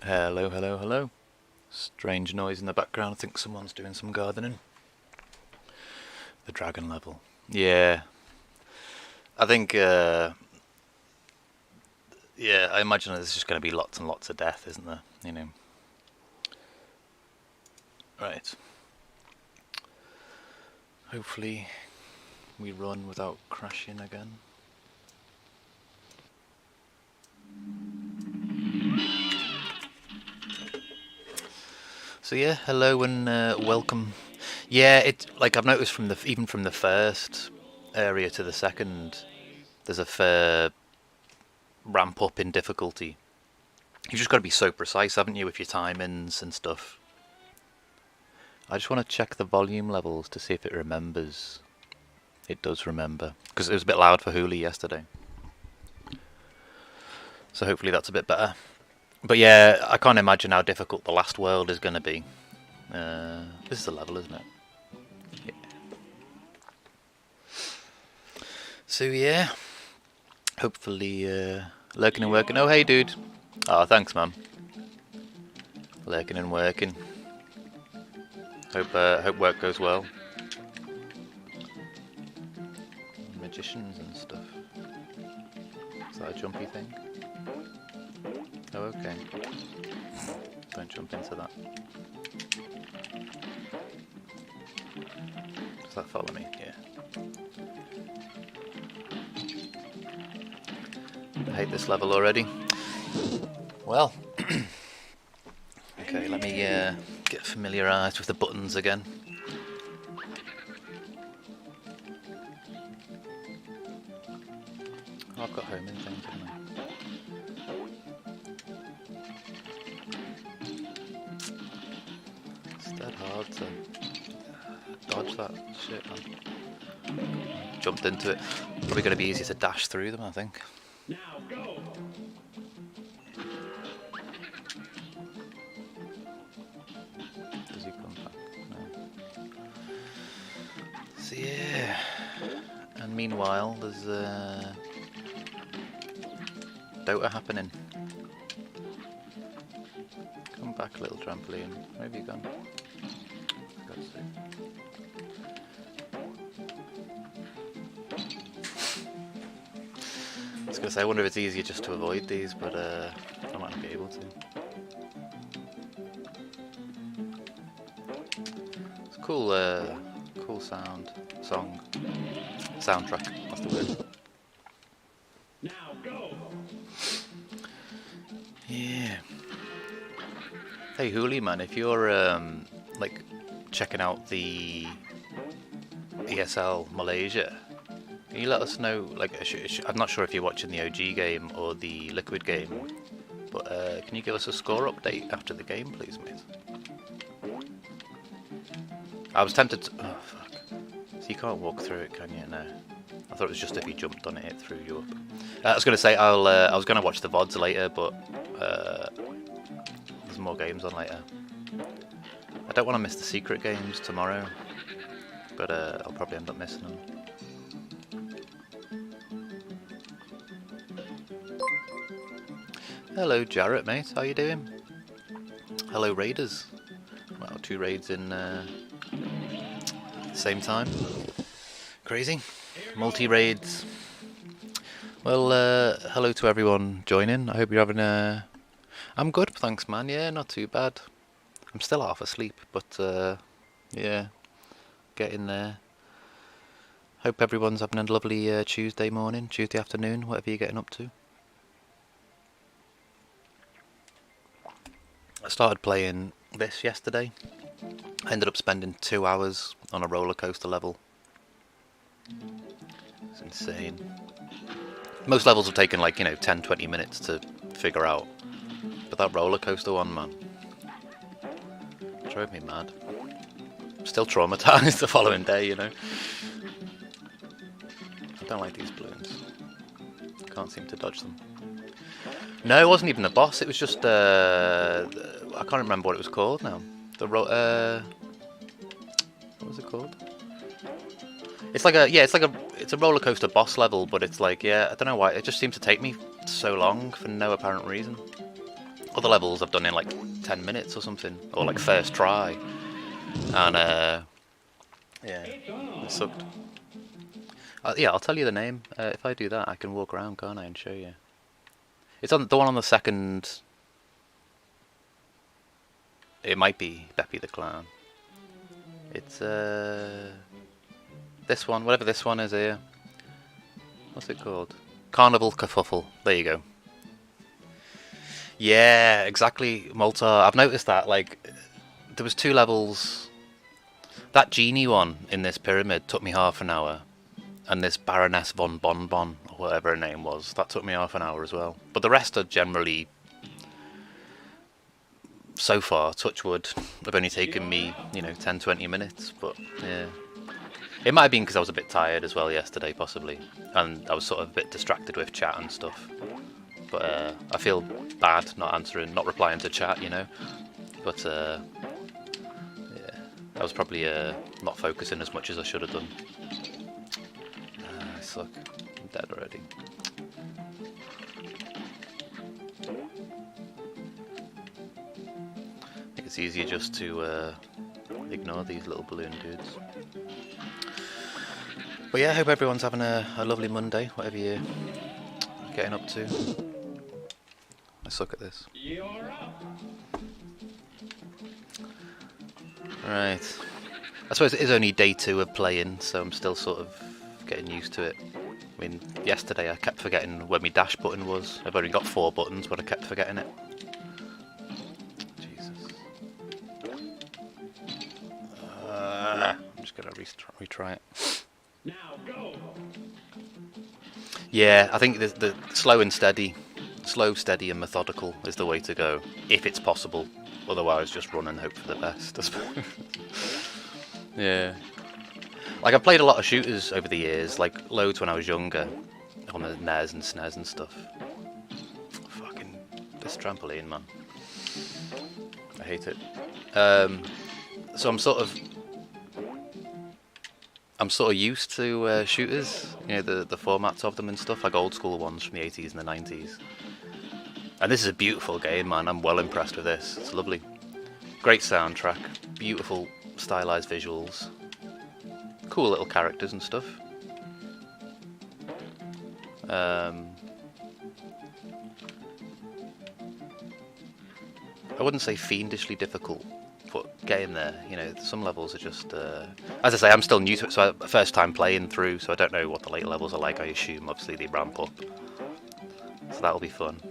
Hello, hello, hello. Strange noise in the background. I think someone's doing some gardening. The dragon level. Yeah. I think, yeah, I imagine there's just going to be lots and lots of death, isn't there? You know. Right. Hopefully we run without crashing again. So yeah, hello and welcome. Yeah, like I've noticed from even from the first area to the second, there's a fair ramp up in difficulty. You've just got to be so precise, haven't you, with your timings and stuff. I just want to check the volume levels to see if it remembers. It does remember, because it was a bit loud for Hooli yesterday. So hopefully that's a bit better. But yeah, I can't imagine how difficult the last world is going to be. This is the level, isn't it? Yeah. So yeah, hopefully lurking and working. Oh hey dude. Oh thanks man. Lurking and working. Hope work goes well. Magicians and stuff. Is that a jumpy thing? Oh, okay. Don't jump into that. Does that follow me? Yeah. I hate this level already. Well. Okay, let me get familiarised with the buttons again. Oh, I've got homing things, haven't I? It's dead hard to dodge that shit, man. Jumped into it. Probably going to be easier to dash through them, I think. Now go. Does he come back? No. So yeah. And meanwhile, there's Dota happening. Come back, little trampoline. Where have you gone? For God's sake. I was going to say, I wonder if it's easier just to avoid these, but I might not be able to. It's a cool soundtrack, that's the word. Now go. Yeah. Hey Hooli man, if you're like checking out the ESL Malaysia, can you let us know? Like, I'm not sure if you're watching the OG game or the Liquid game, but can you give us a score update after the game, please, mate? I was tempted to. Oh fuck! So you can't walk through it, can you? No. I thought it was just if you jumped on it, it threw you up. I was going to say I was going to watch the VODs later, but there's more games on later. I don't want to miss the secret games tomorrow, but I'll probably end up missing them. Hello Jarrett, mate. How you doing? Hello Raiders. Wow, 2 raids in same time. Crazy. Multi-raids. Well, hello to everyone joining. I hope you're having a... I'm good, thanks man. Yeah, not too bad. I'm still half asleep, but yeah, getting there. Hope everyone's having a lovely Tuesday morning, Tuesday afternoon, whatever you're getting up to. I started playing this yesterday. I ended up spending 2 hours on a roller coaster level. It's insane. Most levels have taken like, 10-20 minutes to figure out. But that roller coaster one, man, drove me mad. Still traumatized the following day, I don't like these balloons. Can't seem to dodge them. No, it wasn't even a boss. It was just I can't remember what it was called now. What was it called? It's like it's a roller coaster boss level, but it's like, I don't know why it just seemed to take me so long for no apparent reason. Other levels I've done in like 10 minutes or something, or like first try, and it sucked. I'll tell you the name. If I do that, I can walk around, can't I, and show you. It's on the one on the second. It might be Beppy the Clown. It's this one, whatever this one is here. What's it called? Carnival Kerfuffle. There you go. Yeah, exactly, Malta. I've noticed that, like, there was 2 levels. That genie one in this pyramid took me half an hour. And this Baroness von Bonbon, or whatever her name was, that took me half an hour as well. But the rest are generally, so far, touch wood, have only taken me, 10-20 minutes. But yeah, it might have been because I was a bit tired as well yesterday, possibly, and I was sort of a bit distracted with chat and stuff. But I feel bad not replying to chat, But yeah, I was probably not focusing as much as I should have done. I suck. I'm dead already. I think it's easier just to ignore these little balloon dudes. But yeah, I hope everyone's having a lovely Monday, whatever you're getting up to. I suck at this. You're up. Right. I suppose it is only day 2 of playing, so I'm still sort of getting used to it. I mean, yesterday I kept forgetting where my dash button was. I've only got 4 buttons, but I kept forgetting it. Jesus. I'm just going to retry it. Now go. Yeah, I think the slow, steady and methodical is the way to go, if it's possible. Otherwise, just run and hope for the best, I suppose. Yeah. Like, I've played a lot of shooters over the years, like loads when I was younger, on the NES and SNES and stuff. Fucking, this trampoline, man. I hate it. So I'm sort of used to shooters, you know, the formats of them and stuff, like old school ones from the 80s and the 90s. And this is a beautiful game, man. I'm well impressed with this. It's lovely. Great soundtrack, beautiful stylized visuals, cool little characters and stuff. I wouldn't say fiendishly difficult, but getting there, you know, some levels are just, as I say, I'm still new to it, so first time playing through, so I don't know what the later levels are like. I assume, obviously, they ramp up, so that'll be fun.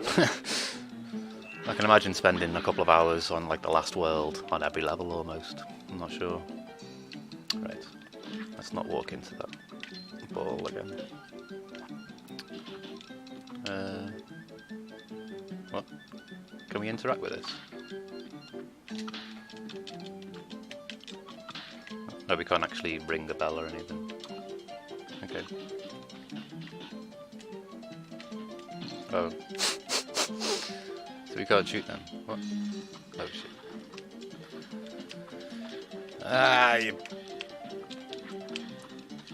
I can imagine spending a couple of hours on, like, the last world, on every level almost. I'm not sure. Right, let's not walk into that ball again. What? Can we interact with this? No, we can't actually ring the bell or anything. Okay. Oh. So we can't shoot them. What? Oh shit. Ah, you...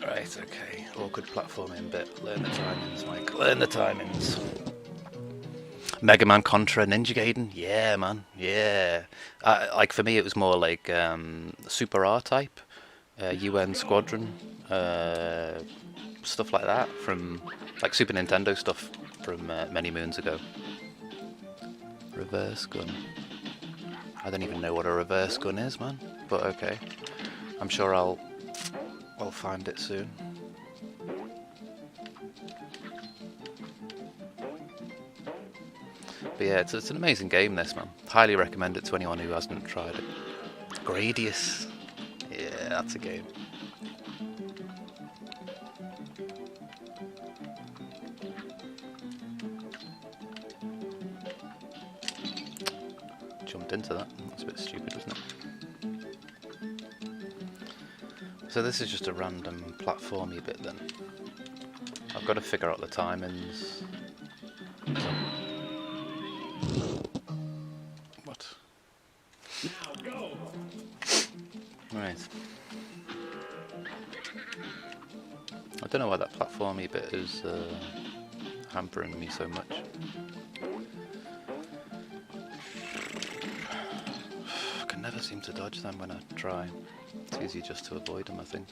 Right, okay. Awkward platforming bit. Learn the timings, Mike. Learn the timings. Mega Man Contra Ninja Gaiden? Yeah, man. Yeah. Like, for me, it was more like Super R-Type. UN Squadron. Stuff like that from, like, Super Nintendo stuff from many moons ago. Reverse gun. I don't even know what a reverse gun is, man. But okay. I'm sure I'll find it soon. But yeah, it's an amazing game, this, man. Highly recommend it to anyone who hasn't tried it. Gradius. Yeah, that's a game. Jumped into that. That's a bit stupid, isn't it? So this is just a random platformy bit then. I've got to figure out the timings. What? Now go. Right. I don't know why that platformy bit is hampering me so much. I can never seem to dodge them when I try. It's easy just to avoid them, I think.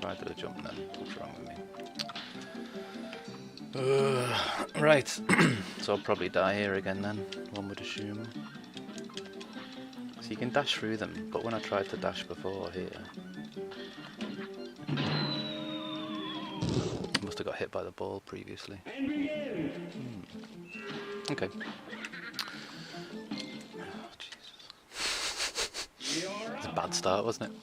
I did a jump then. What's wrong with me? Right. So I'll probably die here again then, one would assume. So you can dash through them, but when I tried to dash before here... I must have got hit by the ball previously. And begin. Okay. Oh, Jesus. You're It's a up. bad start, wasn't it?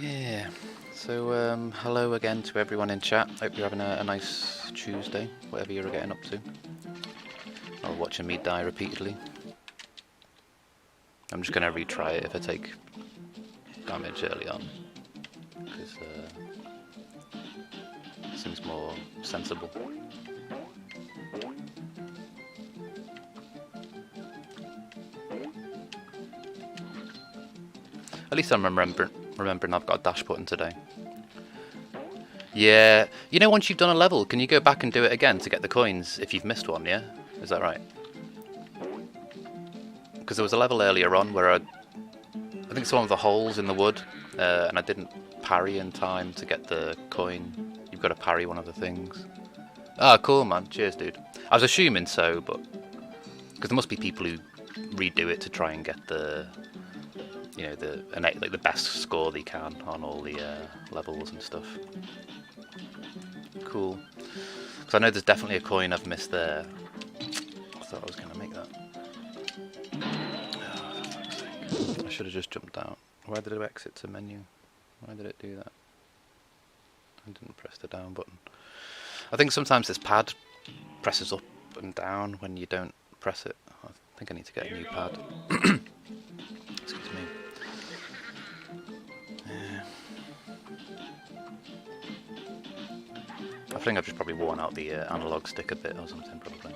Yeah. So, hello again to everyone in chat. Hope you're having a nice Tuesday, whatever you're getting up to. Or watching me die repeatedly. I'm just going to retry it if I take damage early on. Because it seems more sensible. At least I'm remembering I've got a dash button today. Yeah, you know, once you've done a level, can you go back and do it again to get the coins if you've missed one? Yeah, is that right? Because there was a level earlier on where I think some of the holes in the wood, and I didn't parry in time to get the coin. You've got to parry one of the things. Ah, cool, man. Cheers, dude. I was assuming so, but because there must be people who redo it to try and get the, you know, like the best score they can on all the levels and stuff. Cool. Because I know there's definitely a coin I've missed there. I thought I was going to make that. Oh, for fuck's sake. I should have just jumped out. Why did it exit to menu? Why did it do that? I didn't press the down button. I think sometimes this pad presses up and down when you don't press it. I think I need to get a new pad. Excuse me. Yeah. I think I've just probably worn out the analog stick a bit or something, probably.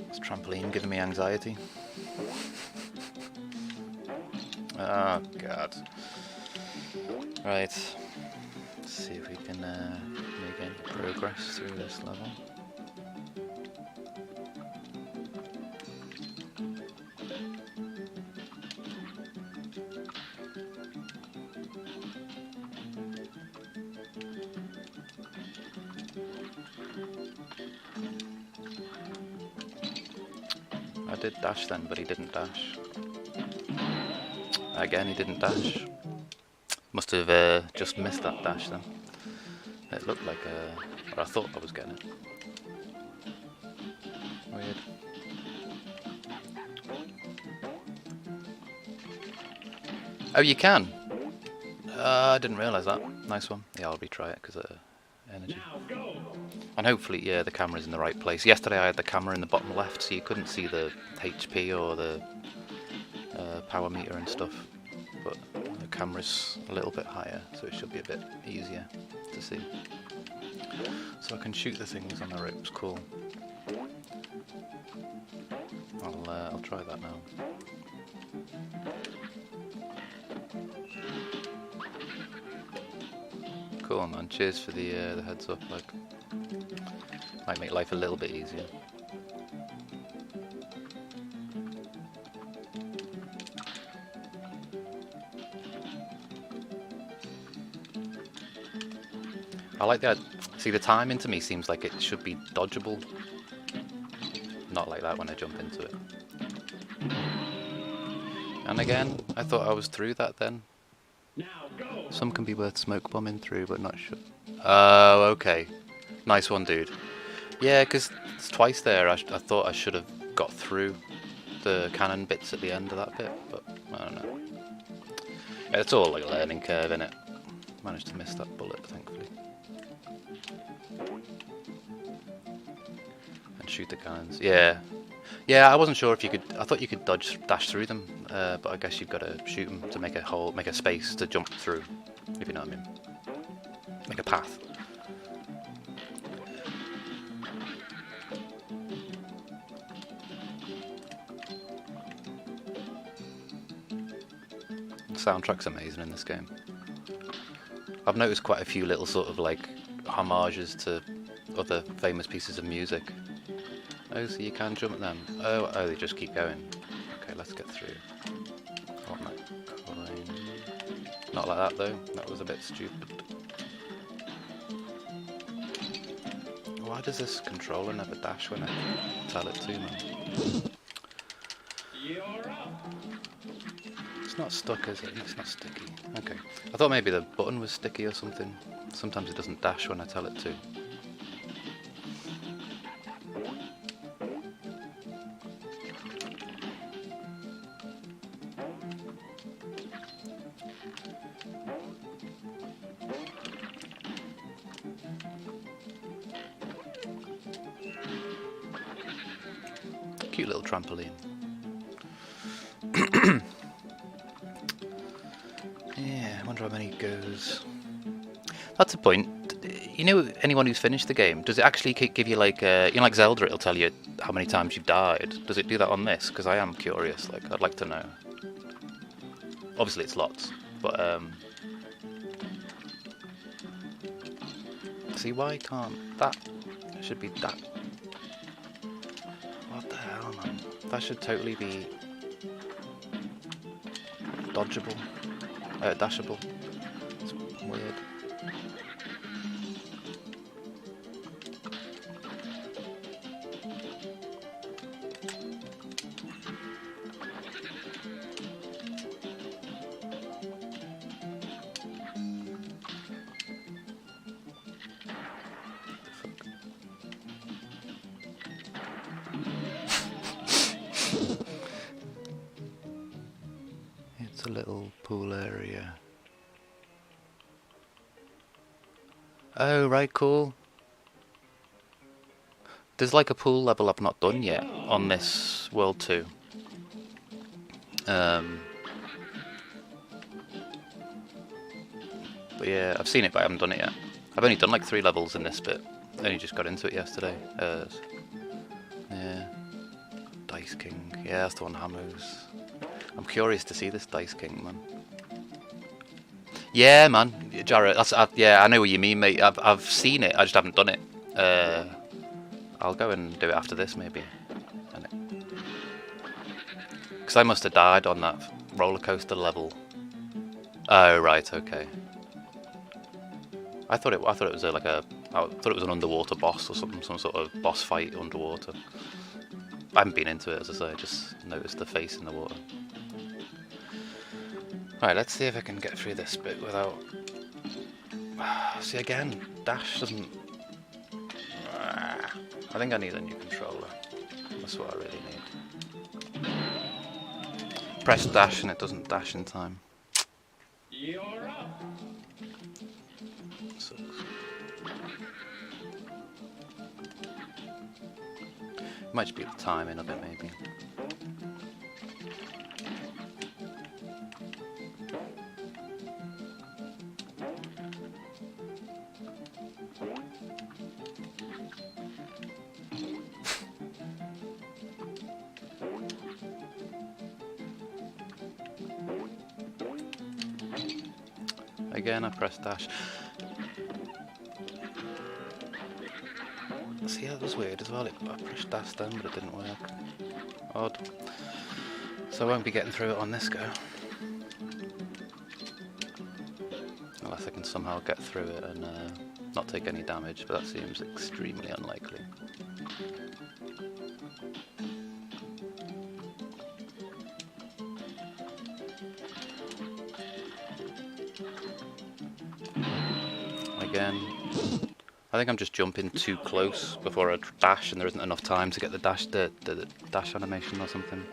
This trampoline giving me anxiety. Oh god. Right. Let's see if we can make any progress through this level. I did dash then, but he didn't dash. Again, he didn't dash. Must have just missed that dash then. It looked like or I thought I was getting it. Weird. Oh, you can? I didn't realise that. Nice one. Yeah, I'll retry it because energy. Now go. And hopefully, yeah, the camera's in the right place. Yesterday I had the camera in the bottom left, so you couldn't see the HP or the power meter and stuff. But the camera's a little bit higher, so it should be a bit easier to see. So I can shoot the things on the ropes. Cool. I'll try that now. Cool, man. Cheers for the heads up. Like, might make life a little bit easier. I like that. See, the timing to me seems like it should be dodgeable. Not like that when I jump into it. And again, I thought I was through that then. Now go. Some can be worth smoke bombing through, but not sure. Oh, okay. Nice one, dude. Yeah, because it's twice there. I thought I should have got through the cannon bits at the end of that bit, but I don't know. Yeah, it's all like a learning curve, innit? Managed to miss that bullet, thankfully. And shoot the cannons. Yeah. Yeah, I wasn't sure if you could. I thought you could dash through them, but I guess you've got to shoot them to make a hole, make a space to jump through, if you know what I mean. Make a path. The soundtrack's amazing in this game. I've noticed quite a few little sort of like homages to other famous pieces of music. Oh, so you can jump them. Oh, they just keep going. Okay, let's get through. I want that coin. Not like that though. That was a bit stupid. Why does this controller never dash when I tell it to, man? You're up. It's not stuck, is it? It's not sticky. Okay. I thought maybe the button was sticky or something. Sometimes it doesn't dash when I tell it to. Cute little trampoline. Yeah, when wonder how many goes. That's a point. You know, anyone who's finished the game, does it actually give you like, like Zelda, it'll tell you how many times you've died. Does it do that on this? Because I am curious, like, I'd like to know. Obviously it's lots, but, see, why can't that? It should be that. What the hell, man? That should totally be dodgeable, dashable. It's weird. It's a little pool area. Oh, right, cool. There's like a pool level I've not done yet on this World 2. But yeah, I've seen it, but I haven't done it yet. I've only done like 3 levels in this bit. I only just got into it yesterday. Yeah. Dice King. Yeah, that's the one Hammers. I'm curious to see this Dice King, man. Yeah, man. Jarrett, yeah, I know what you mean, mate. I've seen it, I just haven't done it. I'll go and do it after this, maybe. Because I must have died on that roller coaster level. Oh, right, okay. I thought it was I thought it was an underwater boss or something, some sort of boss fight underwater. I haven't been into it, as I say, I just noticed the face in the water. Right, let's see if I can get through this bit without... See, again, dash doesn't... I think I need a new controller. That's what I really need. Press dash and it doesn't dash in time. You're up. Sucks. Might just be the timing of it, maybe. Again, I pressed dash. See, that was weird as well. I pressed dash then, but it didn't work. Odd. So I won't be getting through it on this go. Unless I can somehow get through it and not take any damage, but that seems extremely unlikely. Again, I think I'm just jumping too close before I dash, and there isn't enough time to get the dash animation or something.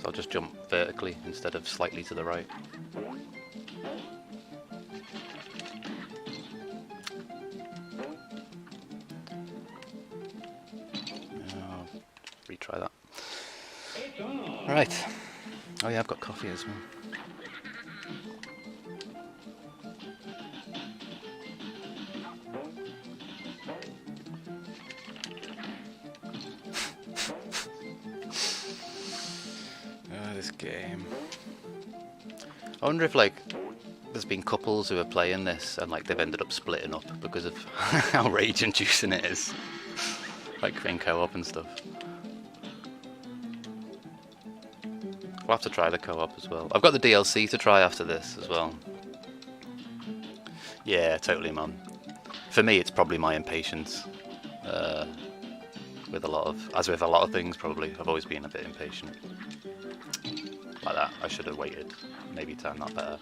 So I'll just jump vertically instead of slightly to the right. I'll retry that. Right. Oh yeah, I've got coffee as well. This game. I wonder if like there's been couples who are playing this and like they've ended up splitting up because of how rage inducing it is. Like in co-op and stuff. We'll have to try the co-op as well. I've got the DLC to try after this as well. Yeah, totally, man. For me, it's probably my impatience. With a lot of things, probably. I've always been a bit impatient. Like that. I should have waited. Maybe timed that better.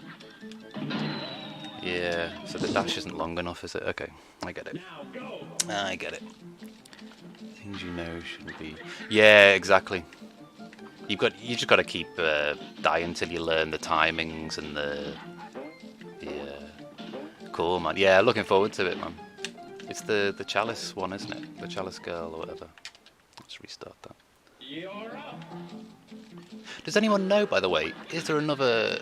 Yeah. So the dash isn't long enough, is it? Okay. I get it. I get it. Things you know shouldn't be. Yeah, exactly. You just got to keep dying until you learn the timings and the. Yeah. Cool, man. Yeah, looking forward to it, man. It's the Chalice one, isn't it? The Chalice girl or whatever. Let's restart that. You're up. Does anyone know, by the way, is there another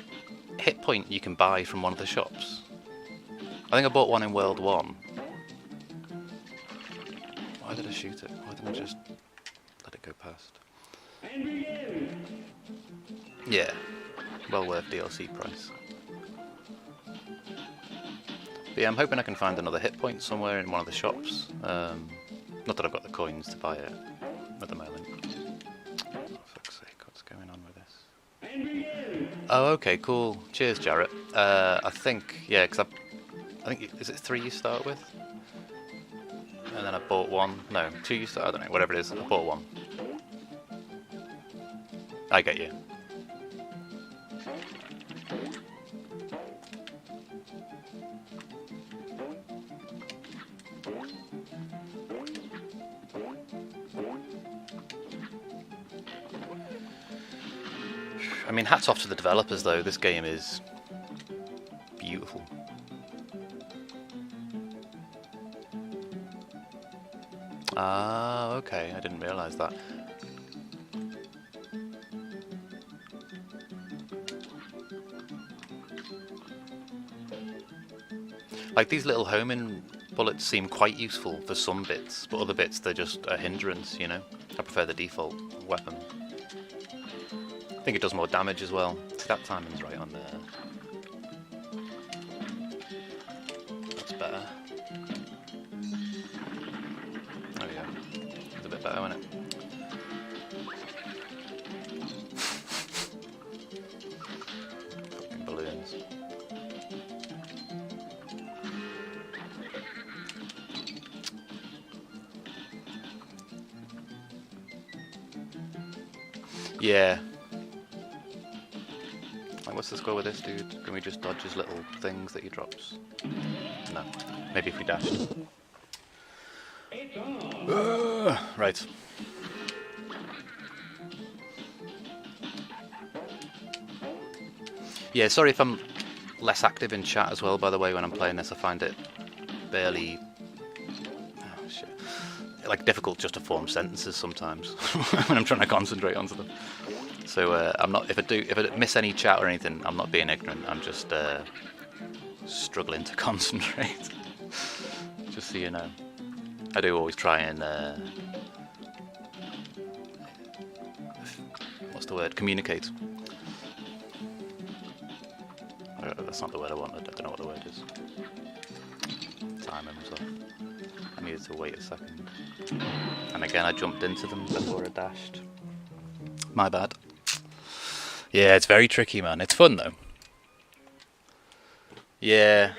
hit point you can buy from one of the shops? I think I bought one in World 1. Why did I shoot it? Why didn't I just let it go past? Yeah, well worth DLC price. But yeah, I'm hoping I can find another hit point somewhere in one of the shops. Not that I've got the coins to buy it at the moment. Oh, fuck's sake, what's going on with this? Oh, okay, cool. Cheers, Jarrett. I think, yeah, because I think, is it 3 you start with? And then I bought 1. No, 2 you start, I don't know, whatever it is. I bought 1. I get you. I mean, hats off to the developers though, this game is beautiful. Ah, okay, I didn't realise that. Like, these little homing bullets seem quite useful for some bits, but other bits they're just a hindrance, you know? I prefer the default weapon. I think it does more damage as well. See, that timing's right on there. That's better. Oh yeah, it's a bit better, isn't it? Fucking balloons. Yeah. Like, what's the score with this dude? Can we just dodge his little things that he drops? No. Maybe if we dashed. Right. Yeah, sorry if I'm less active in chat as well, by the way, when I'm playing this. I find it barely... Oh, shit. Like, difficult just to form sentences sometimes when I'm trying to concentrate onto them. So I'm not. If I miss any chat or anything, I'm not being ignorant. I'm just struggling to concentrate. Just so you know, I do always try and what's the word? Communicate. That's not the word I wanted. I don't know what the word is. Timing was off. I needed to wait a second. And again, I jumped into them before I dashed. My bad. Yeah, it's very tricky, man. It's fun, though. Yeah,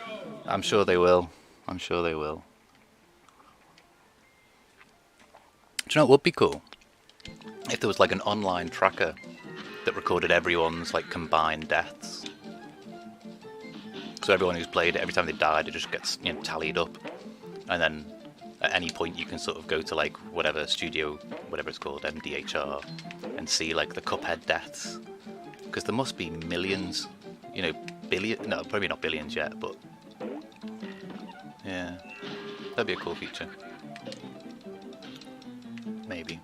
I'm sure they will. I'm sure they will. Do you know what would be cool? If there was like an online tracker that recorded everyone's like combined deaths. So everyone who's played it, every time they died, it just gets, you know, tallied up. And then at any point you can sort of go to like whatever studio, whatever it's called, MDHR, and see like the Cuphead deaths. Because there must be millions, you know, no, probably not billions yet, but yeah, that'd be a cool feature. Maybe.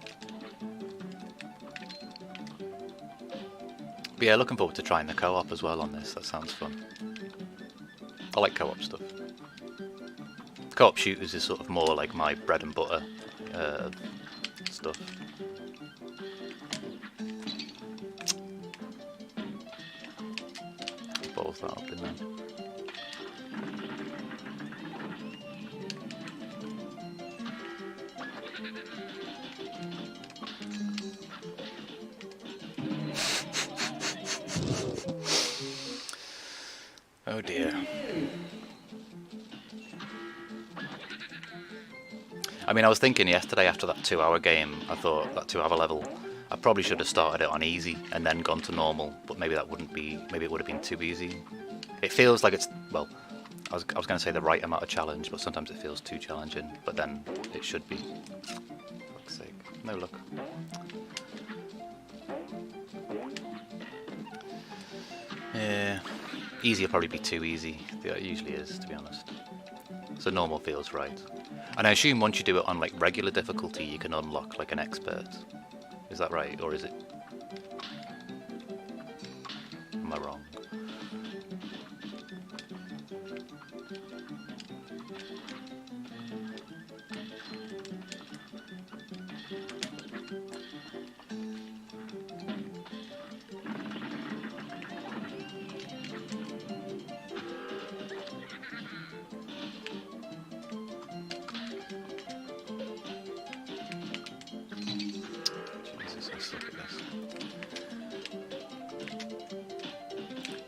But yeah, looking forward to trying the co-op as well on this. That sounds fun. I like co-op stuff. Co-op shooters is sort of more like my bread and butter stuff. Balls that up in there. Oh dear. I mean, I was thinking yesterday after that 2-hour game, I thought that 2-hour level, I probably should have started it on easy and then gone to normal, but maybe that wouldn't be, maybe it would have been too easy. It feels like it's, well, I was going to say the right amount of challenge, but sometimes it feels too challenging, but then it should be. For fuck's sake, no luck. Yeah, easy will probably be too easy. It usually is, to be honest. So normal feels right. And I assume once you do it on like regular difficulty, you can unlock like an expert. Is that right, or is it? Am I wrong?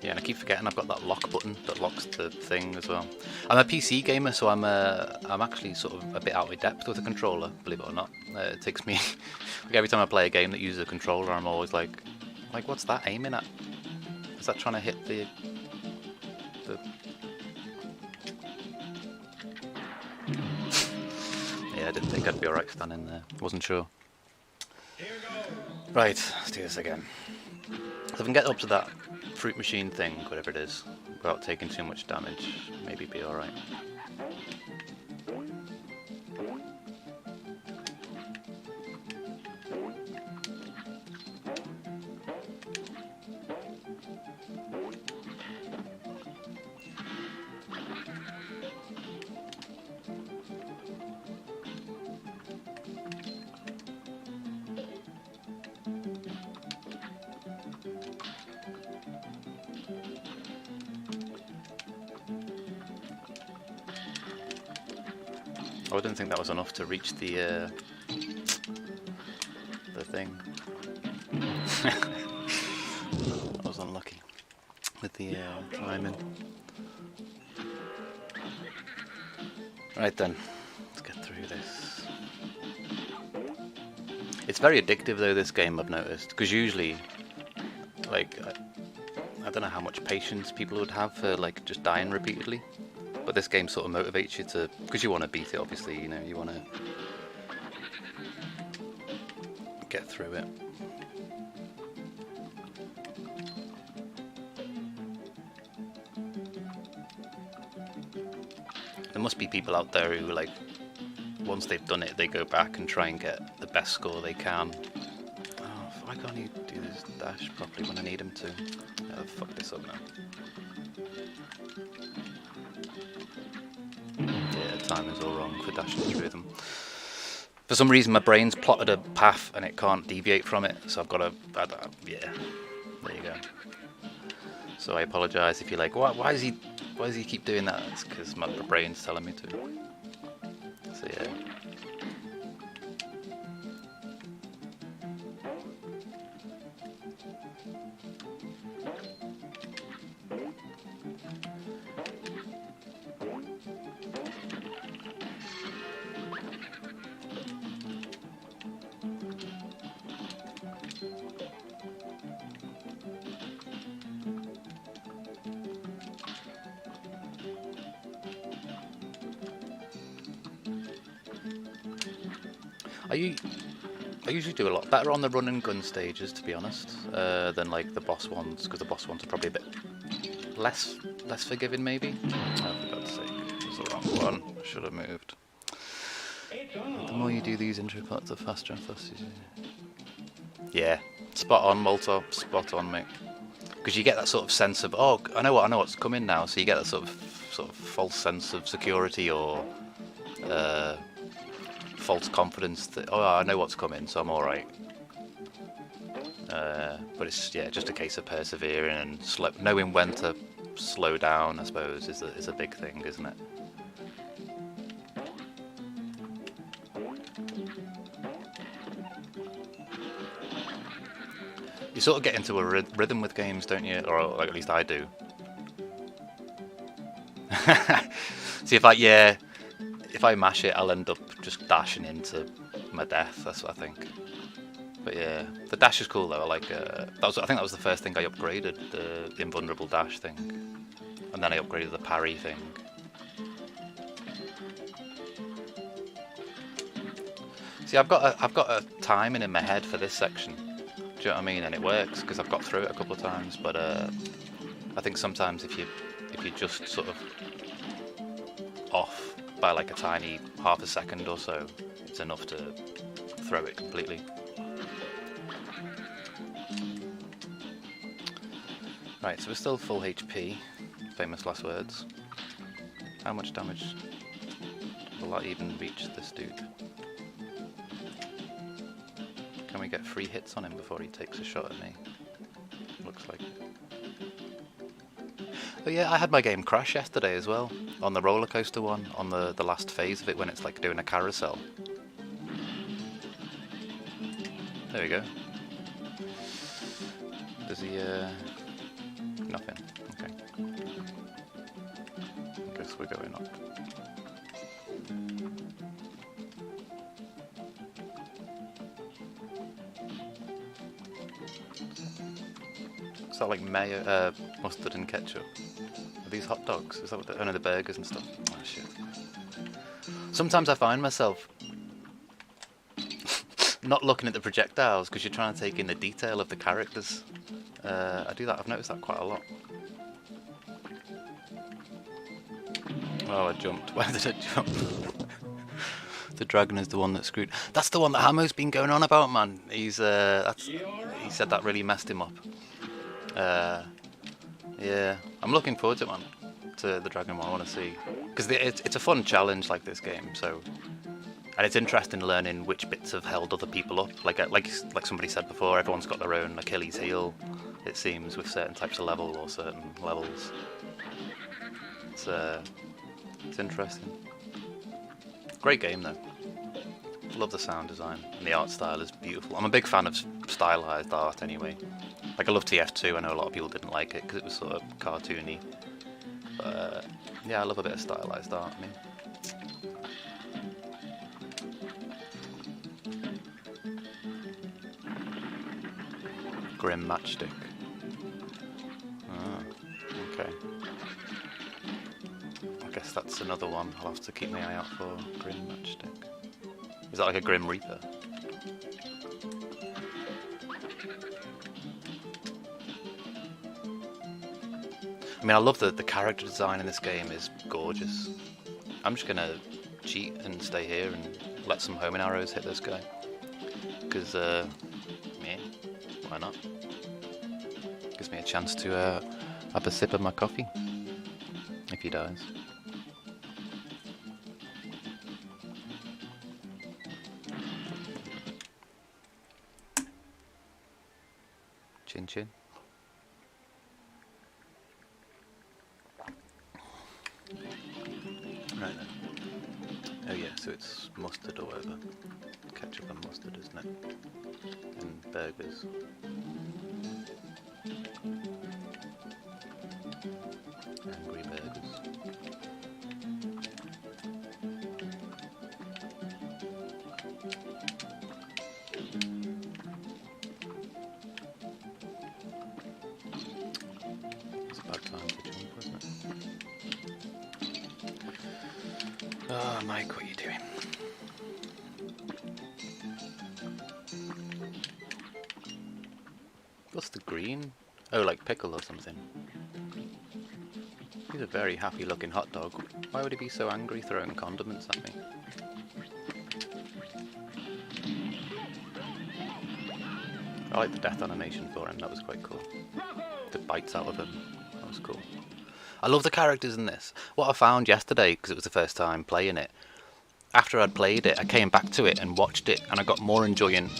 Yeah, and I keep forgetting I've got that lock button that locks the thing as well. I'm a PC gamer, so I'm actually sort of a bit out of depth with a controller, believe it or not. It takes me like every time I play a game that uses a controller, I'm always like what's that aiming at? Is that trying to hit the? Yeah, I didn't think I'd be alright standing there. Wasn't sure. Here goes. Right, let's do this again. So if I can get up to that fruit machine thing, whatever it is, without taking too much damage, maybe be alright. I didn't think that was enough to reach the thing. I was unlucky with the climbing. Right then, let's get through this. It's very addictive though, this game, I've noticed, because usually, like, I don't know how much patience people would have for like just dying repeatedly. But this game sort of motivates you to, because you want to beat it, obviously, you know, you want to get through it. There must be people out there who, like, once they've done it, they go back and try and get the best score they can. Oh, why can't he do this dash properly when I need him to? Oh, fuck this up now. Yeah, timing's all wrong for dashing through them. For some reason my brain's plotted a path and it can't deviate from it, so I've got to, yeah, there you go. So I apologise if you're like, why does he keep doing that? It's because my brain's telling me to. So yeah. I usually do a lot better on the run and gun stages, to be honest, than like the boss ones, because the boss ones are probably a bit less forgiving, maybe. Oh, for God's sake, it's the wrong one. I should have moved. The more you do these intro parts, the faster and faster. Yeah, spot on, Molto, spot on, mate. Because you get that sort of sense of, oh, I know what's coming now. So you get that sort of false sense of security or false confidence that, oh, I know what's coming, so I'm all right. But it's just a case of persevering and knowing when to slow down, I suppose, is a big thing, isn't it? You sort of get into a rhythm with games, don't you? Or like, at least I do. See, if I mash it, I'll end up just dashing into my death. That's what I think. But yeah, the dash is cool though. I like I think that was the first thing I upgraded, the invulnerable dash thing, and then I upgraded the parry thing. See, I've got a timing in my head for this section. Do you know what I mean? And it works because I've got through it a couple of times. But I think sometimes if you're just sort of off by like a tiny half a second or so, it's enough to throw it completely. Right, so we're still full HP, famous last words. How much damage will that even reach this dude? Can we get 3 hits on him before he takes a shot at me? Looks like it. Oh yeah, I had my game crash yesterday as well, on the roller coaster one, on the last phase of it when it's like doing a carousel. There we go. Does he Nothing. Okay. I guess we're going up. Is that like mayo, mustard and ketchup? Are these hot dogs? Is that what oh no, the burgers and stuff? Oh shit. Sometimes I find myself not looking at the projectiles because you're trying to take in the detail of the characters. I do that, I've noticed that quite a lot. Oh, I jumped. Why did I jump? The dragon is the one that screwed. That's the one that Hamo's been going on about, man. He said that really messed him up. Yeah, I'm looking forward to it, man. To the dragon one, I want to see, because it's a fun challenge like this game. So, and it's interesting learning which bits have held other people up. Like somebody said before, everyone's got their own Achilles heel. It seems with certain types of level or certain levels. It's interesting. Great game though. Love the sound design and the art style is beautiful. I'm a big fan of stylized art anyway. Like I love TF2. I know a lot of people didn't like it because it was sort of cartoony. But yeah, I love a bit of stylized art. I mean. Grim matchstick. Ah, okay. I guess that's another one I'll have to keep my eye out for. Grim matchstick. Is that like a Grim Reaper? I mean, I love the character design in this game is gorgeous. I'm just gonna cheat and stay here and let some homing arrows hit this guy. Because, yeah, why not? Gives me a chance to have a sip of my coffee. If he dies. Chin chin. Right then. Oh yeah, so it's mustard or whatever. Ketchup and mustard, isn't it? And burgers. Angry burgers. It's about time to jump, wasn't it? Oh, Mike, what are you doing? What's the green? Oh, like pickle or something. He's a very happy looking hot dog. Why would he be so angry throwing condiments at me? I like the death animation for him, that was quite cool. The bites out of him, that was cool. I love the characters in this. What I found yesterday, because it was the first time playing it, after I'd played it, I came back to it and watched it, and I got more enjoyment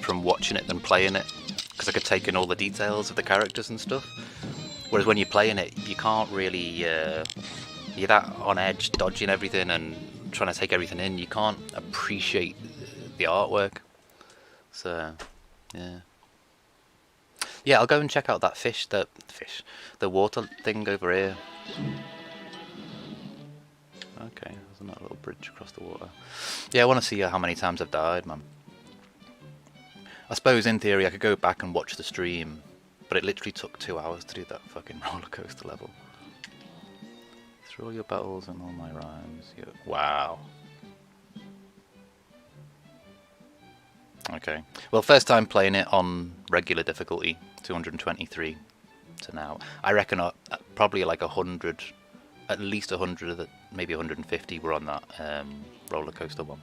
from watching it than playing it, because I could take in all the details of the characters and stuff. Whereas when you're playing it, you can't really, you're that on edge, dodging everything and trying to take everything in. You can't appreciate the artwork. So, yeah. Yeah, I'll go and check out that the water thing over here. Okay, there's that little bridge across the water. Yeah, I want to see how many times I've died, man. I suppose in theory I could go back and watch the stream, but it literally took 2 hours to do that fucking roller coaster level. Through all your battles and all my rhymes. Wow. Okay. Well, first time playing it on regular difficulty, 223 to now. I reckon probably like 100, at least 100, maybe 150 were on that roller coaster one.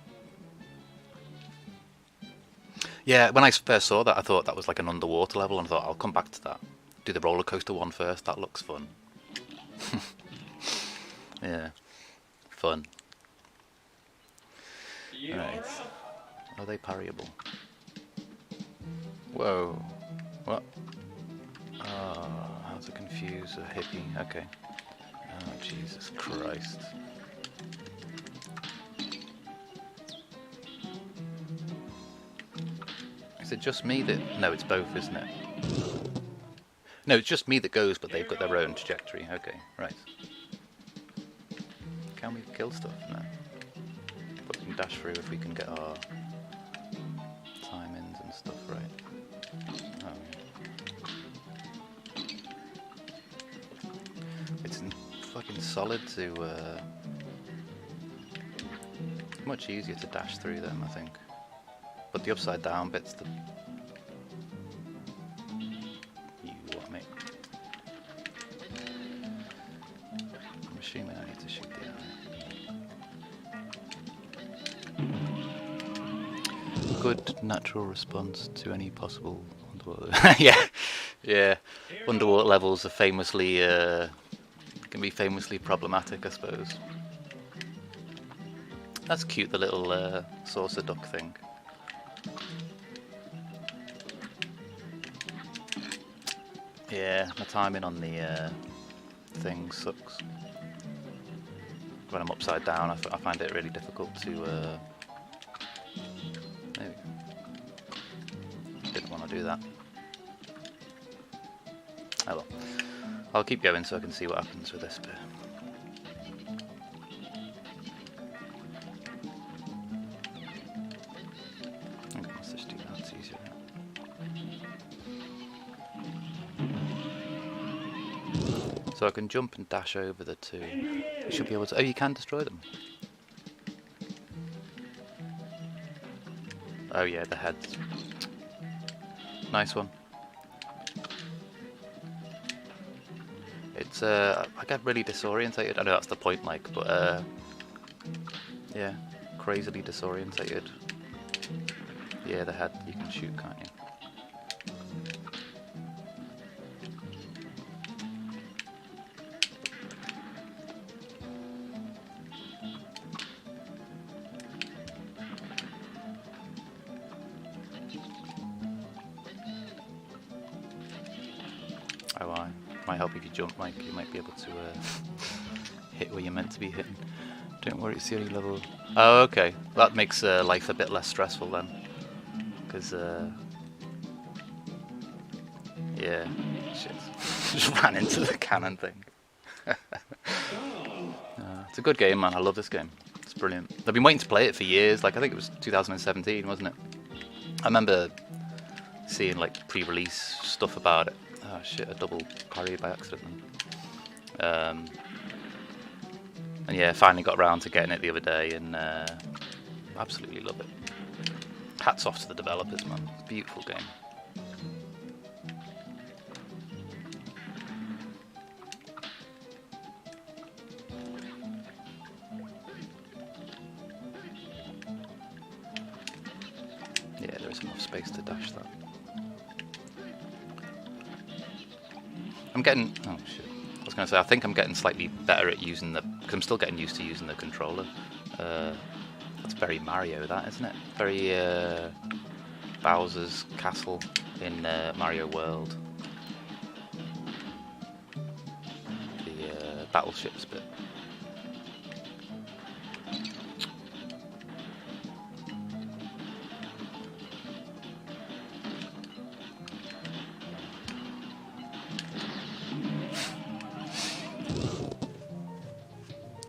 Yeah, when I first saw that, I thought that was like an underwater level, and I thought I'll come back to that. Do the roller coaster one first. That looks fun. Yeah, fun. Right. Are they parryable? Whoa. What? Oh, how to confuse a hippie. Okay. Oh, Jesus Christ. Is it just me that... No, it's both, isn't it? No, it's just me that goes, but they've got their own trajectory. Okay, right. Can we kill stuff? No. But we can dash through if we can get our time-ins and stuff right. It's fucking solid to... much easier to dash through them, I think. But the upside down bit's the... You what, mate? I'm assuming I need to shoot the eye. Good natural response to any possible underwater... yeah, yeah. Underwater levels are famously... can be famously problematic, I suppose. That's cute, the little saucer duck thing. Yeah, my timing on the thing sucks. When I'm upside down, I find it really difficult to... Maybe. Didn't want to do that. Oh well. I'll keep going so I can see what happens with this bit. Let's just do that, it's easier. So I can jump and dash over the two. You should be able to... Oh, you can destroy them. Oh yeah, the heads. Nice one. It's I get really disorientated. I know that's the point, like, but yeah, crazily disorientated. Yeah, the head you can shoot, can't you? Oh, I might help if you jump, Mike. You might be able to hit where you're meant to be hitting. Don't worry, it's the only level. Oh, okay. That makes life a bit less stressful then. Because, yeah, shit. Just ran into the cannon thing. It's a good game, man. I love this game. It's brilliant. I've been waiting to play it for years. Like, I think it was 2017, wasn't it? I remember seeing, like, pre-release stuff about it. Oh shit, a double parry by accident. And yeah, finally got around to getting it the other day, and absolutely love it. Hats off to the developers, man. Beautiful game. Yeah, there is enough space to dash that. I'm getting... Oh shit. I was going to say, I think I'm getting slightly better at using the... Because I'm still getting used to using the controller. That's very Mario, that, isn't it? Very Bowser's Castle in Mario World. The battleships bit.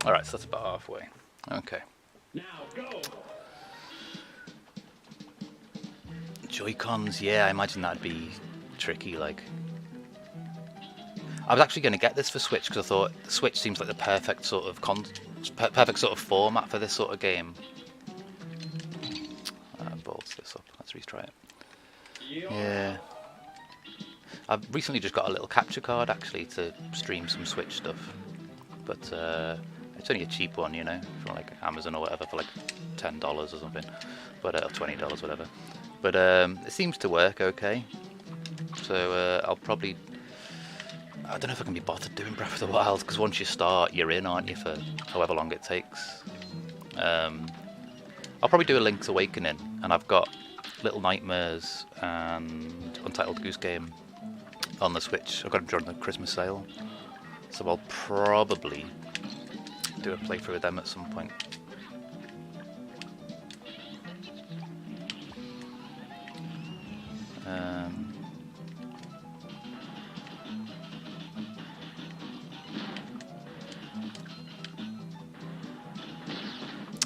Alright, so that's about halfway. Okay. Now go. Joy-Cons, yeah, I imagine that'd be tricky, like. I was actually going to get this for Switch because I thought the Switch seems like the perfect sort of perfect sort of format for this sort of game. Balls this up. Let's retry it. Yeah. I've recently just got a little capture card actually to stream some Switch stuff, but it's only a cheap one, you know, from like Amazon or whatever for like $10 or something, but or $20, whatever. But it seems to work okay. So I'll probably... I don't know if I can be bothered doing Breath of the Wild, because once you start, you're in, aren't you, for however long it takes. I'll probably do a Link's Awakening, and I've got Little Nightmares and Untitled Goose Game on the Switch. I've got them during the Christmas sale, so I'll probably do a playthrough of them at some point.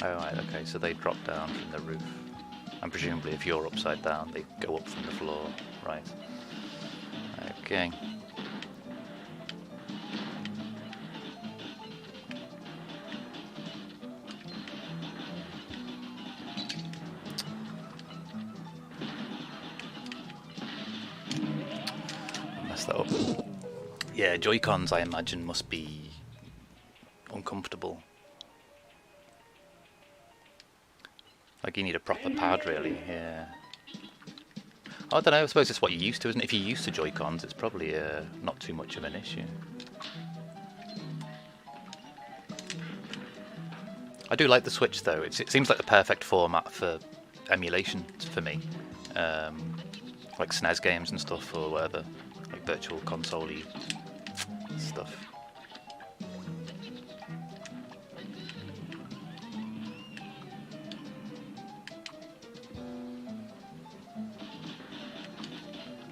Oh, right, okay, so they drop down from the roof. And presumably if you're upside down, they go up from the floor. Right. Okay. Mess that up. Yeah, Joy-Cons I imagine must be uncomfortable. Like you need a proper pad really, yeah. I don't know, I suppose it's what you're used to, isn't it? If you're used to Joy-Cons, it's probably not too much of an issue. I do like the Switch though, it seems like the perfect format for emulation for me. Like SNES games and stuff or whatever, like virtual console-y stuff.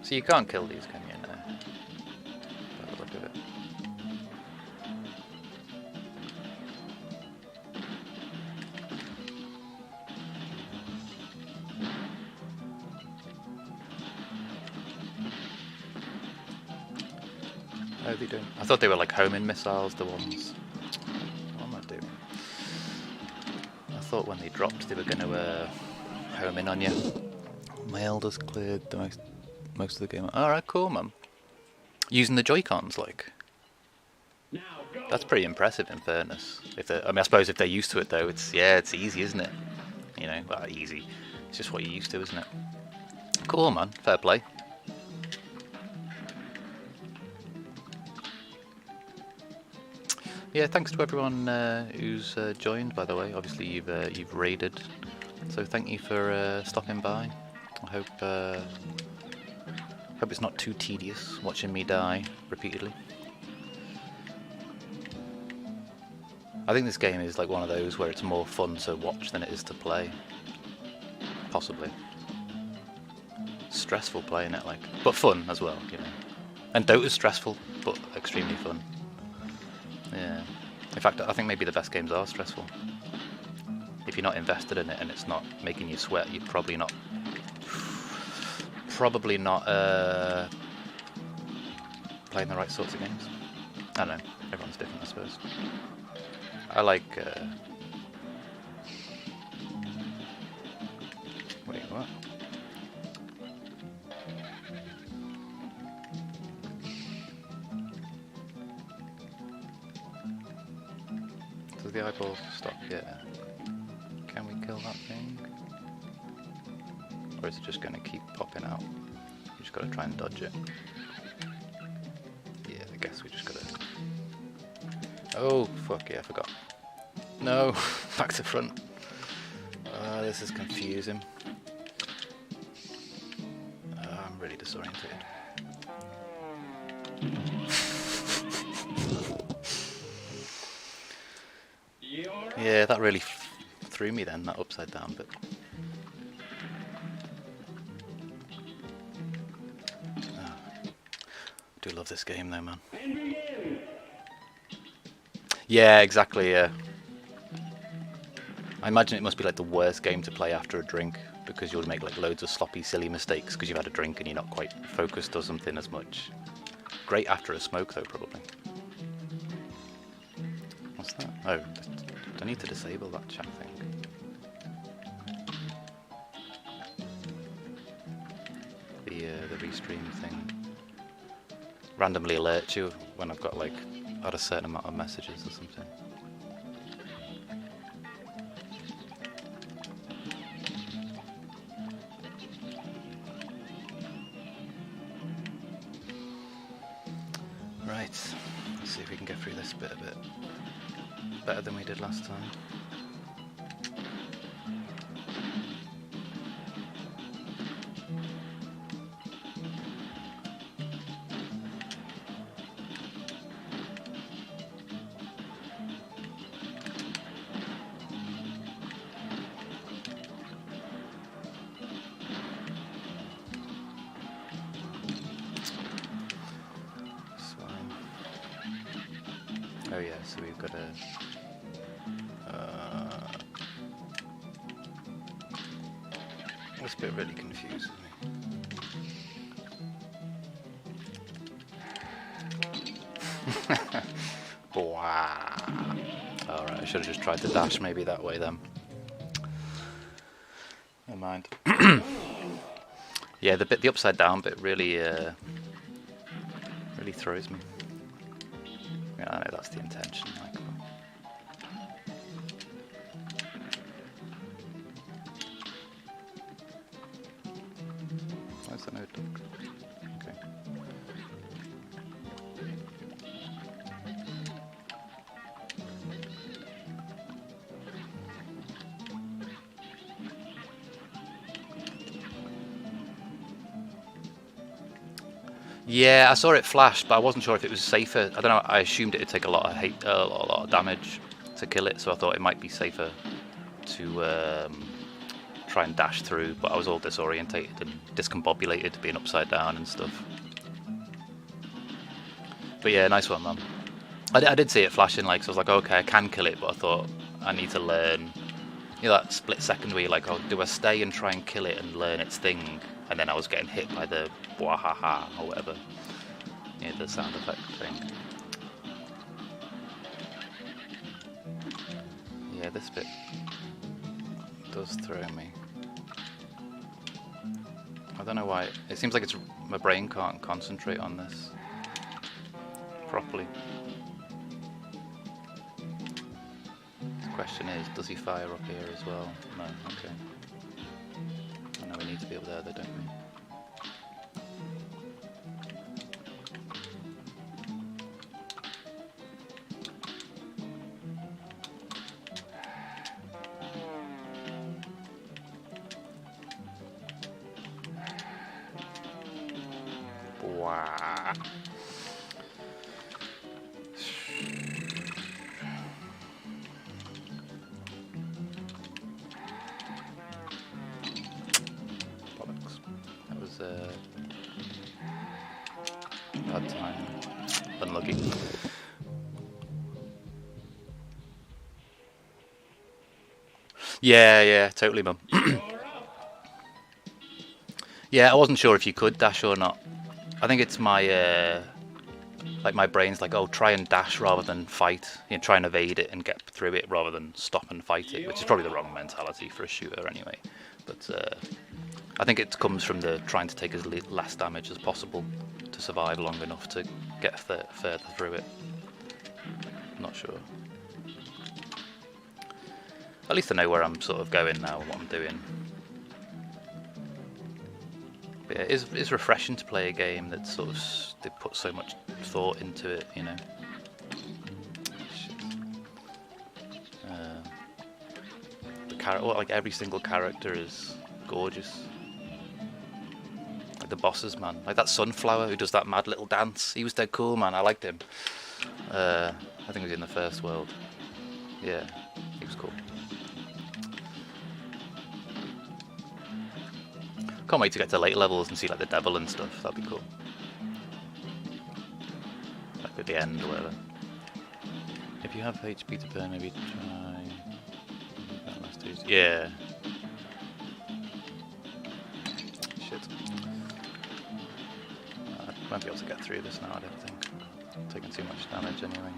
So you can't kill these, can you? No. By the look of it. Oh, they don't. I thought they were like homing missiles, the ones. What am I doing? I thought when they dropped they were going to home in on you. My elders cleared the most of the game. Alright, cool, man. Using the Joy-Cons, like. That's pretty impressive, in fairness. I mean, I suppose if they're used to it, though, it's easy, isn't it? You know, well, easy. It's just what you're used to, isn't it? Cool, man. Fair play. Yeah, thanks to everyone who's joined. By the way, obviously you've raided, so thank you for stopping by. I hope it's not too tedious watching me die repeatedly. I think this game is like one of those where it's more fun to watch than it is to play. Possibly. Stressful playing it, like, but fun as well, you know. And Dota's stressful, but extremely fun. Yeah. In fact, I think maybe the best games are stressful. If you're not invested in it and it's not making you sweat, you're probably not playing the right sorts of games. I don't know. Everyone's different, I suppose. I like. Wait, what? Does the eyeball stop? Yeah. Can we kill that thing? Or is it just going to keep popping out? You just got to try and dodge it. Yeah, I guess we just got to. Oh, fuck yeah, I forgot. No, back to front. This is confusing. I'm really disoriented. Yeah, that really threw me then, that upside down bit. Oh, I do love this game though, man. Yeah, exactly, yeah. I imagine it must be like the worst game to play after a drink, because you'll make like loads of sloppy, silly mistakes because you've had a drink and you're not quite focused or something as much. Great after a smoke though, probably. What's that? Oh, I need to disable that chat thing. The restream thing randomly alerts you when I've got like had a certain amount of messages or something. Right, let's see if we can get through this bit a bit better than we did last time. Oh yeah, so we've got to bit really confuses me. Wow. Alright, I should have just tried to dash maybe that way then. Never mind. Yeah, the upside down bit really really throws me. Yeah, I know that's the intention. Like, where's the no duck? Okay. Yeah, I saw it flash, but I wasn't sure if it was safer. I don't know. I assumed it'd take a lot of damage to kill it, so I thought it might be safer to try and dash through. But I was all disorientated and discombobulated, being upside down and stuff. But yeah, nice one, man. I did see it flashing, like, so I was like, okay, I can kill it, but I thought I need to learn. You know, that split second where you're like, oh, do I stay and try and kill it and learn its thing? And then I was getting hit by the wahaha or whatever. Yeah, the sound effect thing. Yeah, this bit does throw me. I don't know why. It seems like my brain can't concentrate on this properly. The question is, does he fire up here as well? No, okay. I know we need to be up there though, don't we? Wow. Bollocks. That was bad time. Unlucky. Yeah, totally, mum. Yeah, I wasn't sure if you could dash or not. I think it's my like my brain's like, oh, try and dash rather than fight. You know, try and evade it and get through it rather than stop and fight it, which is probably the wrong mentality for a shooter anyway. But I think it comes from the trying to take as less damage as possible to survive long enough to get further through it. Not sure. At least I know where I'm sort of going now and what I'm doing. But yeah, it's refreshing to play a game that sort of they put so much thought into it, you know. Like every single character is gorgeous. Like the bosses, man. Like that sunflower who does that mad little dance. He was dead cool, man. I liked him. I think he was in the first world. Yeah, he was cool. Can't wait to get to late levels and see like the devil and stuff. That'd be cool. Like at the end or whatever. If you have HP to burn, maybe try. Yeah. Shit. I won't be able to get through this now, I don't think. I'm taking too much damage anyway.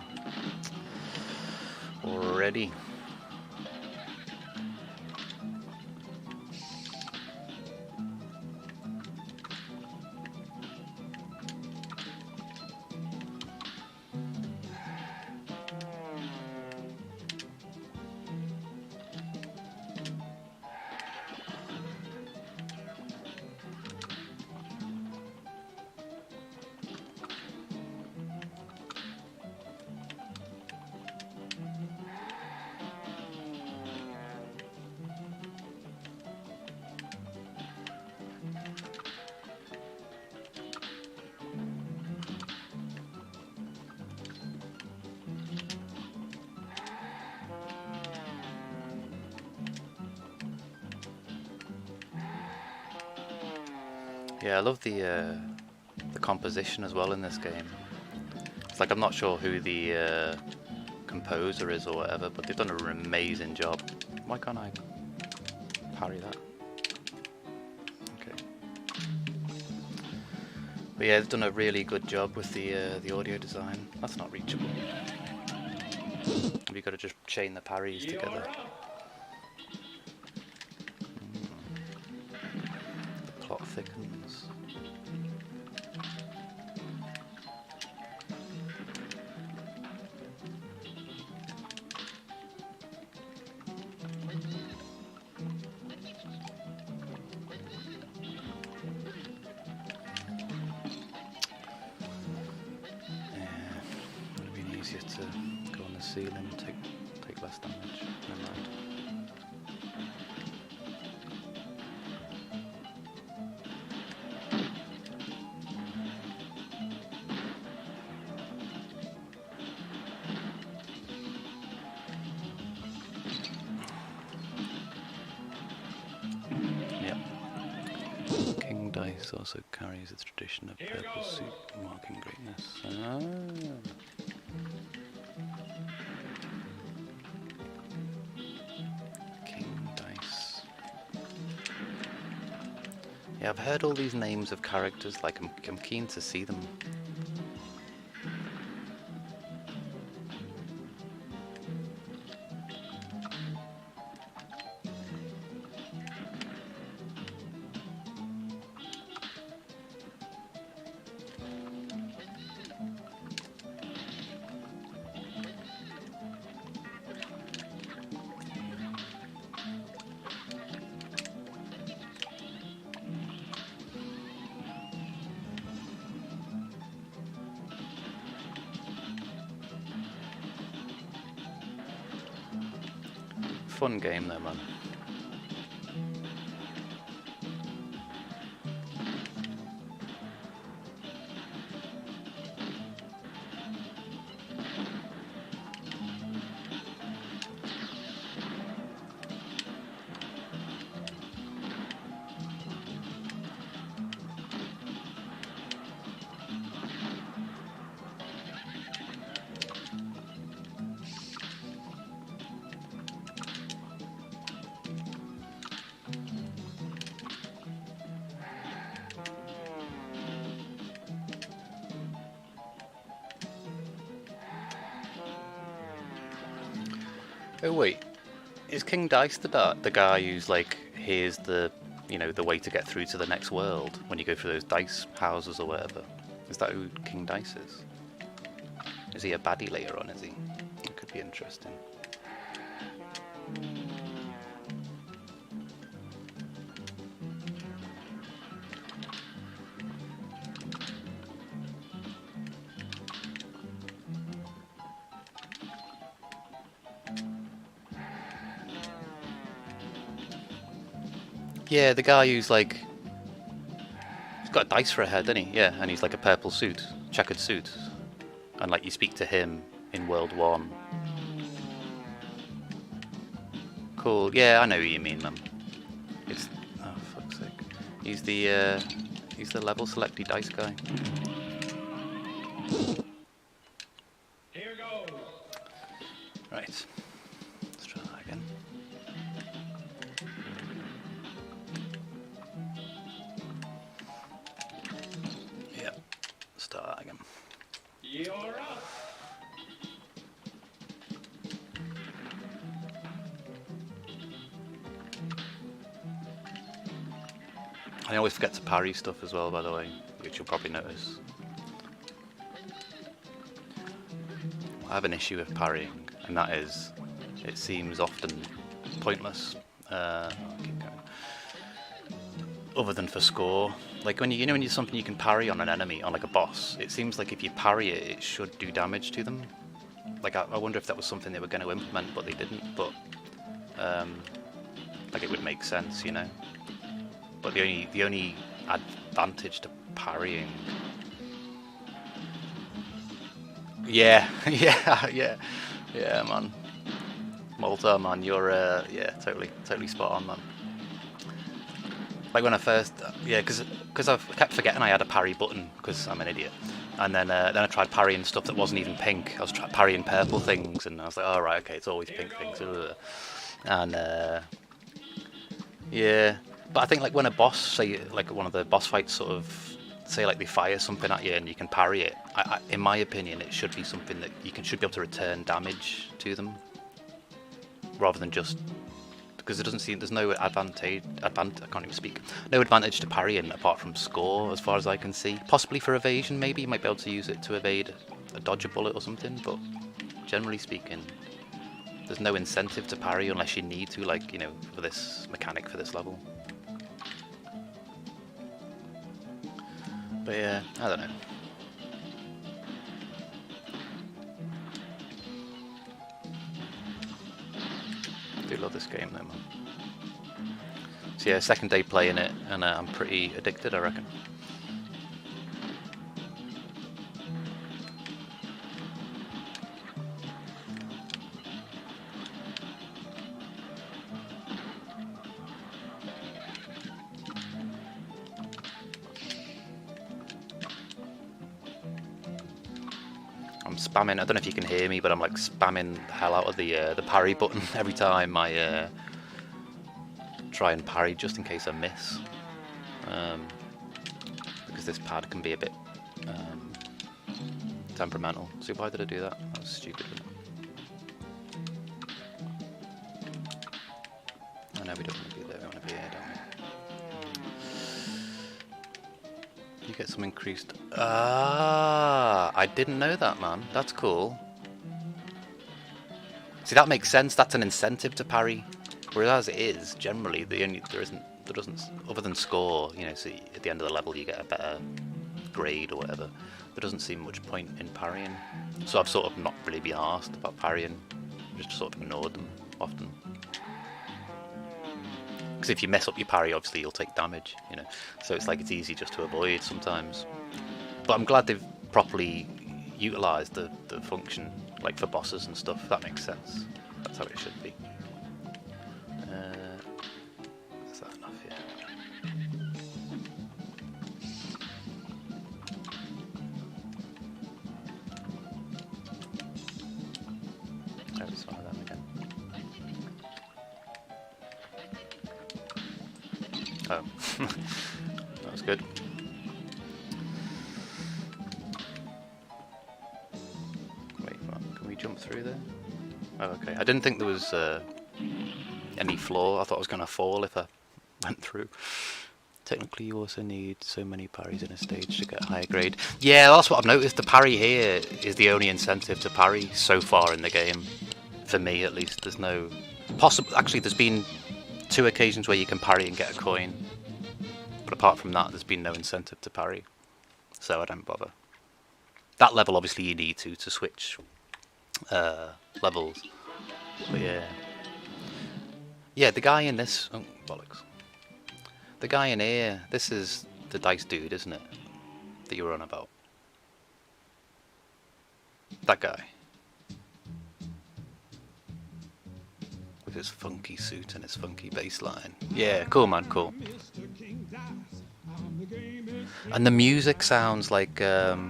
Already. Yeah, I love the composition as well in this game. It's like I'm not sure who the composer is or whatever, but they've done an amazing job. Why can't I parry that? But yeah, they've done a really good job with the audio design. That's not reachable. You've got to just chain the parries together. The plot thickens. Would have been easier to go on the ceiling and take less damage. Never mind. Yep. King Dice also carries its tradition of purple suit marking greatness. King Dice. Yeah, I've heard all these names of characters, like I'm keen to see them. Fun game though, man. Oh wait, is King Dice the guy who's like, here's the, the way to get through to the next world when you go through those dice houses or whatever? Is that who King Dice is? Is he a baddie later on, is he? It could be interesting. Yeah, the guy who's like, he's got a dice for a head, doesn't he? Yeah, and he's like a purple suit, checkered suit. And like you speak to him in World 1. Cool, yeah, I know who you mean, man. It's, oh fuck's sake. He's the level selecty dice guy. Here goes. Right, let's try that again. Yep, start that again. You're up. I always forget to parry stuff as well, by the way, which you'll probably notice. I have an issue with parrying, and that is, it seems often pointless. I'll keep going. Other than for score, like when when you're something you can parry on an enemy, on like a boss, it seems like if you parry it, it should do damage to them. Like I wonder if that was something they were going to implement, but they didn't. But like it would make sense, But the only advantage to parrying. Yeah, yeah, man. Malta, man, you're yeah, totally spot on, man. Like when I first, yeah, because I've kept forgetting I had a parry button because I'm an idiot, and then I tried parrying stuff that wasn't even pink. I was parrying purple things, and I was like, oh right, okay, it's always pink things, and yeah. But I think like when a boss, say like one of the boss fights sort of say like they fire something at you and you can parry it, in my opinion, it should be something that you should be able to return damage to them, rather than just, because it doesn't seem there's no advantage. I can't even speak. No advantage to parrying apart from score, as far as I can see. Possibly for evasion, maybe you might be able to use it to evade a dodge a bullet or something, but generally speaking, there's no incentive to parry unless you need to, like, you know, for this mechanic for this level. But yeah, I don't know. I do love this game though, man. So yeah, second day playing it, and I'm pretty addicted, I reckon. I'm spamming. I don't know if you can hear me, but I'm like spamming the hell out of the parry button every time I try and parry, just in case I miss. Because this pad can be a bit temperamental. So why did I do that? That was stupid. Oh no, we don't want to be there. We want to be here, don't we? You get some increased. Ah, I didn't know that, man. That's cool. See, that makes sense. That's an incentive to parry. Whereas it is generally there doesn't, other than score. You know, so at the end of the level you get a better grade or whatever. There doesn't seem much point in parrying. So I've sort of not really been asked about parrying. Just sort of ignored them often. Because if you mess up your parry, obviously you'll take damage, you know. So it's like it's easy just to avoid sometimes. But I'm glad they've properly utilised the function, like for bosses and stuff. That makes sense. That's how it should be. Is that enough? Yeah. There's one of them again. Oh, that was good. Wait, what? Can we jump through there? Oh, okay. I didn't think there was any floor. I thought I was going to fall if I went through. Technically, you also need so many parries in a stage to get a higher grade. Yeah, that's what I've noticed. The parry here is the only incentive to parry so far in the game. For me, at least. There's no... Actually, there's been 2 occasions where you can parry and get a coin. But apart from that, there's been no incentive to parry. So I don't bother. That level, obviously, you need to switch levels. But yeah. Yeah, the guy in this... Oh, bollocks. The guy in here, this is the dice dude, isn't it? That you were on about. That guy. With his funky suit and his funky bass line. Yeah, cool man, cool. And the music sounds like... it's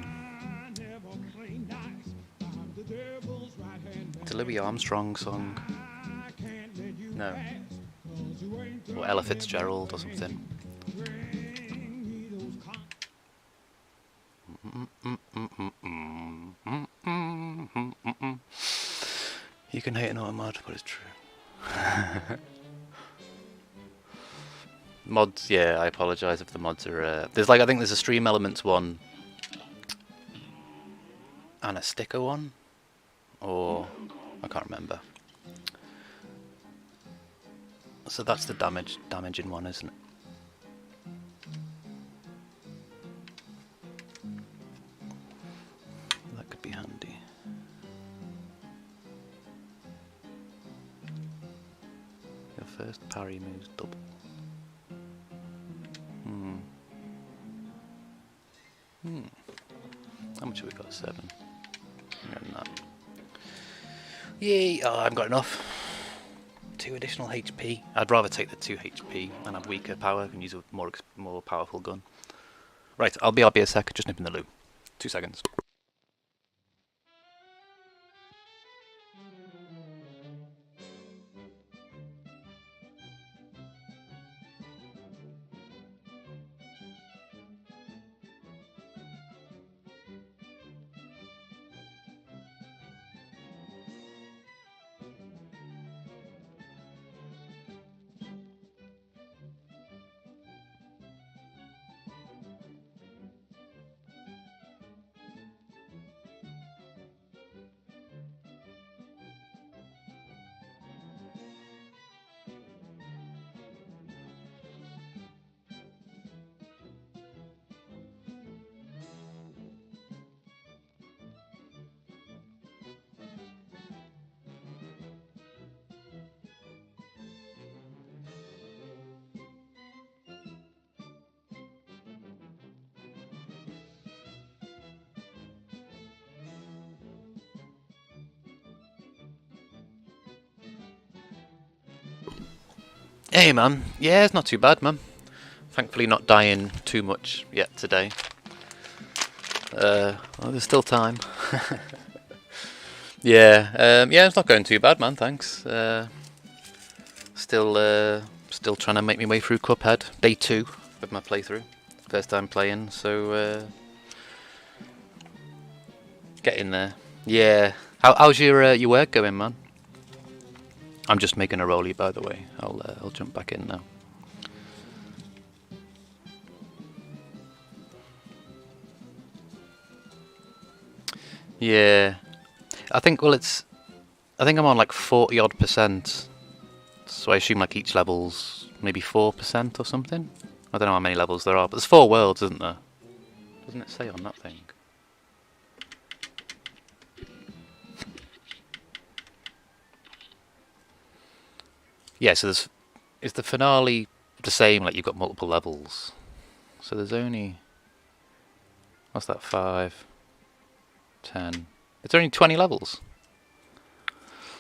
a Louis Armstrong song. No. Or Ella Fitzgerald or something. You can hate an auto mod, but it's true. Mods, yeah, I apologise if the mods are... there's like, I think there's a Stream Elements one and a sticker one, or I can't remember. So that's the damaging one, isn't it? That could be handy. Your first parry moves double. How much have we got? 7. That. Yay! Oh, I haven't got enough. 2 additional HP. I'd rather take the 2 HP and have weaker power and use a more powerful gun. Right, I'll be a sec. Just nipping the loo. 2 seconds. Hey, man. Yeah, it's not too bad, man. Thankfully, not dying too much yet today. Well, there's still time. Yeah, it's not going too bad, man. Thanks. Still trying to make my way through Cuphead. Day 2 of my playthrough. First time playing, so getting there. Yeah. How's your work going, man? I'm just making a rollie, by the way. I'll jump back in now. Yeah. I think I think I'm on like 40 odd percent. So I assume like each level's maybe 4% or something. I don't know how many levels there are, but there's 4 worlds, isn't there? Doesn't it say on that thing? Yeah, so is the finale the same, like you've got multiple levels? So there's only, what's that, 5, 10. It's only 20 levels.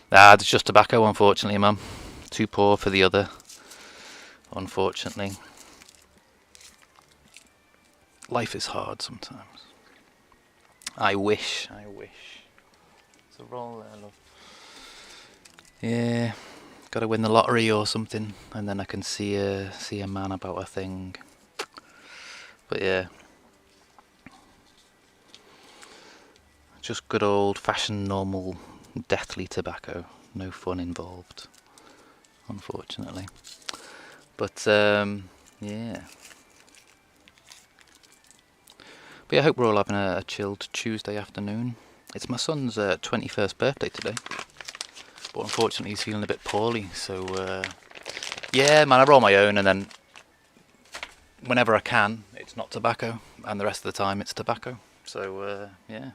Ah, it's just tobacco, unfortunately, man. Too poor for the other, unfortunately. Life is hard sometimes. I wish. It's a roll there, love. Yeah, gotta win the lottery or something, and then I can see a man about a thing. But yeah, just good old-fashioned, normal, deathly tobacco. No fun involved, unfortunately. But yeah. But yeah, I hope we're all having a chilled Tuesday afternoon. It's my son's 21st birthday today, but unfortunately he's feeling a bit poorly. So yeah, man, I roll my own, and then whenever I can, it's not tobacco, and the rest of the time it's tobacco. So yeah,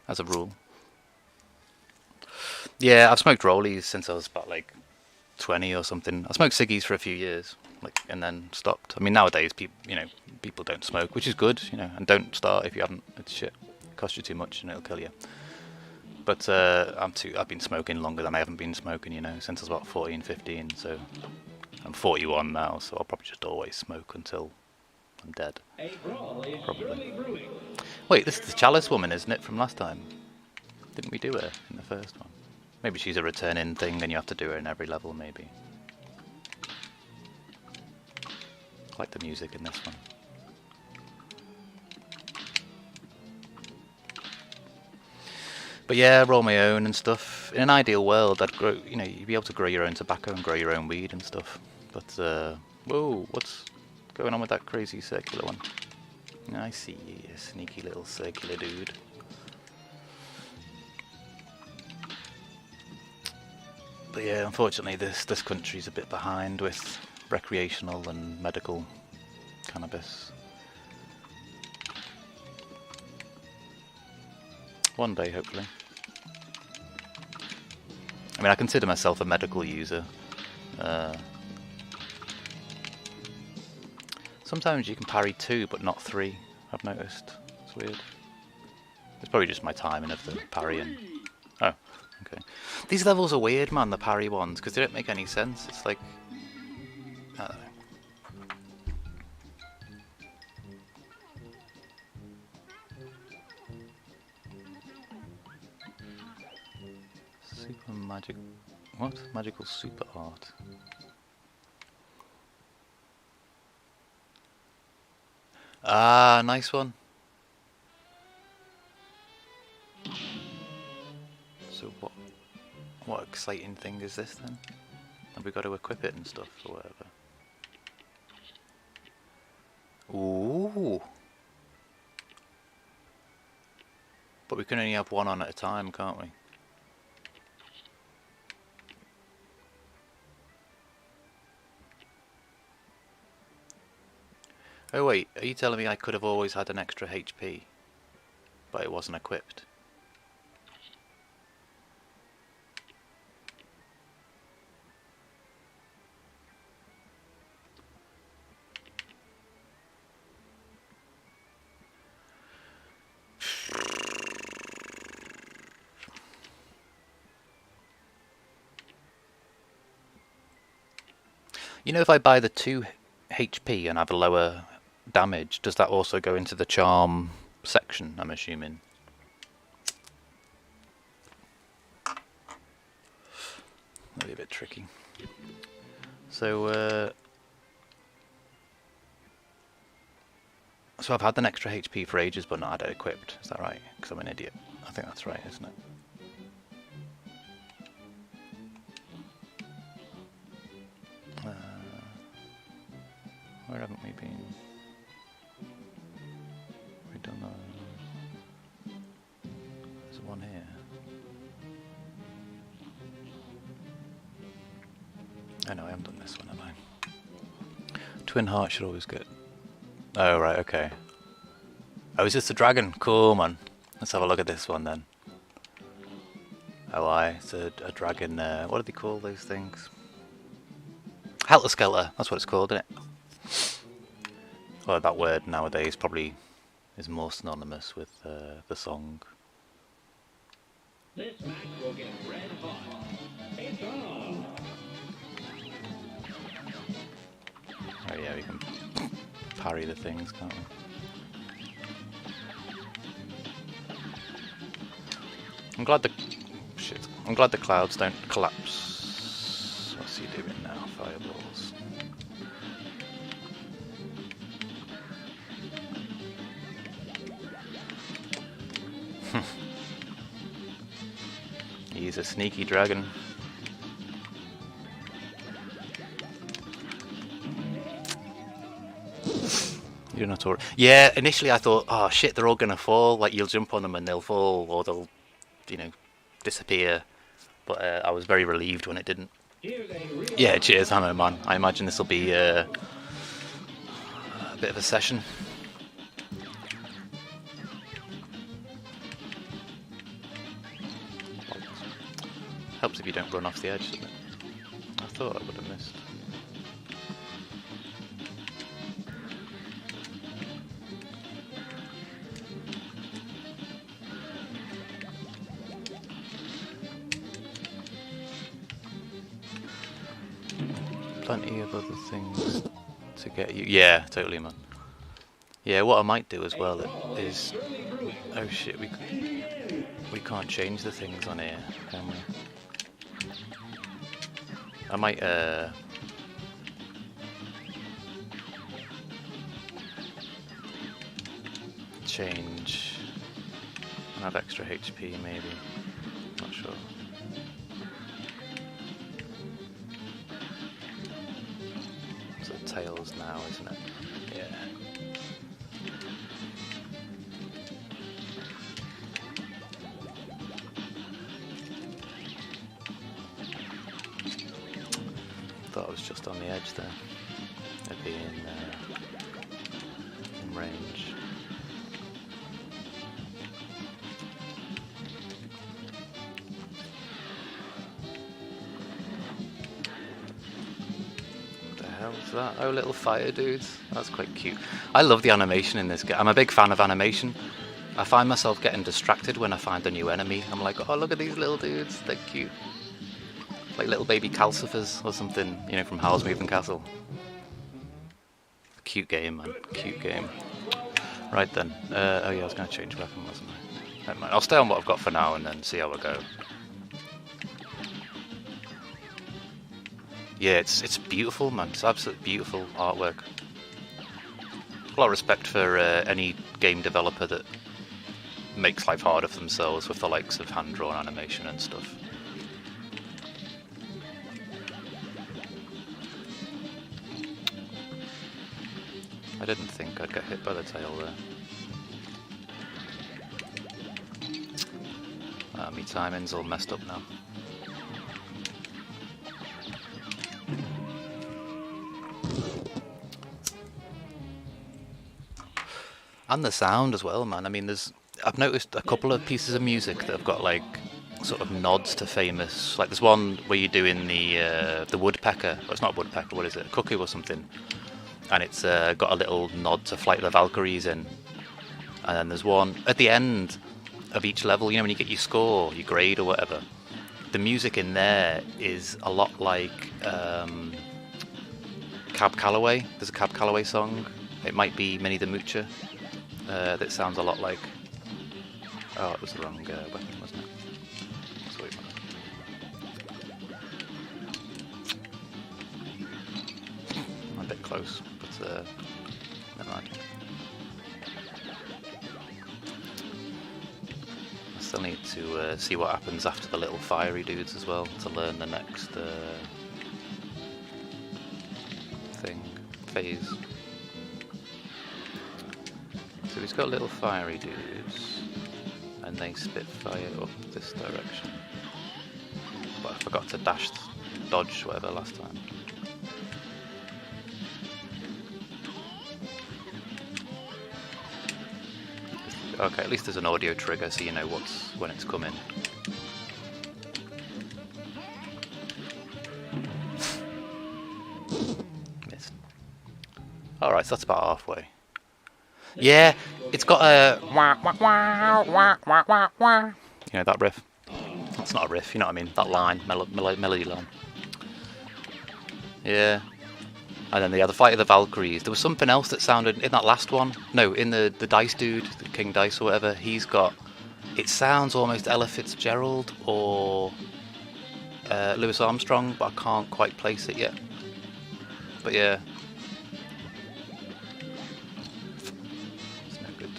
as a rule. Yeah, I've smoked rollies since I was about like 20 or something. I smoked ciggies for a few years, like, and then stopped. I mean, nowadays people don't smoke, which is good, and don't start if you haven't. It's shit. It costs you too much and it'll kill you. But I've been smoking longer than I haven't been smoking, since I was about 14, 15. So I'm 41 now, so I'll probably just always smoke until I'm dead. A brawl is Probably. surely brewing. Wait, this is the Chalice woman, isn't it, from last time? Didn't we do her in the first one? Maybe she's a returning thing and you have to do her in every level, maybe. I like the music in this one. But yeah, roll my own and stuff. In an ideal world, I'd grow, you'd be able to grow your own tobacco and grow your own weed and stuff. But, whoa, what's going on with that crazy circular one? I see you, you sneaky little circular dude. But yeah, unfortunately, this country's a bit behind with recreational and medical cannabis. One day, hopefully. I mean, I consider myself a medical user. Sometimes you can parry 2, but not 3, I've noticed. It's weird. It's probably just my timing of the parrying. Oh, okay. These levels are weird, man, the parry ones, because they don't make any sense. It's like, I don't know. Super magic... What? Magical super art. Ah, nice one. So what exciting thing is this then? Have we got to equip it and stuff or whatever? Ooh. But we can only have one on at a time, can't we? Oh wait, are you telling me I could have always had an extra HP, but it wasn't equipped? You know, if I buy the 2 HP and have a lower damage, does that also go into the charm section, I'm assuming? That'd be a bit tricky. So, so I've had an extra HP for ages, but not had it equipped. Is that right? Because I'm an idiot. I think that's right, isn't it? Where haven't we been? We done there's one here. Oh no, I haven't done this one, have I? Twin heart should always get. Oh right, okay. Oh, is this the dragon? Cool, man. Let's have a look at this one then. Oh, it's a dragon. What do they call those things? Helter skelter. That's what it's called, isn't it? Well, that word nowadays probably is more synonymous with the song. This match will get red hot. It's on. Oh yeah, we can parry the things, can't we? I'm glad the clouds don't collapse. What's he doing now? Fireballs. He's a sneaky dragon. You don't have to worry. Yeah, initially I thought, oh shit, they're all gonna fall. Like you'll jump on them and they'll fall, or they'll, disappear. But I was very relieved when it didn't. Yeah, cheers, Hammer Man. I imagine this will be a bit of a session. Helps if you don't run off the edge, doesn't it? I thought I would have missed. Plenty of other things to get you. Yeah, totally, man. Yeah, what I might do as well is... Oh shit, we can't change the things on here, can we? I might, change and have extra HP, maybe. Not sure. So tails now, isn't it? Yeah. Thought I was just on the edge there. They'd be in range. What the hell is that? Oh, little fire dudes. That's quite cute. I love the animation in this game. I'm a big fan of animation. I find myself getting distracted when I find a new enemy. I'm like, oh, look at these little dudes. They're cute. Like little baby calcifers or something, from Howl's Moving Castle. Cute game, man. Cute game. Right then. Oh yeah, I was going to change weapon, wasn't I? Never mind. I'll stay on what I've got for now and then see how I go. Yeah, it's beautiful, man. It's absolutely beautiful artwork. A lot of respect for any game developer that makes life harder for themselves with the likes of hand-drawn animation and stuff. I didn't think I'd get hit by the tail there. Me timing's all messed up now. And the sound as well, man. I mean, I've noticed a couple of pieces of music that have got like sort of nods to famous. Like there's one where you're doing the woodpecker. Well, it's not a woodpecker. What is it? A cuckoo or something? And it's got a little nod to Flight of the Valkyries in. And then there's one at the end of each level, when you get your score, your grade or whatever, the music in there is a lot like Cab Calloway. There's a Cab Calloway song. It might be Minnie the Moocher. That sounds a lot like... Oh, it was the wrong weapon, wasn't it? Sorry, I'm a bit close, but never mind. I still need to see what happens after the little fiery dudes as well, to learn the next phase. So he's got little fiery dudes, and they spit fire up this direction. But I forgot to dodge whatever last time. Okay, at least there's an audio trigger so you know when it's coming. Missed. Alright, so that's about halfway. Yeah, it's got a wah, wah, wah, wah, wah, wah, wah. You know that riff? That's not a riff, you know what I mean? That line, melody line. Yeah. And then the fight of the Valkyries. There was something else that sounded in that last one. No, in the Dice dude, the King Dice or whatever. He's got. It sounds almost Ella Fitzgerald or Louis Armstrong, but I can't quite place it yet. But yeah. It's no good.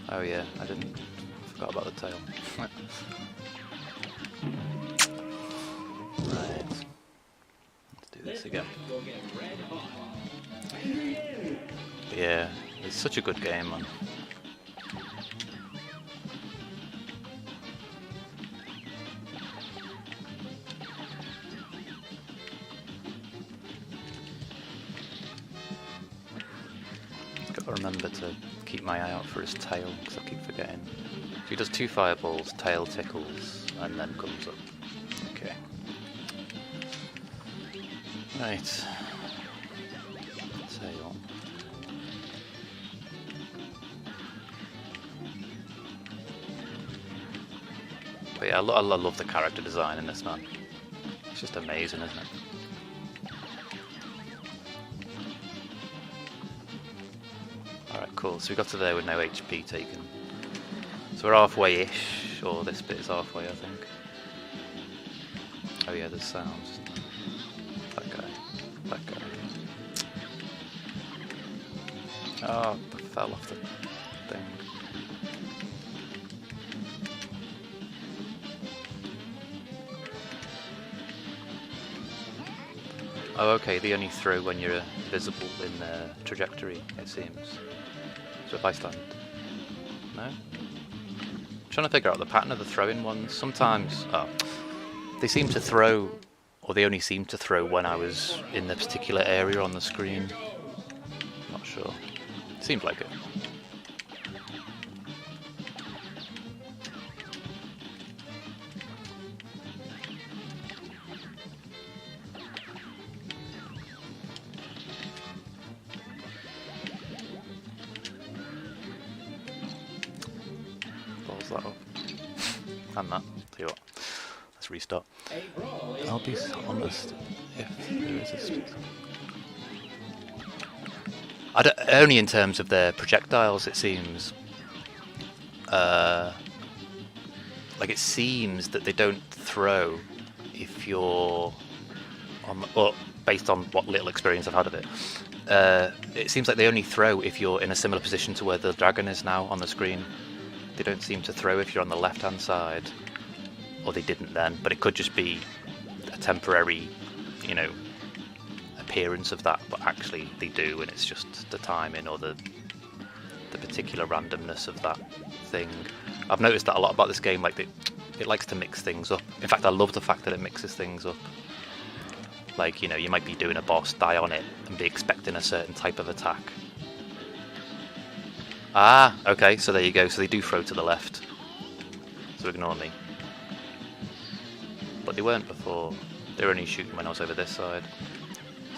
Oh yeah, I forgot about the tail. Right. Let's do this again. But yeah, it's such a good game, man. Gotta remember to keep my eye out for his tail, because I keep forgetting. So he does 2 fireballs, tail tickles, and then comes up. Okay. Right. Tail. But yeah, I love the character design in this, man. It's just amazing, isn't it? Alright, cool. So we got to there with no HP taken. So we're halfway-ish, or this bit is halfway, I think. Oh yeah, there's sounds. That guy. That guy. Oh, I fell off the thing. Oh, okay, they only throw when you're visible in the trajectory, it seems. So if I stand... No? I'm trying to figure out the pattern of the throwing ones. Sometimes... Oh. They seem to throw... Or they only seem to throw when I was in the particular area on the screen. Not sure. Seems like it. Balls that up. And that. Tell you what. Let's restart. I'll be honest. If there is a space. Only in terms of their projectiles, it seems. Like it seems that they don't throw if you're on, or based on what little experience I've had of it. It seems like they only throw if you're in a similar position to where the dragon is now on the screen. They don't seem to throw if you're on the left-hand side, or they didn't then. But it could just be a temporary, you know, appearance of that, but actually they do, and it's just the timing or the particular randomness of that thing. I've noticed that a lot about this game, like it likes to mix things up. In fact, I love the fact that it mixes things up. Like, you know, you might be doing a boss, die on it, and be expecting a certain type of attack. Ah, okay, so there you go. So they do throw to the left. So ignore me. But they weren't before. They were only shooting when I was over this side.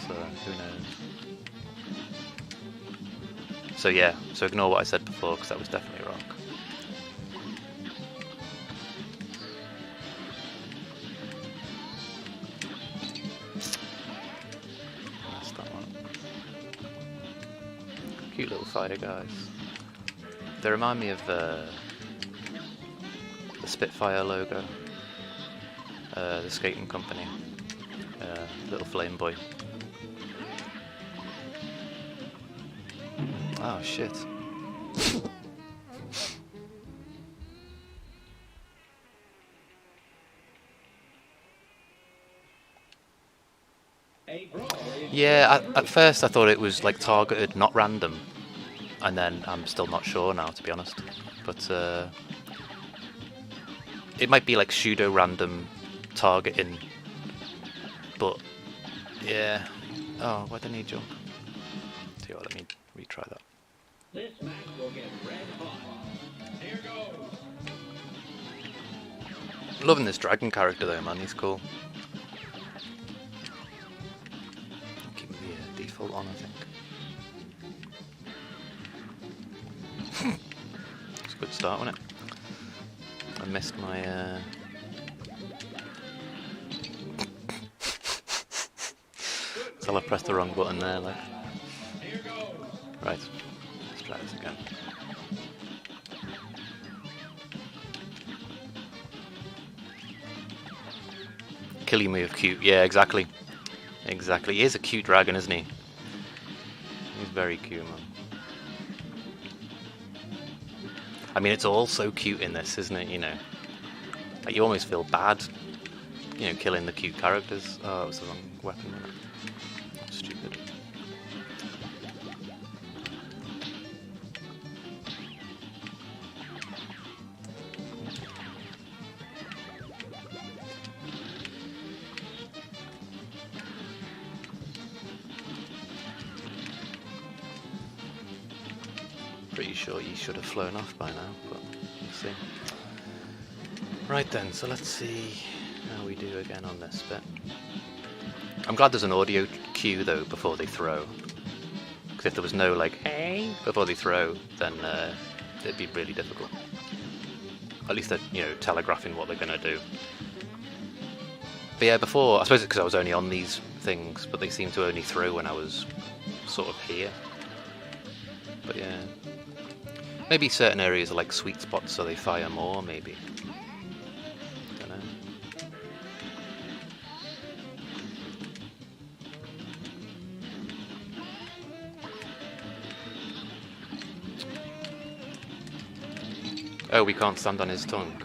So, who knows? So yeah, so ignore what I said before, because that was definitely wrong. Cute little fighter guys. They remind me of the Spitfire logo, the skating company. Little flame boy. Oh shit. Yeah, at first I thought it was like targeted, not random, and then I'm still not sure now, to be honest. But it might be like pseudo-random targeting, but yeah. Oh, why didn't he jump? Tell you what, let me retry that. This match will get red hot. Here goes. Loving this dragon character though, man. He's cool. Keep the default on, I think. It's a good start, wasn't it? I missed my. So I pressed the wrong button there, like. Right. Let's try this again. Killing me with cute. Yeah, exactly. Exactly. He is a cute dragon, isn't he? He's very cute, man. I mean, it's all so cute in this, isn't it? You know, like you almost feel bad, you know, killing the cute characters. Oh, it was the wrong weapon. Wasn't it? Stupid. Pretty sure you should have flown off by now, but we'll see. Right then, so let's see how we do again on this bit. I'm glad there's an audio cue though before they throw, because if there was no like "hey" before they throw, then it'd be really difficult. At least they're, you know, telegraphing what they're gonna do. But yeah, before, I suppose it's because I was only on these things, but they seem to only throw when I was sort of here. But yeah. Maybe certain areas are like sweet spots, so they fire more, maybe. Don't know. Oh, we can't stand on his tongue.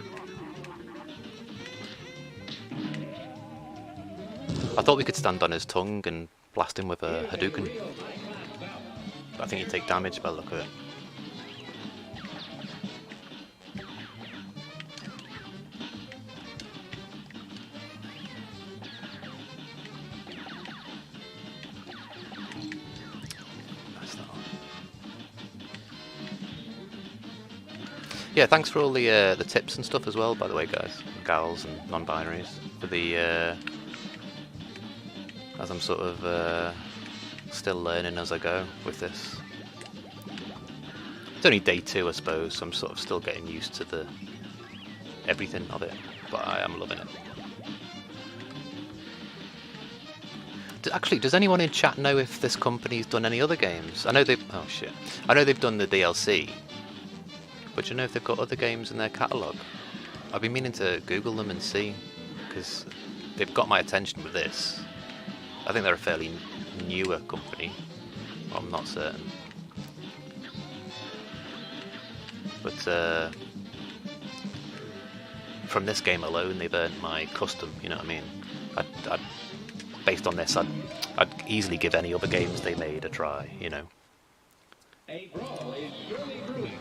I thought we could stand on his tongue and blast him with a Hadouken. But I think he'd take damage by the look of it. Yeah, thanks for all the tips and stuff as well, by the way, guys, gals and non-binaries, for the as I'm sort of still learning as I go with this. It's only day 2, I suppose, so I'm sort of still getting used to the everything of it, but I am loving it. Actually, does anyone in chat know if this company's done any other games? I know they've. Oh shit! I know they've done the DLC. But do you know if they've got other games in their catalogue? I've been meaning to Google them and see, because they've got my attention with this. I think they're a fairly newer company. Well, I'm not certain. But from this game alone, they've earned my custom, you know what I mean? Based on this, I'd easily give any other games they made a try, you know? A brawl is surely brewing.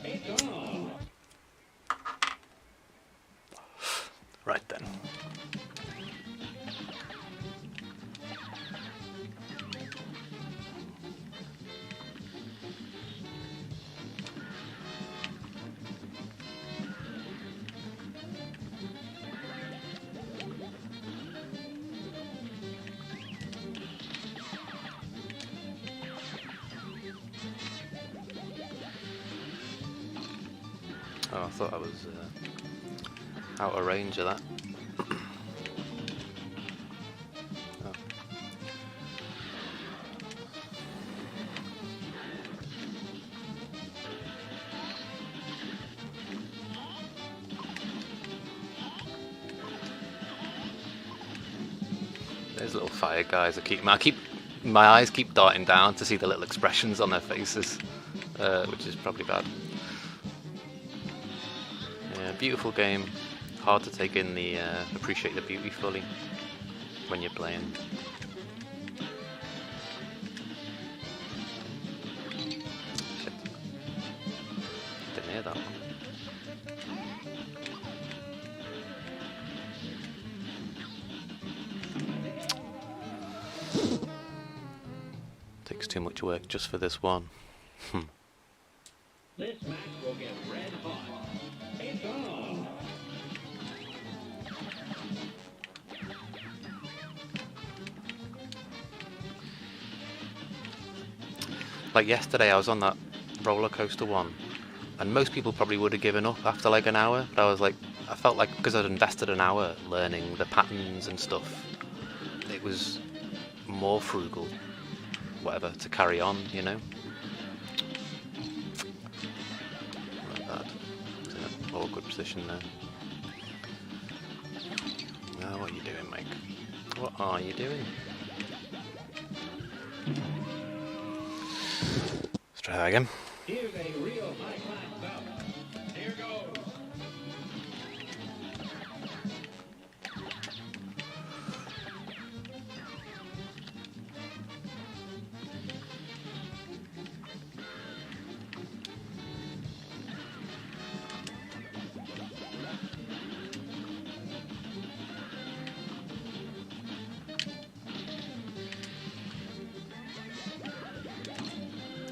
It's on. Right then. Oh, I thought I was out of range of that. Oh. Those little fire guys my eyes keep darting down to see the little expressions on their faces, which is probably bad. Yeah, beautiful game. Hard to take in appreciate the beauty fully when you're playing. Shit. Didn't hear that one. Takes too much work just for this one. This match will get red hot. It's on. Like yesterday, I was on that roller coaster one, and most people probably would have given up after like an hour. But I felt like because I'd invested an hour learning the patterns and stuff, it was more frugal, whatever, to carry on, you know. Like that. It's in an awkward position there. Oh, what are you doing, Mike? What are you doing? Let's try that again. Here's a real high-class stuff. Here goes.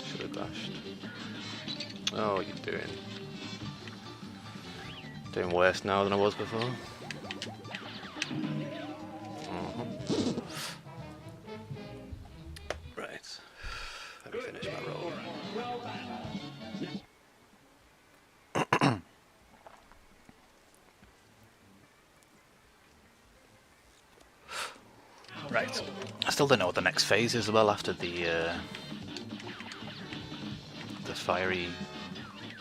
Should have dashed. Oh, what are you doing? Doing worse now than I was before. Right. Let me finish my roll. Right. I still don't know what the next phase is as well after the fiery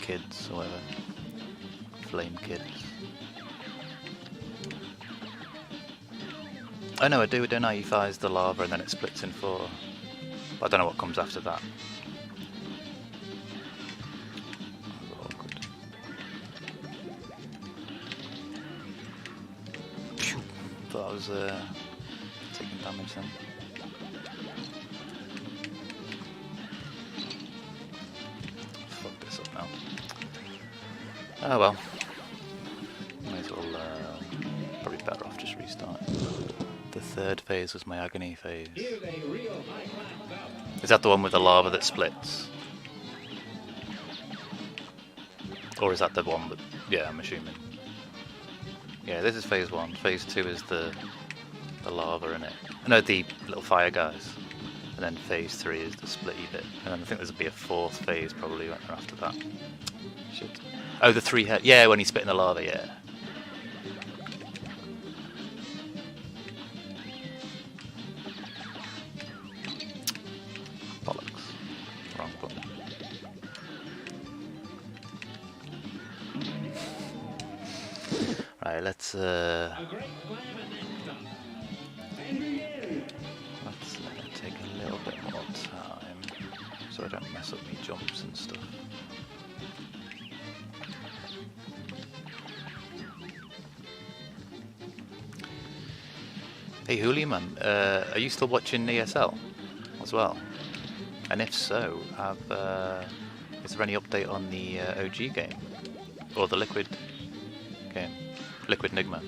kids or whatever. Flame kids. Oh no, I do, don't I? He fires the lava and then it splits in four. But I don't know what comes after that. Awkward. Phew. Thought I was taking damage then. Fuck this up now. Oh well. May as well, probably better off just restarting. The third phase was my agony phase. Here's a real high-class stuff. Is that the one with the lava that splits? Or is that the one with... yeah, I'm assuming. Yeah, this is phase one. Phase two is the lava in it. No, the little fire guys. And then phase three is the splitty bit. And then I think there'll be a fourth phase probably after that. Shit. Oh, the three head. Yeah, when he's spitting the lava, yeah. Bollocks. Wrong button. Right, let's A great slam and then some. And begin. let's let it take a little bit more time so I don't mess up my jumps and stuff. Hey Hooliman, are you still watching ESL as well? And if so, is there any update on the OG game? Or the Liquid game? Liquid Nigma.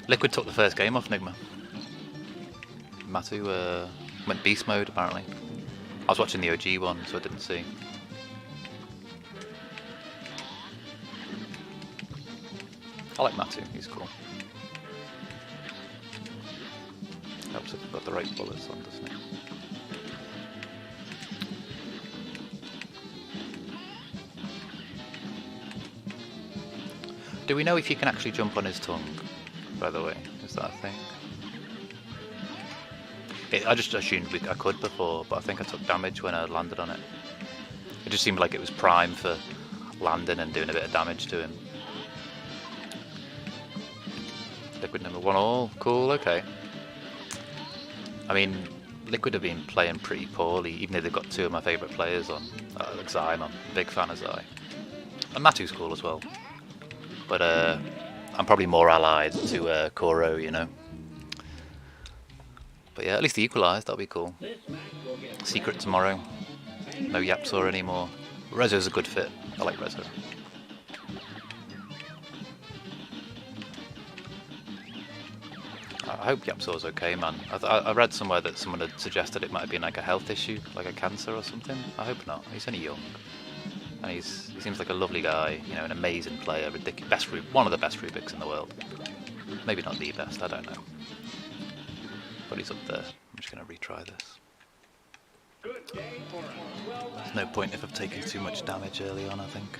Liquid took the first game off Nigma. Matu went beast mode apparently. I was watching the OG one, so I didn't see. I like Matu, he's cool. Helps if you've got the right bullets on, doesn't it? Do we know if you can actually jump on his tongue, by the way? Is that a thing? I just assumed I could before, but I think I took damage when I landed on it. It just seemed like it was prime for landing and doing a bit of damage to him. Liquid number 1-all. Cool, okay. I mean, Liquid have been playing pretty poorly, even though they've got two of my favourite players on. Like Zai, I'm a big fan of Zai. And Matu's cool as well. But I'm probably more allied to Koro, you know. But yeah, at least he equalised, that'll be cool. Secret tomorrow. No Yapsor anymore. Rezo's a good fit. I like Rezo. I hope Yapsor's okay, man. I read somewhere that someone had suggested it might have been like a health issue, like a cancer or something. I hope not. He's only young. And he seems like a lovely guy, you know, an amazing player, ridiculous, one of the best Rubiks in the world. Maybe not the best, I don't know. But he's up there. I'm just going to retry this. There's no point if I've taken too much damage early on, I think.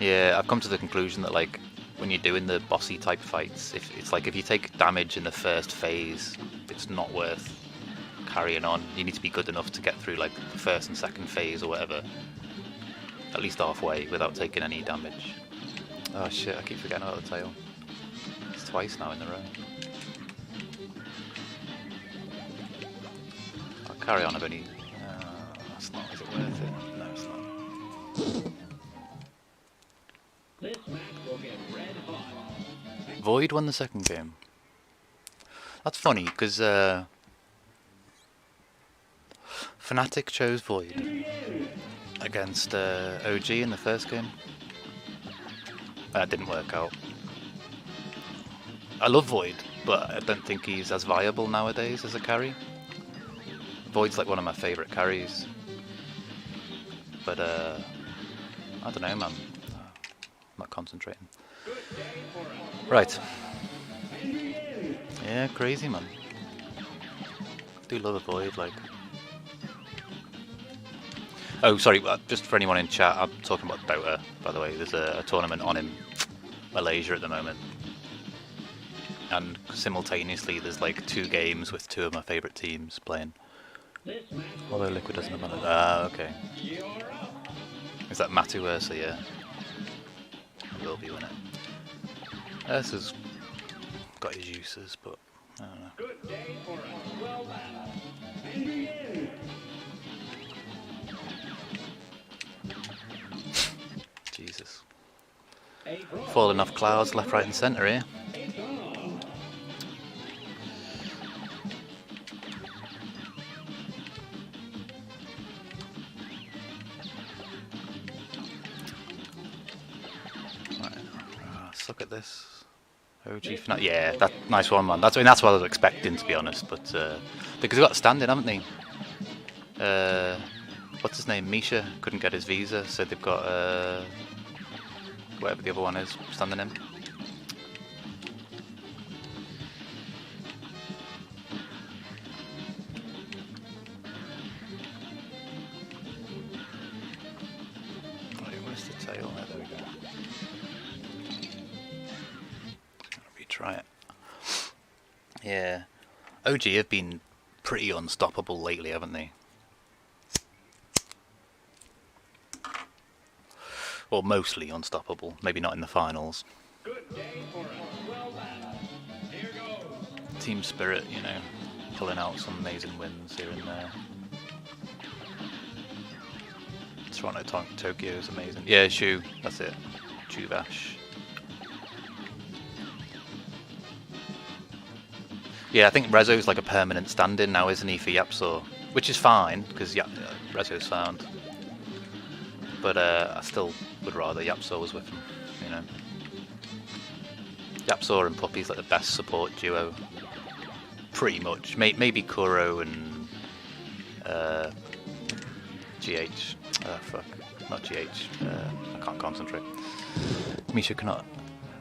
Yeah, I've come to the conclusion that, like, when you're doing the bossy type fights, if you take damage in the first phase, it's not worth carrying on. You need to be good enough to get through like the first and second phase or whatever, at least halfway, without taking any damage. Oh shit, I keep forgetting about the tail. It's twice now in a row. I'll carry on, I've only... that's not, is it worth it? No, it's not. This match will get red hot. Void won the second game. That's funny, because Fnatic chose Void against OG in the first game. That didn't work out. I love Void, but I don't think he's as viable nowadays as a carry. Void's like one of my favourite carries. But I don't know, man. I'm not concentrating. Right. Yeah, crazy, man. Do love a Void, like. Oh, sorry, just for anyone in chat, I'm talking about Dota, by the way. There's a tournament on in Malaysia at the moment. And simultaneously, there's like 2 games with 2 of my favourite teams playing. Although Liquid doesn't have it. Ah, okay. Is that Matu Ursa? Yeah. It will be, won't it? Ursa's got his uses, but I don't know. Good day for us. Well done. Jesus. Falling off clouds left, right and centre here. Right. Suck at this. OG Fnatic. Yeah, that nice one, man. That's what I was expecting, to be honest. But because they've got standing, haven't they? What's his name? Misha couldn't get his visa, so they've got whatever the other one is standing in. Right, where's the tail? There we go. Retry it. Yeah, OG have been pretty unstoppable lately, haven't they? Or mostly unstoppable, maybe not in the finals. Good day for us. Well done. Here goes. Team spirit, you know, pulling out some amazing wins here and there. Toronto, Tokyo is amazing. Yeah, Shu, that's it. Chuvash. Yeah, I think Rezo's like a permanent stand-in now, isn't he, for Yapsor? Which is fine, because Rezo's found. But I still would rather Yapsor was with him, you know. Yapsor and Puppy's like the best support duo, pretty much. Maybe Kuro and GH. Fuck, not GH. I can't concentrate. Misha cannot.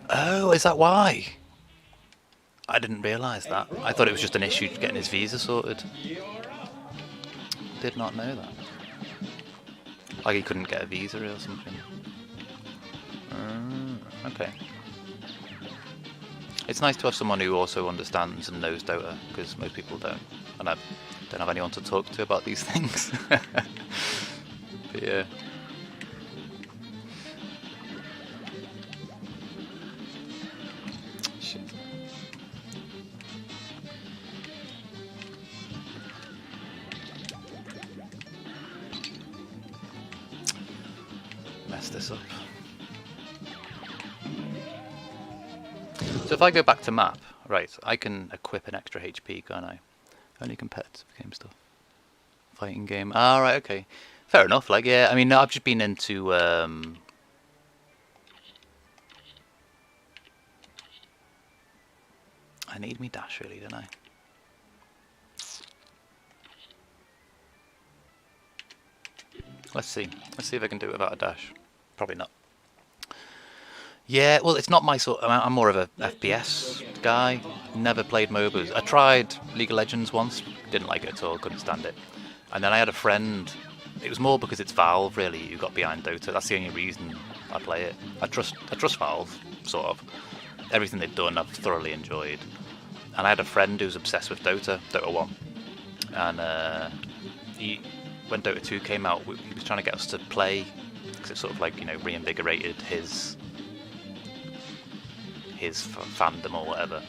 Oh, is that why? I didn't realise that. I thought it was just an issue getting his visa sorted. Did not know that. Like he couldn't get a visa or something. Okay. It's nice to have someone who also understands and knows Dota, because most people don't. And I don't have anyone to talk to about these things. But yeah. this up. So if I go back to map, right, I can equip an extra HP, can't I? Only competitive game stuff. Fighting game. Ah, right, okay. Fair enough. Like, yeah, I mean, I've just been into. I need me dash, really, don't I? Let's see. Let's see if I can do it without a dash. Probably not. Yeah, well, it's not my sort. I'm more of a FPS guy. Never played MOBAs. I tried League of Legends once. Didn't like it at all. Couldn't stand it. And then I had a friend. It was more because it's Valve, really, who got behind Dota. That's the only reason I play it. I trust Valve, sort of. Everything they've done, I've thoroughly enjoyed. And I had a friend who was obsessed with Dota 1. And when Dota 2 came out, he was trying to get us to play, because it sort of like, reinvigorated his fandom or whatever.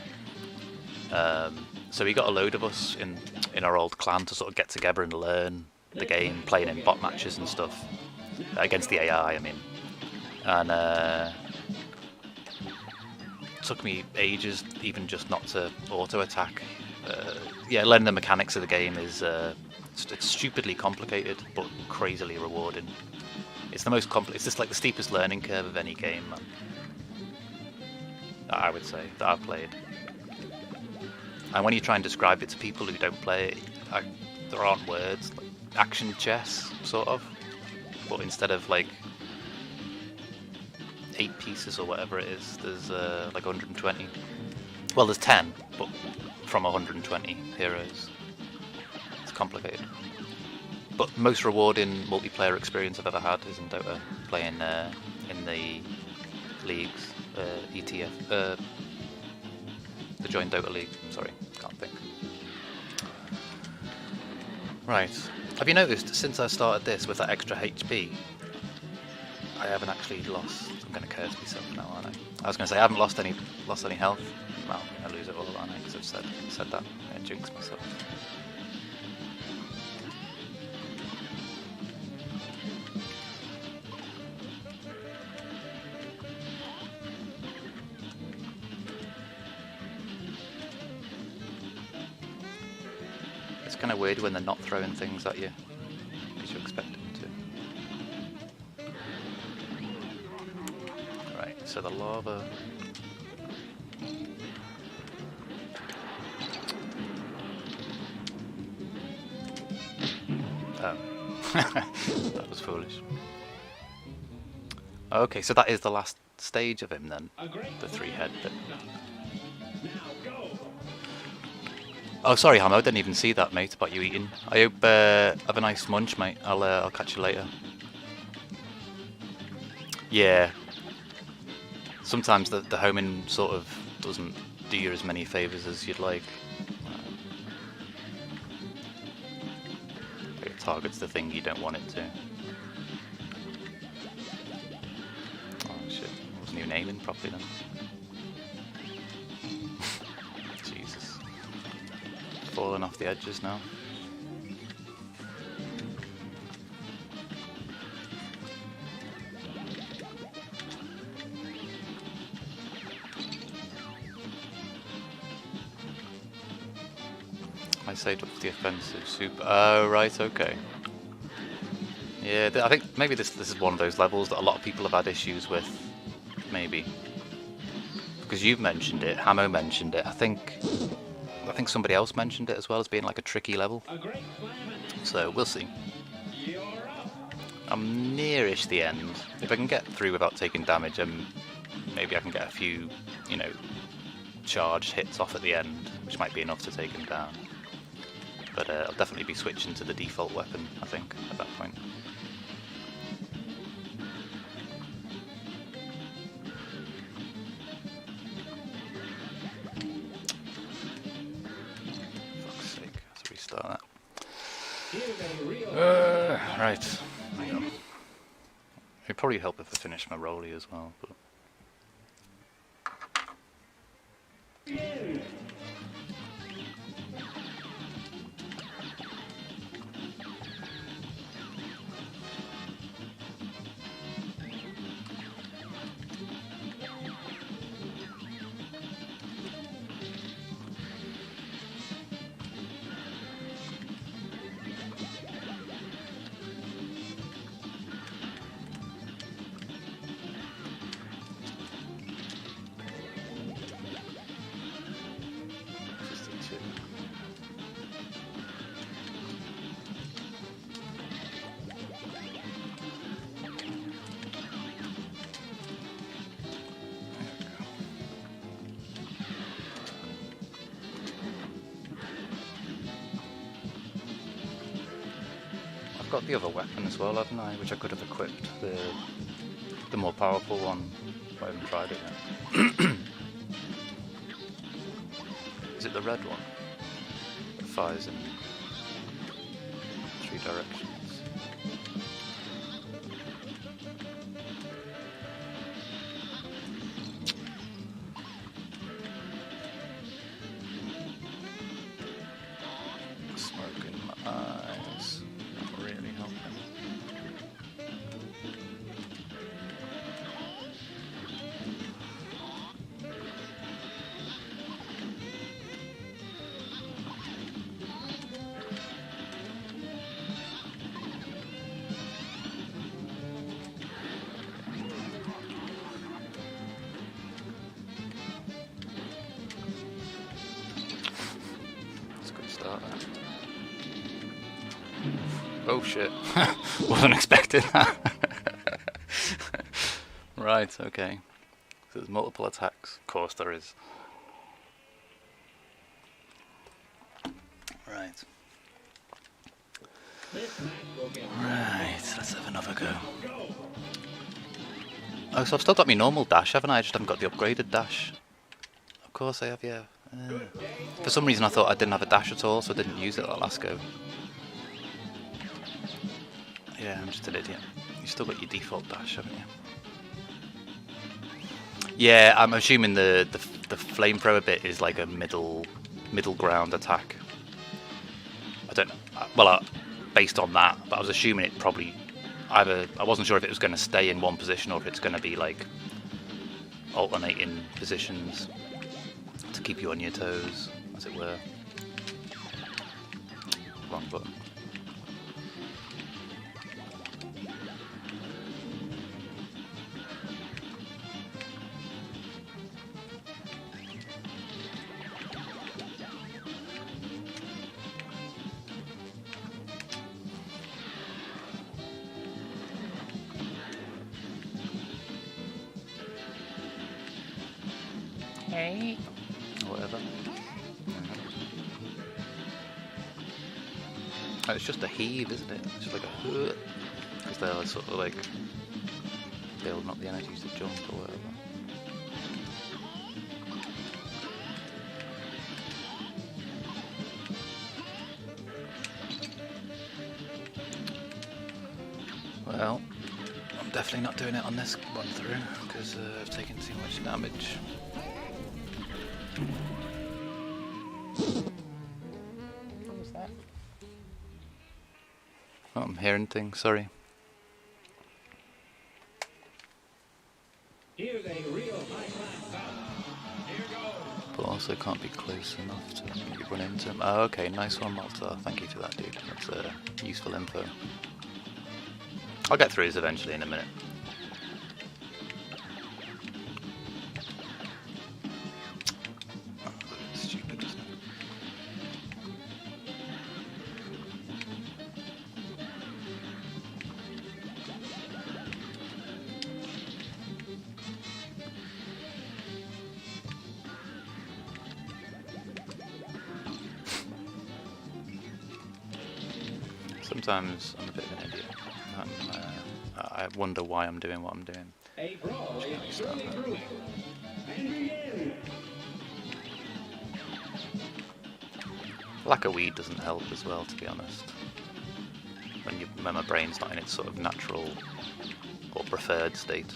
So he got a load of us in our old clan to sort of get together and learn the game, playing in bot matches and stuff against the AI. I mean, and it took me ages even just not to auto attack. Yeah, learning the mechanics of the game is it's stupidly complicated but crazily rewarding. It's the most it's just like the steepest learning curve of any game, man. I would say that I've played. And when you try and describe it to people who don't play it, there aren't words. Like action chess, sort of. But instead of like 8 pieces or whatever it is, there's like 120. Well, there's 10, but from 120 heroes. It's complicated. But most rewarding multiplayer experience I've ever had is in Dota, playing in the leagues, ETF, the Joint Dota League. Sorry, can't think. Right. Have you noticed, since I started this with that extra HP, I haven't actually lost. I'm going to curse myself now, aren't I? I was going to say I haven't lost any health. Well, I lose it all, aren't I? Because I've said that. I jinx myself. It's kind of weird when they're not throwing things at you, because you expect them to. Right, so the lava. Oh. That was foolish. Okay, so that is the last stage of him then, the 3-head bit. Oh, sorry, Hamo, I didn't even see that, mate, about you eating. I hope have a nice munch, mate. I'll catch you later. Yeah. Sometimes the homing sort of doesn't do you as many favours as you'd like. It targets the thing you don't want it to. Oh shit, I wasn't even aiming properly then. Jesus. Falling off the edges now. I saved up for the offensive super. Oh, right, okay. Yeah, I think maybe this is one of those levels that a lot of people have had issues with. Maybe. Because you've mentioned it, Hamo mentioned it. I think somebody else mentioned it as well as being like a tricky level. So we'll see. I'm nearish the end. If I can get through without taking damage, maybe I can get a few, charged hits off at the end, which might be enough to take him down. But I'll definitely be switching to the default weapon, I think, at that point. Fuck's sake, let's restart that. Right, hang on. It'd probably help if I finish my rollie as well, but... I've got the other weapon as well, haven't I? Which I could have equipped, the more powerful one. I haven't tried it yet. Is it the red one? That fires in 3 directions. Smoke in my eyes. Not really helping. That's a good start. Oh shit. Wasn't expecting that. Right, okay. So there's multiple attacks. Of course there is. Right. This match will get Right, let's have another go. Oh, so I've still got my normal dash, haven't I? I just haven't got the upgraded dash. Of course I have, yeah. For some reason I thought I didn't have a dash at all, so I didn't use it that last go. Yeah, I'm just an idiot. You've still got your default dash, haven't you? Yeah, I'm assuming the flamethrower bit is like a middle ground attack. I don't know. Well, based on that, but I was assuming it probably either. I wasn't sure if it was going to stay in one position or if it's going to be like alternating positions to keep you on your toes, as it were. Wrong button. Hey. Or whatever. Oh, it's just a heave, isn't it? It's just like a because they're sort of like building up the energies to jump or whatever. Well, I'm definitely not doing it on this one through because I've taken too much damage. What was that? Oh, I'm hearing things, sorry. Here's a real high-class bout. Here goes. But also can't be close enough to make you run into him. Oh, okay, nice one, Malta. Thank you for that, dude. That's useful info. I'll get through this eventually in a minute. Oh, that's stupid, isn't it? Sometimes I'm a bit of an idiot. I wonder why I'm doing what I'm doing. A brawl is surely brewing. And begin. Lack of weed doesn't help as well, to be honest. When my brain's not in its sort of natural or preferred state.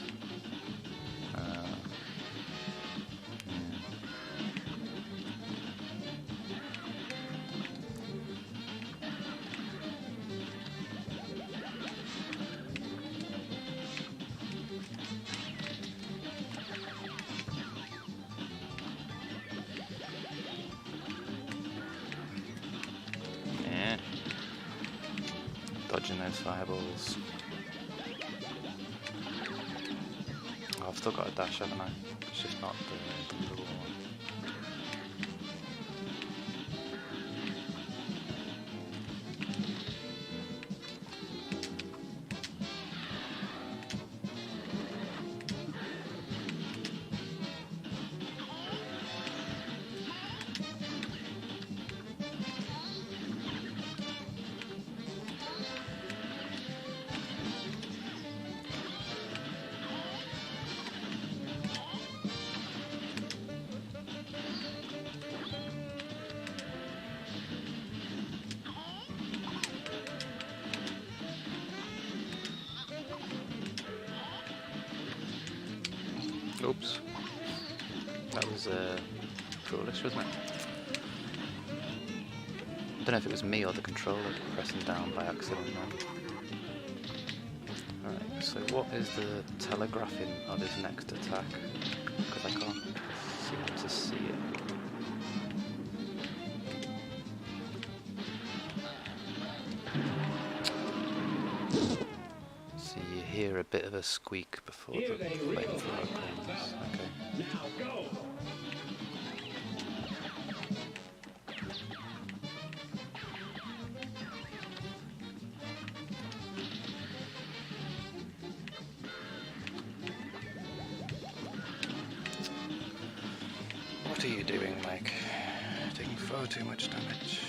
Dodging those fireballs. Oh, I've still got a dash, haven't I? It's just not the little one. Oops. That was foolish, wasn't it? I don't know if it was me or the controller pressing down by accident now. Alright, so what is the telegraphing of his next attack? Because I can't seem to see it. So you hear a bit of a squeak before the flamethrower comes. Okay. Now go. What are you doing, Mike? Taking far too much damage.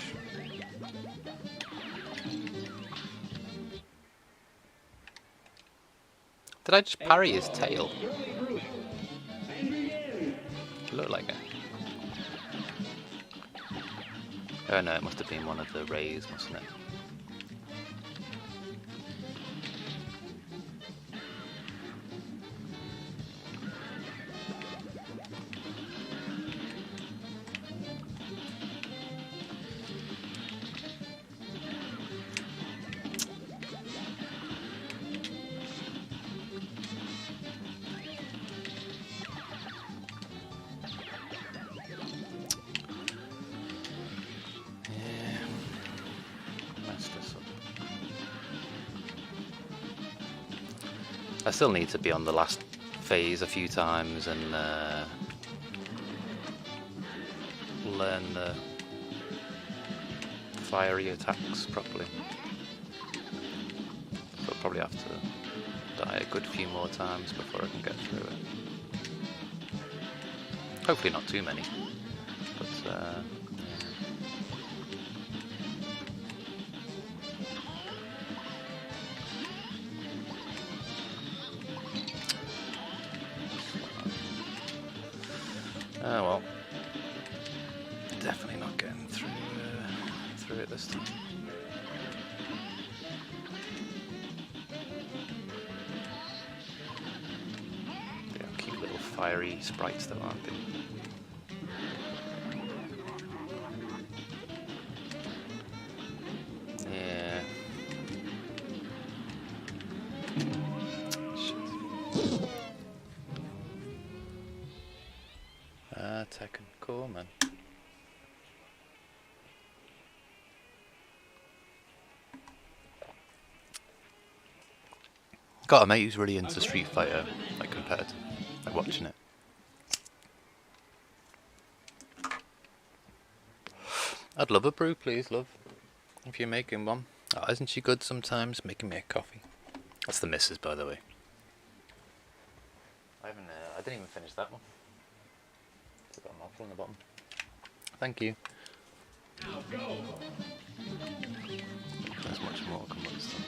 Did I just parry his tail? Looked like it. Oh no, it must have been one of the rays, mustn't it? I still need to be on the last phase a few times and learn the fiery attacks properly. So I'll probably have to die a good few more times before I can get through it. Hopefully not too many, but oh well, definitely not getting through it this time. Yeah, cute little fiery sprites though, aren't they? Yeah. Shit. Tekken, cool man. Got a mate who's really into Street Fighter, like competitive, like watching it. I'd love a brew, please, love. If you're making one. Oh, isn't she good sometimes? Making me a coffee. That's the missus, by the way. I didn't even finish that one. It's got a mouthful on the bottom. Thank you. Now go. There's much more come on stuff.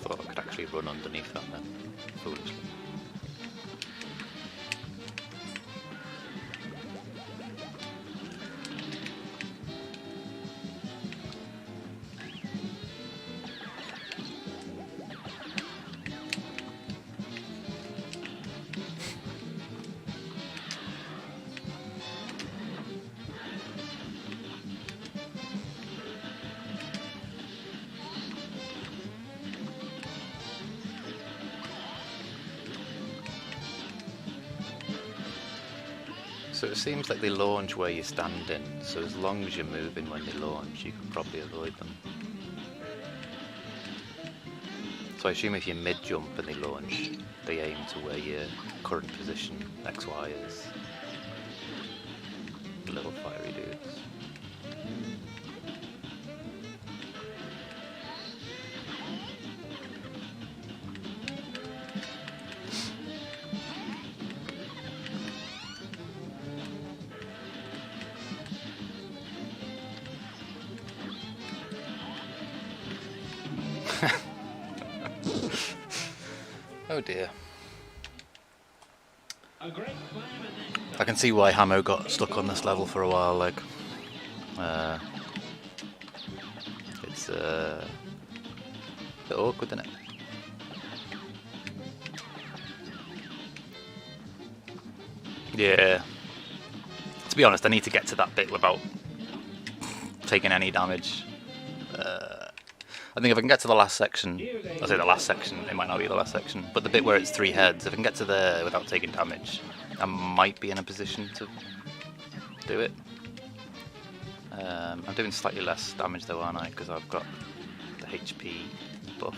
Thought I could actually run underneath that then, foolishly. So it seems like they launch where you're standing, so as long as you're moving when they launch, you can probably avoid them. So I assume if you're mid-jump and they launch, they aim to where your current position, XY, is. Little fiery dudes. Oh dear. A great climb and then I can see why Hamo got stuck on this level for a while. Like, uh, it's a bit awkward, isn't it? Yeah. To be honest, I need to get to that bit without taking any damage. I think if I can get to the last section, I say the last section, it might not be the last section, but the bit where it's 3 heads, if I can get to there without taking damage, I might be in a position to do it. I'm doing slightly less damage though, aren't I? Because I've got the HP buff.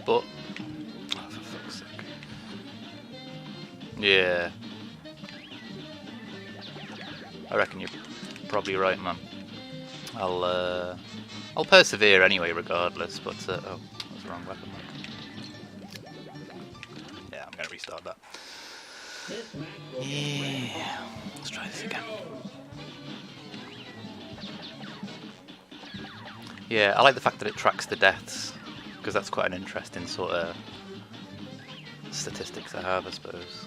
But, oh, for fuck's sake. Yeah. I reckon you're probably right, man. I'll persevere anyway, regardless. But oh, that was the wrong weapon. Yeah, I'm gonna restart that. Yeah, let's try this again. Yeah, I like the fact that it tracks the deaths because that's quite an interesting sort of statistics to have, I suppose.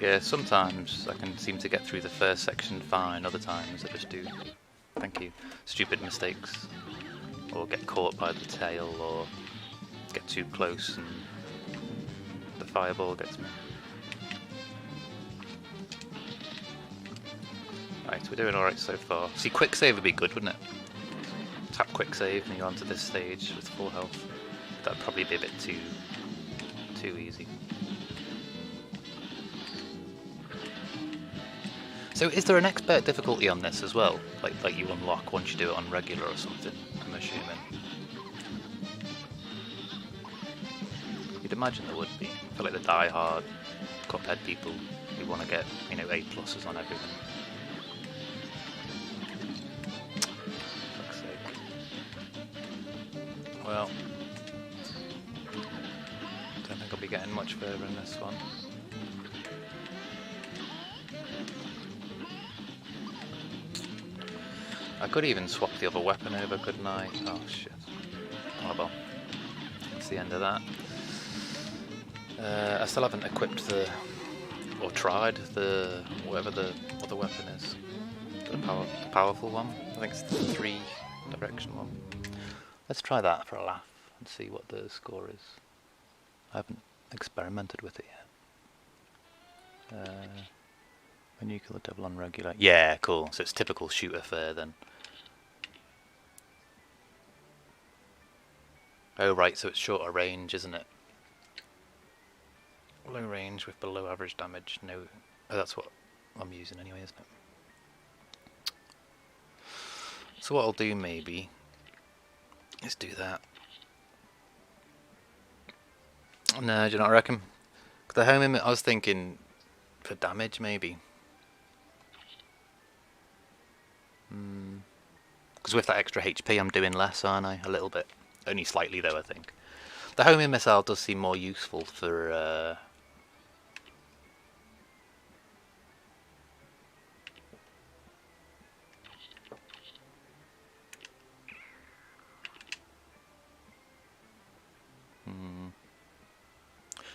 Yeah, sometimes I can seem to get through the first section fine, other times I just do, thank you, stupid mistakes, or get caught by the tail, or get too close and the fireball gets me. Right, we're doing alright so far. See, quick save would be good, wouldn't it? Tap quick save and you're onto this stage with full health. That'd probably be a bit too easy. So is there an expert difficulty on this as well? Like you unlock once you do it on regular or something, I'm assuming. You'd imagine there would be. I feel like the die-hard Cuphead people who want to get, you know, A pluses on everything. Fuck's sake. Well, don't think I'll be getting much further in this one. I could even swap the other weapon over, couldn't I? Oh shit. Oh well. That's the end of that. I still haven't equipped the, or tried the, whatever the other weapon is. The powerful one. I think it's the 3 direction one. Let's try that for a laugh and see what the score is. I haven't experimented with it yet. When you kill a devil on regular. Yeah, cool. So it's typical shooter fare then. Oh right, so it's shorter range, isn't it? Low range with below average damage. No, oh, that's what I'm using anyway, isn't it? So what I'll do maybe is do that. No, do you not reckon? The home image, I was thinking for damage maybe. Because with that extra HP I'm doing less, aren't I? A little bit. Only slightly though, I think. The homing missile does seem more useful for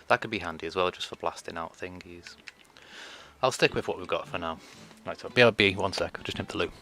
that could be handy as well, just for blasting out thingies. I'll stick with what we've got for now. Right, so BRB, 1 sec, I'll just nip the loo.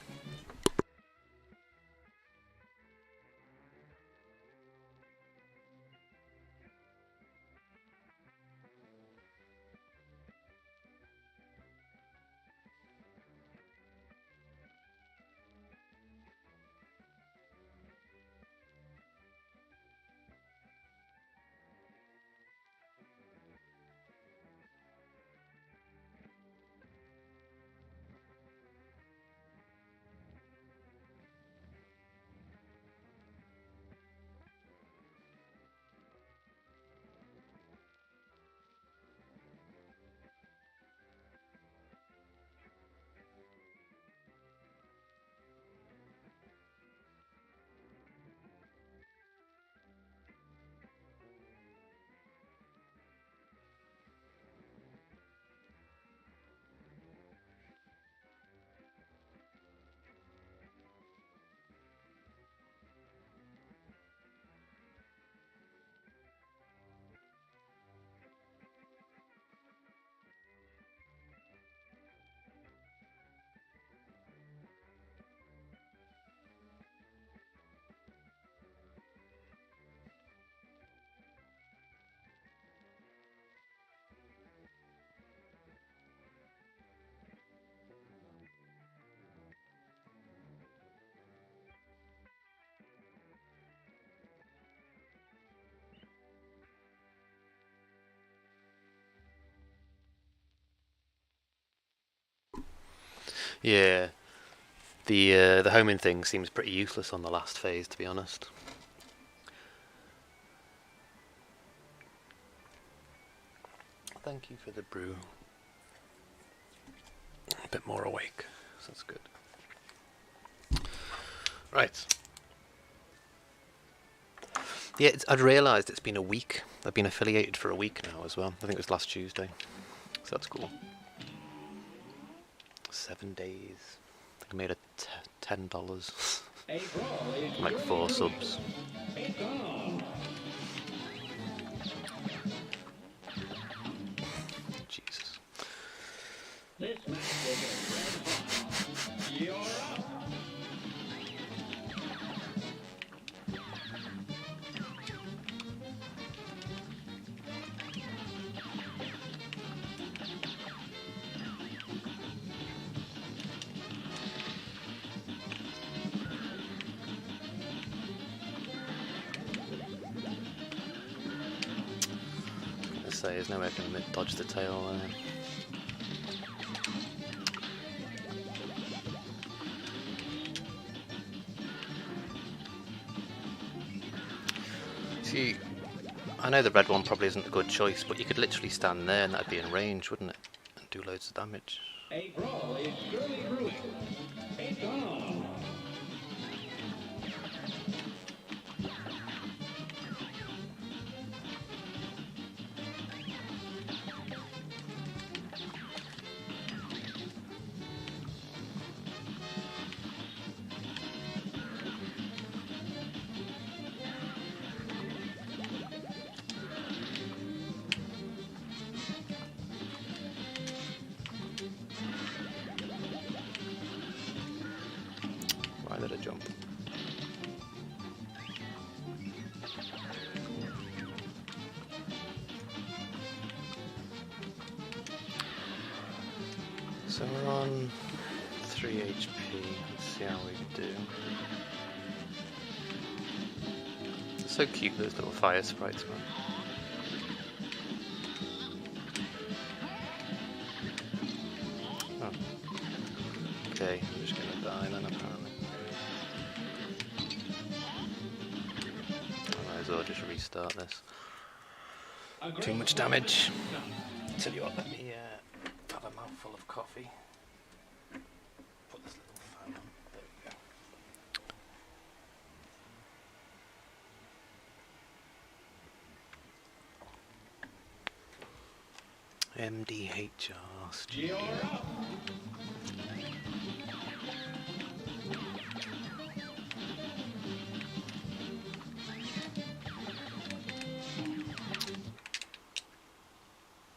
Yeah, the homing thing seems pretty useless on the last phase, to be honest. Thank you for the brew. A bit more awake, so that's good. Right. Yeah, I'd realised it's been a week. I've been affiliated for a week now as well. I think it was last Tuesday, so that's cool. 7 days. I think I made $10. A brawl is Like 4 subs. it's on. Jesus. This match will get red hot. You're up. I say, there's no way I can dodge the tail there. See, I know the red one probably isn't a good choice, but you could literally stand there and that'd be in range, wouldn't it? And do loads of damage. A brawl is surely brewing. It's on. Why did I jump? So we're on 3 HP. Let's see how we do. It's so cute, those little fire sprites, man. Oh. Okay, I'm just gonna die then, apparently. I might as well just restart this. Too much damage. Tell you what, let me have a mouthful of coffee. Put this little fan on. There we go. MDHR. You're up.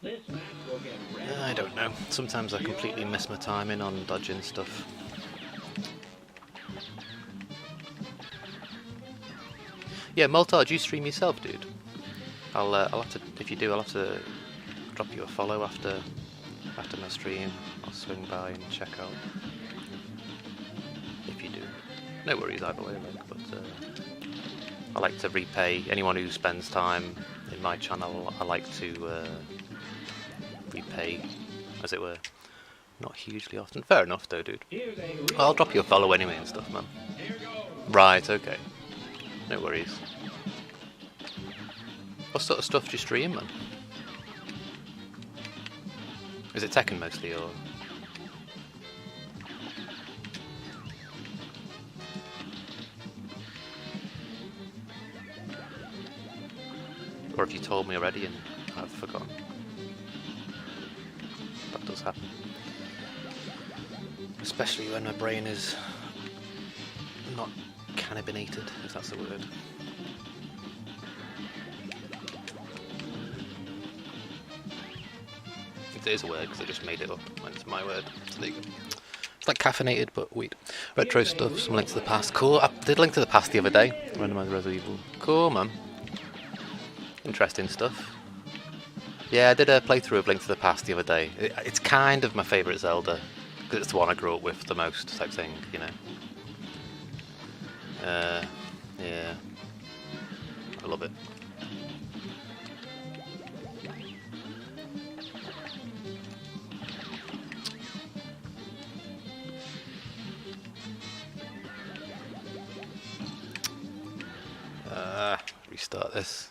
This match will get red I don't know. Sometimes I completely miss my timing on dodging stuff. Yeah, Moltar, do you stream yourself, dude? I'll have to. If you do, I'll have to drop you a follow after my stream. I'll swing by and check out. If you do, no worries either way, mate. But I like to repay anyone who spends time in my channel. I like to repay, as it were. Not hugely often. Fair enough, though, dude. Here's a I'll drop you a follow anyway and stuff, man. Here goes. Right, okay. No worries. What sort of stuff do you stream, man? Is it Tekken mostly, or...? Or have you told me already and I've forgotten? That does happen. Especially when my brain is not cannabinated, if that's the word. It is a word because I just made it up. It's my word. So there you go. It's like caffeinated, but weed. Retro stuff, some Link to the Past. Cool. I did Link to the Past the other day. Randomised Resident Evil. Cool, man. Interesting stuff. Yeah, I did a playthrough of Link to the Past the other day. It's kind of my favourite Zelda. Because it's the one I grew up with the most, type thing, you know. Yeah. I love it. Restart this.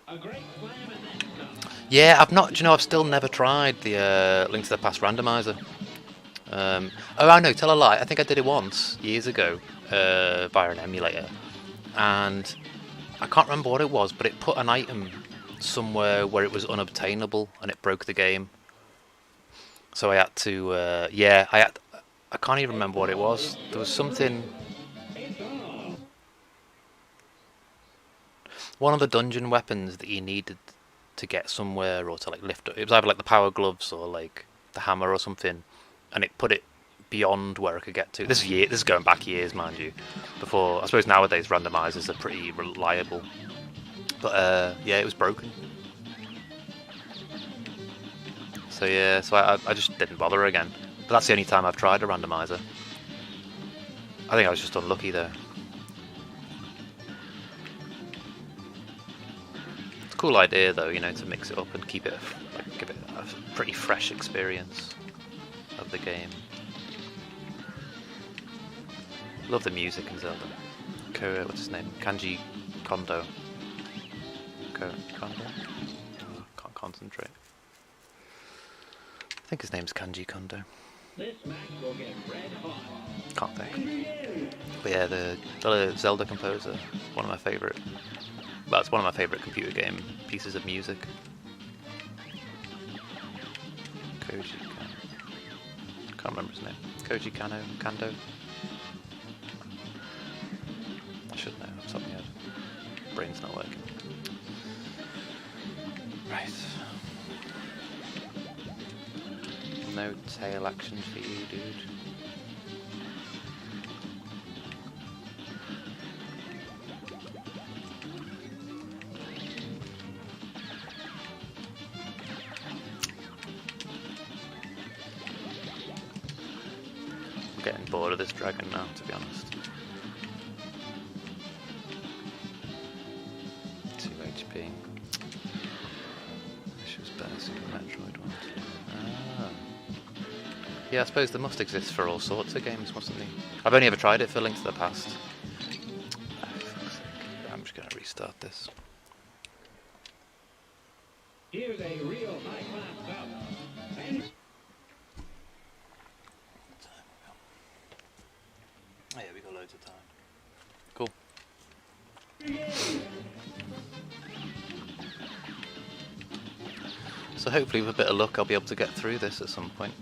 A great slam and then some. Yeah, I've not. Do you know? I've still never tried the Link to the Past randomizer. Oh, I know. Tell a lie. I think I did it once years ago via an emulator, and I can't remember what it was, but it put an item somewhere where it was unobtainable, and it broke the game. So I had to. Yeah, I had. I can't even remember what it was. There was something. It's off. One of the dungeon weapons that you needed to get somewhere or to like lift up. It was either like the power gloves or like the hammer or something, and it put it beyond where I could get to. This is going back years, mind you. Before, I suppose nowadays randomizers are pretty reliable, but yeah, it was broken. So yeah, so I just didn't bother again. But that's the only time I've tried a randomizer. I think I was just unlucky there. It's a cool idea though, you know, to mix it up and keep it, like, give it a pretty fresh experience of the game. Love the music in Zelda. What's his name? Kanji Kondo. Kondo? Oh, can't concentrate. I think his name's Kanji Kondo. This match will get red hot. Can't think. But yeah, the Zelda composer, one of my favourite. Well, it's one of my favourite computer game pieces of music. Koji Kano. Can't remember his name. Koji Kando. I should know off the top of my head. Brain's not working. Right. No tail action for you, dude. I'm getting bored of this dragon now, to be honest. 2 HP. This was better Super Metroid one. Yeah, I suppose there must exist for all sorts of games, mustn't there? I've only ever tried it for Link to the Past. Oh, fuck's sake. I'm just going to restart this. Here's a real high-class bout. And Oh yeah, we got loads of time. Cool. So hopefully with a bit of luck I'll be able to get through this at some point.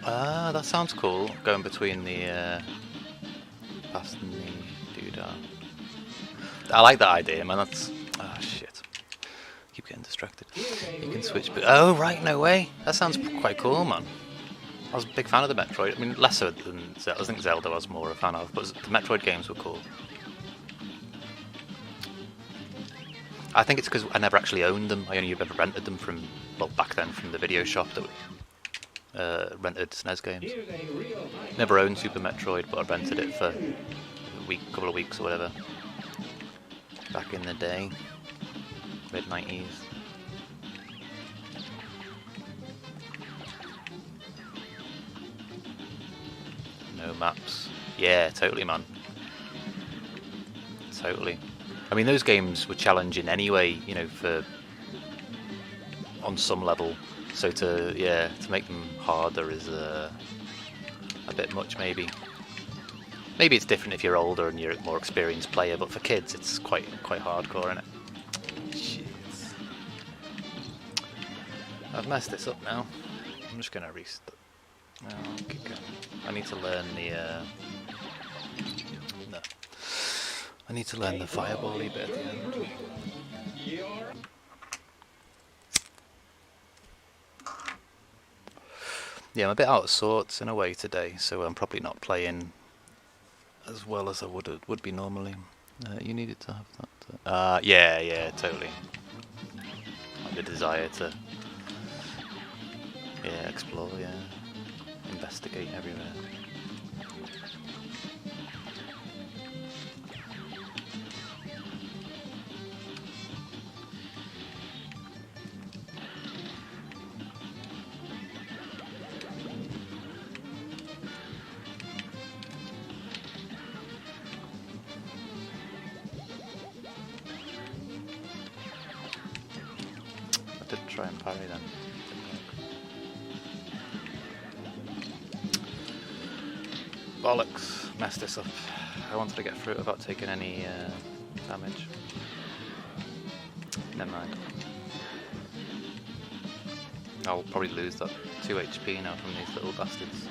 Ah, that sounds cool. Going between the past and the doodah. I like that idea, man. That's shit. Keep getting distracted. You can switch, but oh right, no way. That sounds quite cool, man. I was a big fan of the Metroid. I mean, less so than Zelda. I think Zelda I was more a fan of, but the Metroid games were cool. I think it's because I never actually owned them. I only ever rented them from, well, back then from the video shop that rented SNES games. here's a real high-class Never owned Super Metroid, but I rented it for a couple of weeks or whatever. Back in the day, mid-90s. No maps. Yeah, totally, man. Totally. I mean, those games were challenging anyway, you know, on some level. So to make them harder is a bit much, maybe. Maybe it's different if you're older and you're a more experienced player, but for kids, it's quite hardcore, isn't it? Shit. I've messed this up now. I'm just gonna restart. No, keep going. I need to learn the. No. I need to learn the fireball-y bit at the end. Yeah, I'm a bit out of sorts in a way today, so I'm probably not playing as well as I would be normally. You needed to have that. Yeah, totally. Like the desire to, explore, investigate everywhere. did try and parry then. Bollocks, messed this up. I wanted to get through it without taking any damage. Never mind. I'll probably lose that 2 HP now from these little bastards.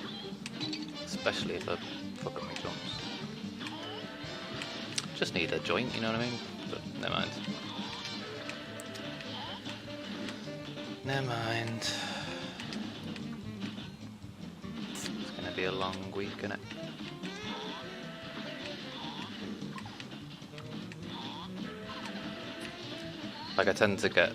Especially if I fuck up my jumps. Just need a joint, you know what I mean? But never mind. Never mind. It's gonna be a long week, innit? Like I tend to get,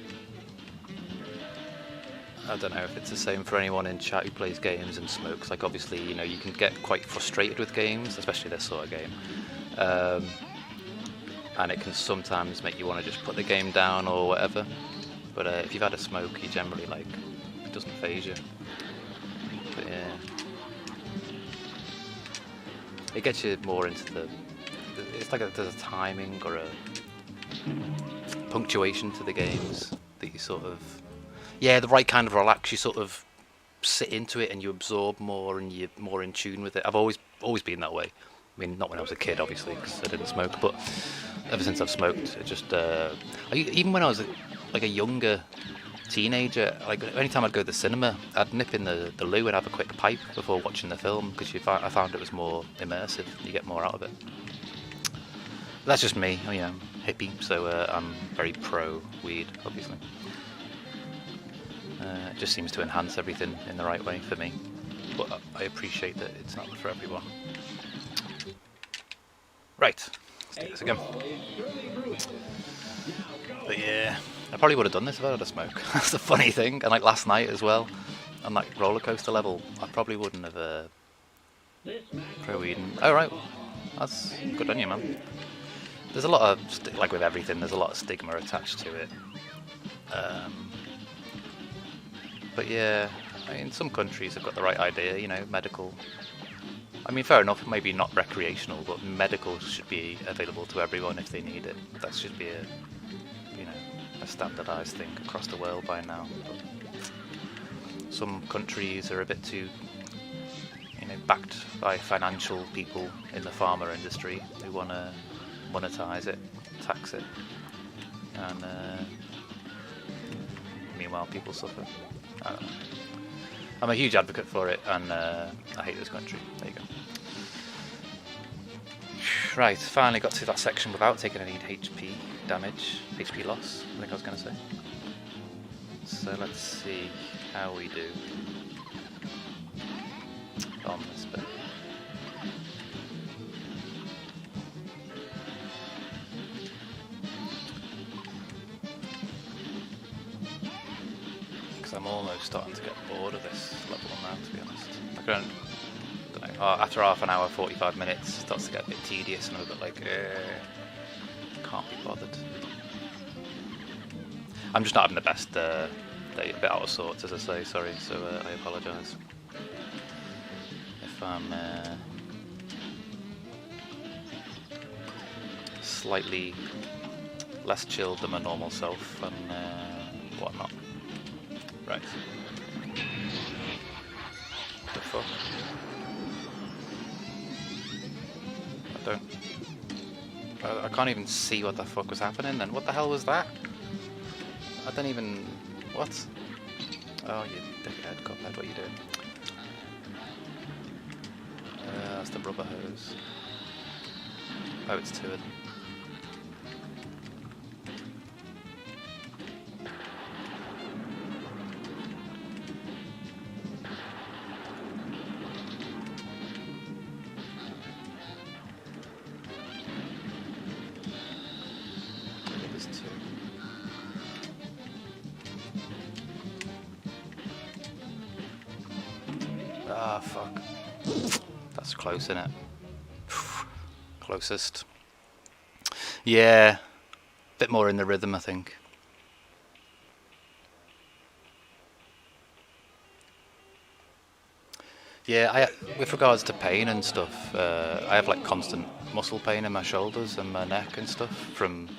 I don't know if it's the same for anyone in chat who plays games and smokes. Like obviously, you know, you can get quite frustrated with games, especially this sort of game. And it can sometimes make you want to just put the game down or whatever. But if you've had a smoke, you generally like, it doesn't phase you. But yeah. It gets you more into the, it's like there's a timing or a punctuation to the games that you sort of, yeah, the right kind of relax. You sort of sit into it and you absorb more and you're more in tune with it. I've always been that way. I mean, not when I was a kid, obviously, because I didn't smoke, but ever since I've smoked, it just, even when I was like a younger teenager, like anytime I'd go to the cinema, I'd nip in the loo and have a quick pipe before watching the film, because I found it was more immersive. You get more out of it. That's just me. I mean, I'm hippie, so I'm very pro weed, obviously. It just seems to enhance everything in the right way for me, but I appreciate that it's not for everyone. Right, let's do this again. But yeah, I probably would have done this if I had a smoke. That's the funny thing. And like last night as well, on that roller coaster level, I probably wouldn't have pro-weed. Oh right, that's good on you, man. There's a lot of, like with everything, there's a lot of stigma attached to it. But yeah, I mean, some countries have got the right idea, you know, medical. I mean, fair enough, maybe not recreational, but medical should be available to everyone if they need it. That should be a, you know, a standardised thing across the world by now. But some countries are a bit too, you know, backed by financial people in the pharma industry who want to monetize it, tax it, and meanwhile people suffer. I don't know. I'm a huge advocate for it, and I hate this country. There you go. Right, finally got to that section without taking any HP damage, HP loss, I think I was going to say. So let's see how we do on this bit. I'm almost starting to get bored of this level now, to be honest. I don't know, after half an hour, 45 minutes, it starts to get a bit tedious and I'm a bit like, can't be bothered. I'm just not having the best day, a bit out of sorts, as I say, sorry, so I apologise. If I'm slightly less chilled than my normal self and whatnot. Right. What the fuck? I can't even see what the fuck was happening then. What the hell was that? I don't even... What? Oh, you dickhead, Cuphead, what are you doing? That's the rubber hose. Oh, it's two of them. Ah, fuck. That's close, isn't it? Closest. Yeah. Bit more in the rhythm, I think. Yeah, with regards to pain and stuff, I have like constant muscle pain in my shoulders and my neck and stuff from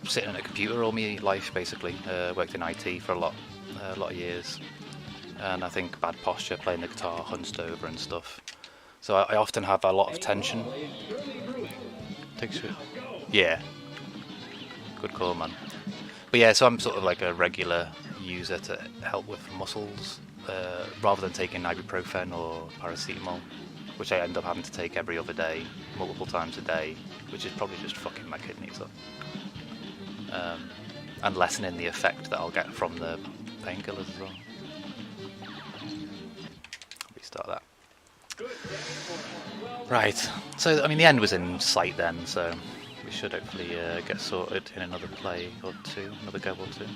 sitting at a computer all my life, basically. Worked in IT for a lot of years, and I think bad posture, playing the guitar, hunched over and stuff. So I often have a lot of tension. Takes you. Yeah, good call, man. But yeah, so I'm sort of like a regular user to help with muscles, rather than taking ibuprofen or paracetamol, which I end up having to take every other day, multiple times a day, which is probably just fucking my kidneys up. And lessening the effect that I'll get from the painkillers as well. Restart that. Right, so I mean the end was in sight then, so we should hopefully get sorted in another play or two, another go or two.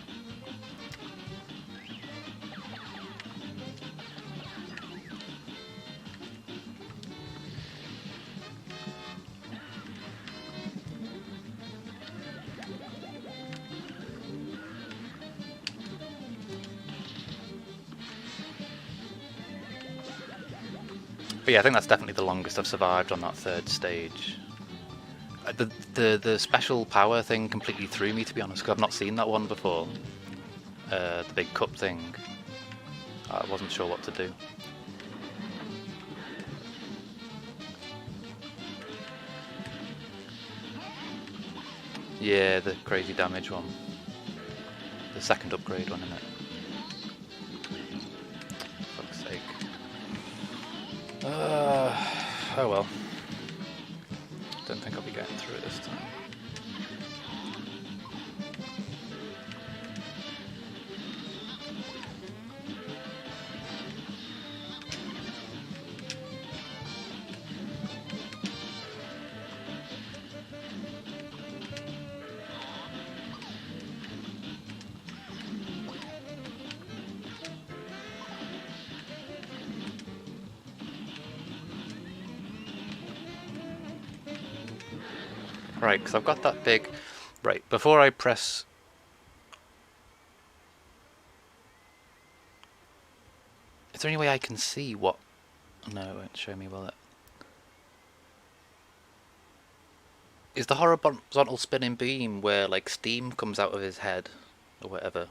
But yeah, I think that's definitely the longest I've survived on that third stage. The special power thing completely threw me, to be honest, because I've not seen that one before. The big cup thing. I wasn't sure what to do. Yeah, the crazy damage one. The second upgrade one, isn't it? Fuck's sake. Oh well. Don't think I'll be getting through it this time. Right, because I've got that big... Right, before I press... Is there any way I can see what... No, it won't show me, will it? Is the horizontal spinning beam where, like, steam comes out of his head? Or whatever?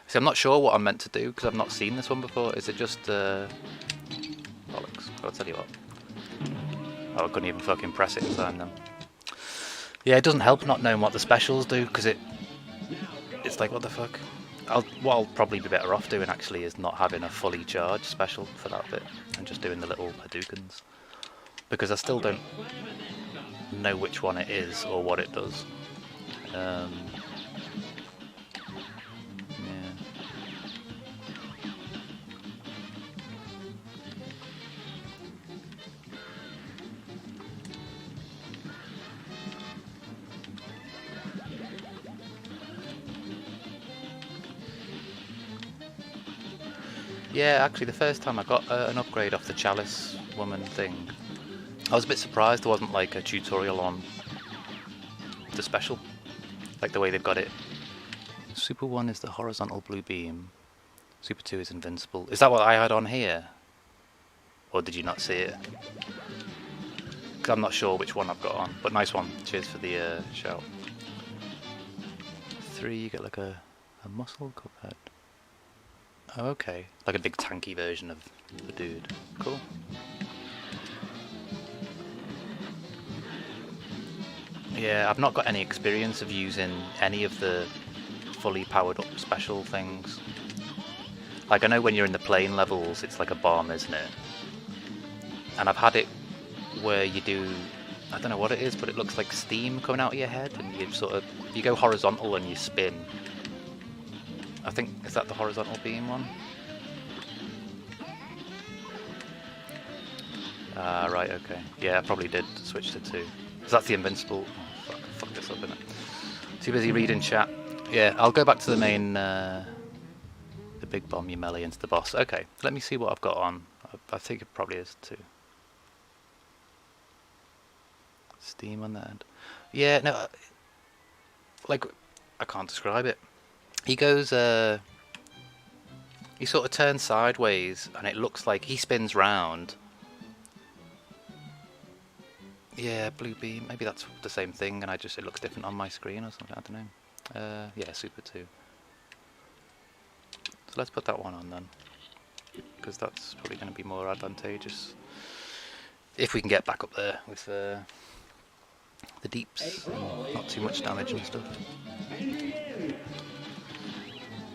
See, I'm not sure what I'm meant to do, because I've not seen this one before. Is it just... Bollocks. I'll tell you what. Oh, I couldn't even fucking press it in time then. Yeah, it doesn't help not knowing what the specials do, because it's like, what the fuck? What I'll probably be better off doing, actually, is not having a fully charged special for that bit, and just doing the little Hadoukens. Because I still don't know which one it is, or what it does. Yeah. Yeah, actually, the first time I got an upgrade off the Chalice woman thing, I was a bit surprised there wasn't like a tutorial on the special, like the way they've got it. Super 1 is the horizontal blue beam. Super 2 is invincible. Is that what I had on here? Or did you not see it? Because I'm not sure which one I've got on, but nice one. Cheers for the shout. 3, you get like a muscle Cuphead. Oh, okay. Like a big tanky version of the dude. Cool. Yeah, I've not got any experience of using any of the fully powered up special things. Like, I know when you're in the plane levels, it's like a bomb, isn't it? And I've had it where you do, I don't know what it is, but it looks like steam coming out of your head, and you go horizontal and you spin. I think, is that the horizontal beam one? Right, okay. Yeah, I probably did switch to 2. So that's the invincible. Oh, fuck this up, innit? Too busy reading chat. Yeah, I'll go back to the main, the big bomb you melee into the boss. Okay, let me see what I've got on. I think it probably is 2. Steam on that end. Yeah, no, like, I can't describe it. He goes, he sort of turns sideways, and it looks like he spins round. Yeah, blue beam. Maybe that's the same thing, and it looks different on my screen or something. I don't know. Yeah, super 2. So let's put that one on then, because that's probably going to be more advantageous if we can get back up there with the deeps and not too much damage and stuff.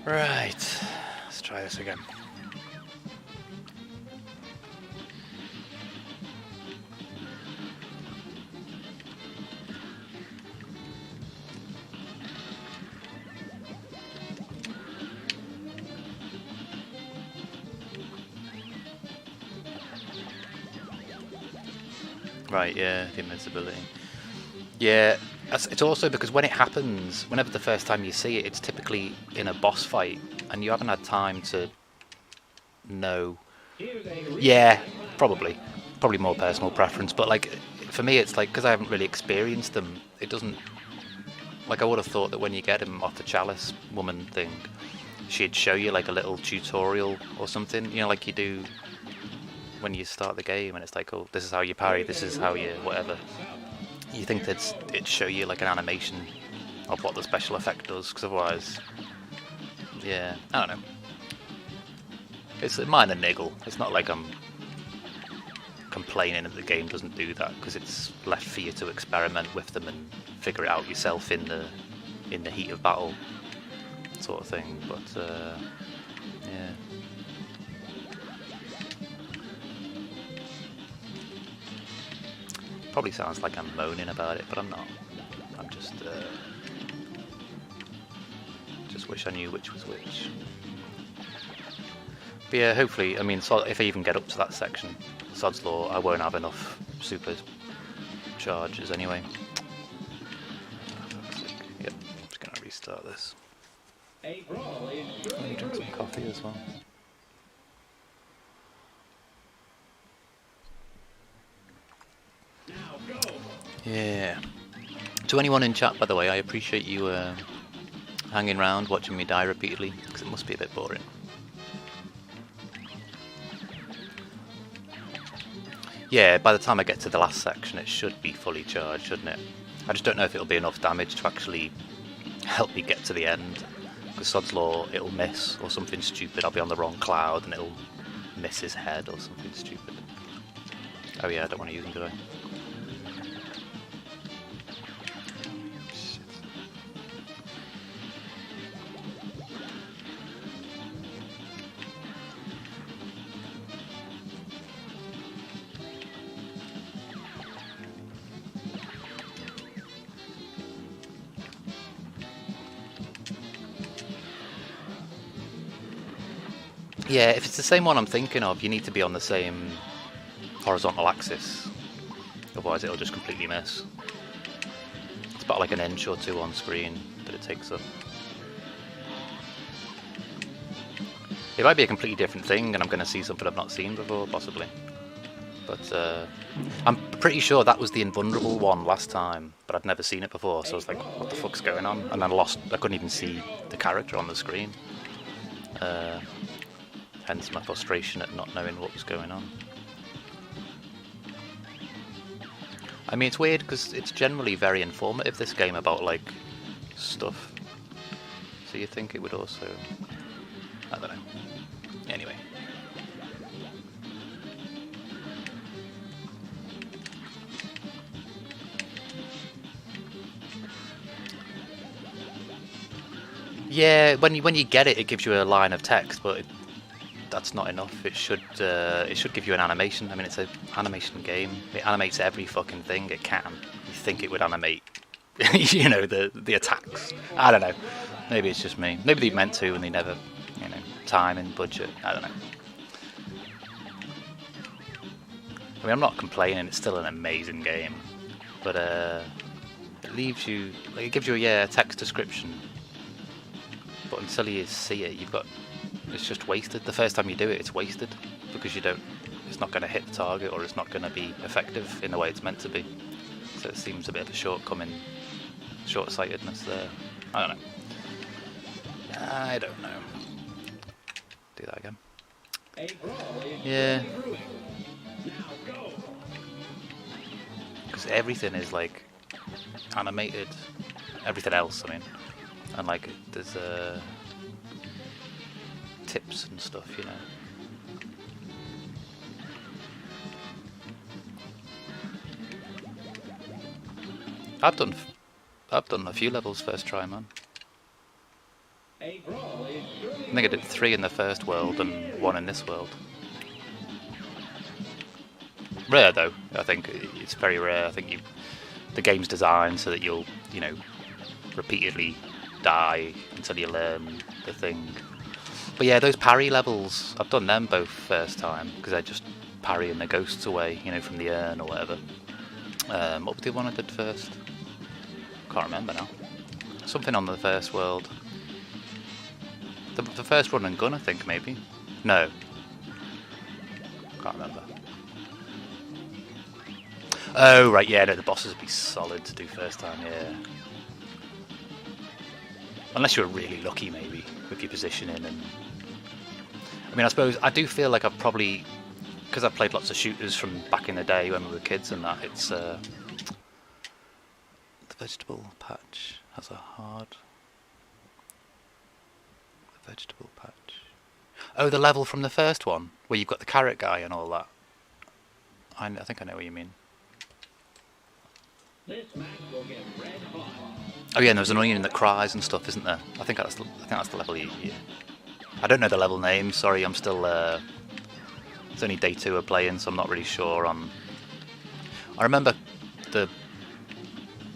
Right, let's try this again. Right, yeah, the invincibility. Yeah, it's also because when it happens, whenever the first time you see it, it's typically in a boss fight, and you haven't had time to know. Yeah, probably more personal preference, but like for me, it's like because I haven't really experienced them, it doesn't. Like I would have thought that when you get him off the chalice woman thing, she'd show you like a little tutorial or something, you know, like you do when you start the game, and it's like, oh, this is how you parry, this is how you whatever. You think that it'd show you like an animation of what the special effect does, because otherwise, yeah, I don't know. It's a minor niggle. It's not like I'm complaining that the game doesn't do that, because it's left for you to experiment with them and figure it out yourself in the heat of battle, sort of thing. But yeah. Probably sounds like I'm moaning about it, but I'm not. I'm just wish I knew which was which. But yeah, hopefully, I mean, if I even get up to that section, Sod's Law, I won't have enough super charges anyway. Yep, just gonna restart this. A brawl is Let me drink some coffee as well. now go. Yeah. To anyone in chat, by the way, I appreciate you hanging around, watching me die repeatedly, because it must be a bit boring. Yeah, by the time I get to the last section, it should be fully charged, shouldn't it? I just don't know if it'll be enough damage to actually help me get to the end. Because Sod's Law, it'll miss, or something stupid. I'll be on the wrong cloud, and it'll miss his head, or something stupid. Oh yeah, I don't want to use him, do I? Shit. Yeah, if it's the same one I'm thinking of, you need to be on the same horizontal axis. Otherwise it'll just completely miss. It's about like an inch or two on screen that it takes up. It might be a completely different thing and I'm going to see something I've not seen before, possibly. But I'm pretty sure that was the invulnerable one last time, but I'd never seen it before, so I was like, what the fuck's going on? And I couldn't even see the character on the screen. Hence my frustration at not knowing what was going on. I mean, it's weird because it's generally very informative, this game, about like stuff. So you think it would also, I don't know. Anyway. Yeah, when you get it, it gives you a line of text, but that's not enough. It should give you an animation. I mean, it's an animation game. It animates every fucking thing it can. You think it would animate, you know, the attacks. I don't know. Maybe it's just me. Maybe they meant to and they never, you know, time and budget. I don't know. I mean, I'm not complaining. It's still an amazing game, but it leaves you, like, it gives you a text description. But until you see it, it's just wasted. The first time you do it, it's wasted because it's not going to hit the target, or it's not going to be effective in the way it's meant to be. So it seems a bit of a short-sightedness there. I don't know. Do that again. Yeah. Because everything is like animated. Everything else, I mean, and like there's tips and stuff, you know. I've done a few levels first try, man. A brawl is I think I did 3 in the first world and 1 in this world. Rare though, I think it's very rare. I think the game's designed so that you'll, you know, repeatedly die until you learn the thing. But yeah, those parry levels, I've done them both first time because I just parrying the ghosts away, you know, from the urn or whatever. What was the one I did first? Can't remember now. Something on the first world. The first run and gun, I think, maybe. No. Can't remember. Oh, right, yeah, no, the bosses would be solid to do first time, yeah. Unless you were really lucky, maybe, with your positioning and... I mean, I suppose, I do feel like I've probably... Because I've played lots of shooters from back in the day when we were kids and that, it's... the vegetable patch has a hard... The vegetable patch... Oh, the level from the first one, where you've got the carrot guy and all that. I think I know what you mean. this match will get red hot. Oh yeah, and there's an onion that cries and stuff, isn't there? I think that's the level you... I don't know the level name, sorry, I'm still... It's only day 2 of playing, so I'm not really sure on... I remember the...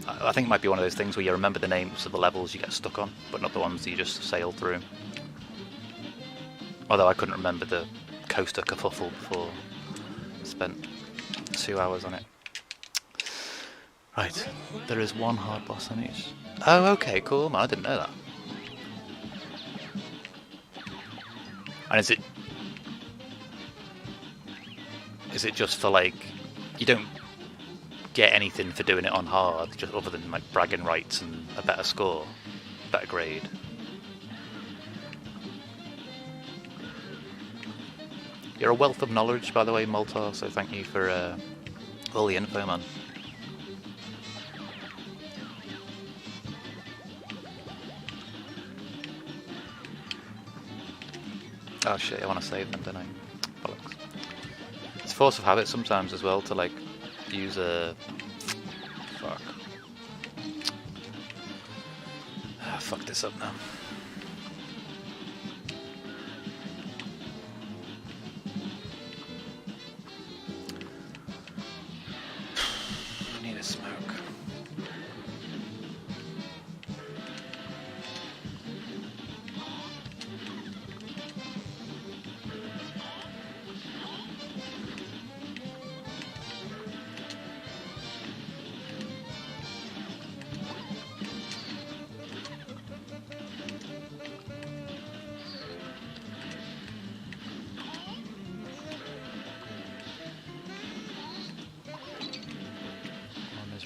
I think it might be one of those things where you remember the names of the levels you get stuck on, but not the ones that you just sail through. Although I couldn't remember the coaster kerfuffle before I spent 2 hours on it. Right, there is one hard boss on each. Oh, okay, cool, man, I didn't know that. And is it just for, like, you don't get anything for doing it on hard, just other than, like, bragging rights and a better score, better grade? You're a wealth of knowledge, by the way, Moltar, so thank you for all the info, man. Oh shit, I want to save them, don't I? Bollocks. It's force of habit sometimes as well to, like, use a... Fuck. Fuck this up now. I need a smoke.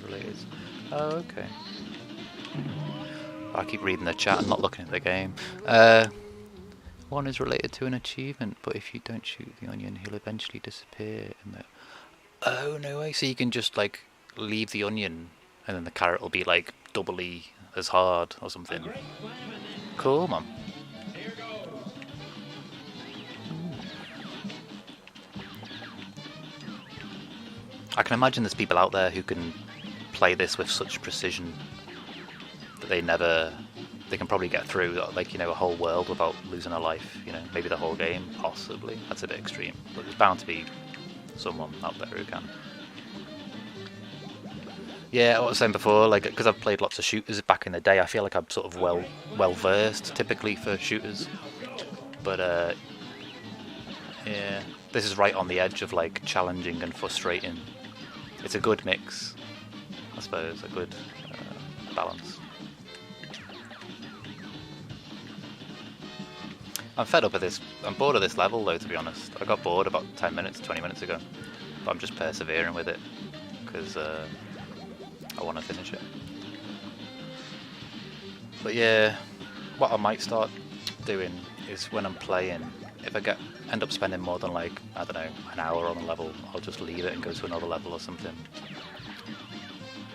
Related. Oh, okay. I keep reading the chat and not looking at the game. One is related to an achievement, but if you don't shoot the onion, he'll eventually disappear. Oh, no way. So you can just, like, leave the onion, and then the carrot will be, like, doubly as hard or something. Cool, man. Here goes. I can imagine there's people out there who can play this with such precision that they can probably get through, like, you know, a whole world without losing a life, you know, maybe the whole game, possibly. That's a bit extreme, but there's bound to be someone out there who can. Yeah, what I was saying before, like, because I've played lots of shooters back in the day, I feel like I'm sort of well versed typically for shooters, but yeah, this is right on the edge of, like, challenging and frustrating. It's a good mix, I suppose, a good balance. I'm fed up of this. I'm bored of this level, though, to be honest. I got bored about 10 minutes, 20 minutes ago, but I'm just persevering with it because I want to finish it. But yeah, what I might start doing is when I'm playing, if I end up spending more than, like, I don't know, an hour on a level, I'll just leave it and go to another level or something.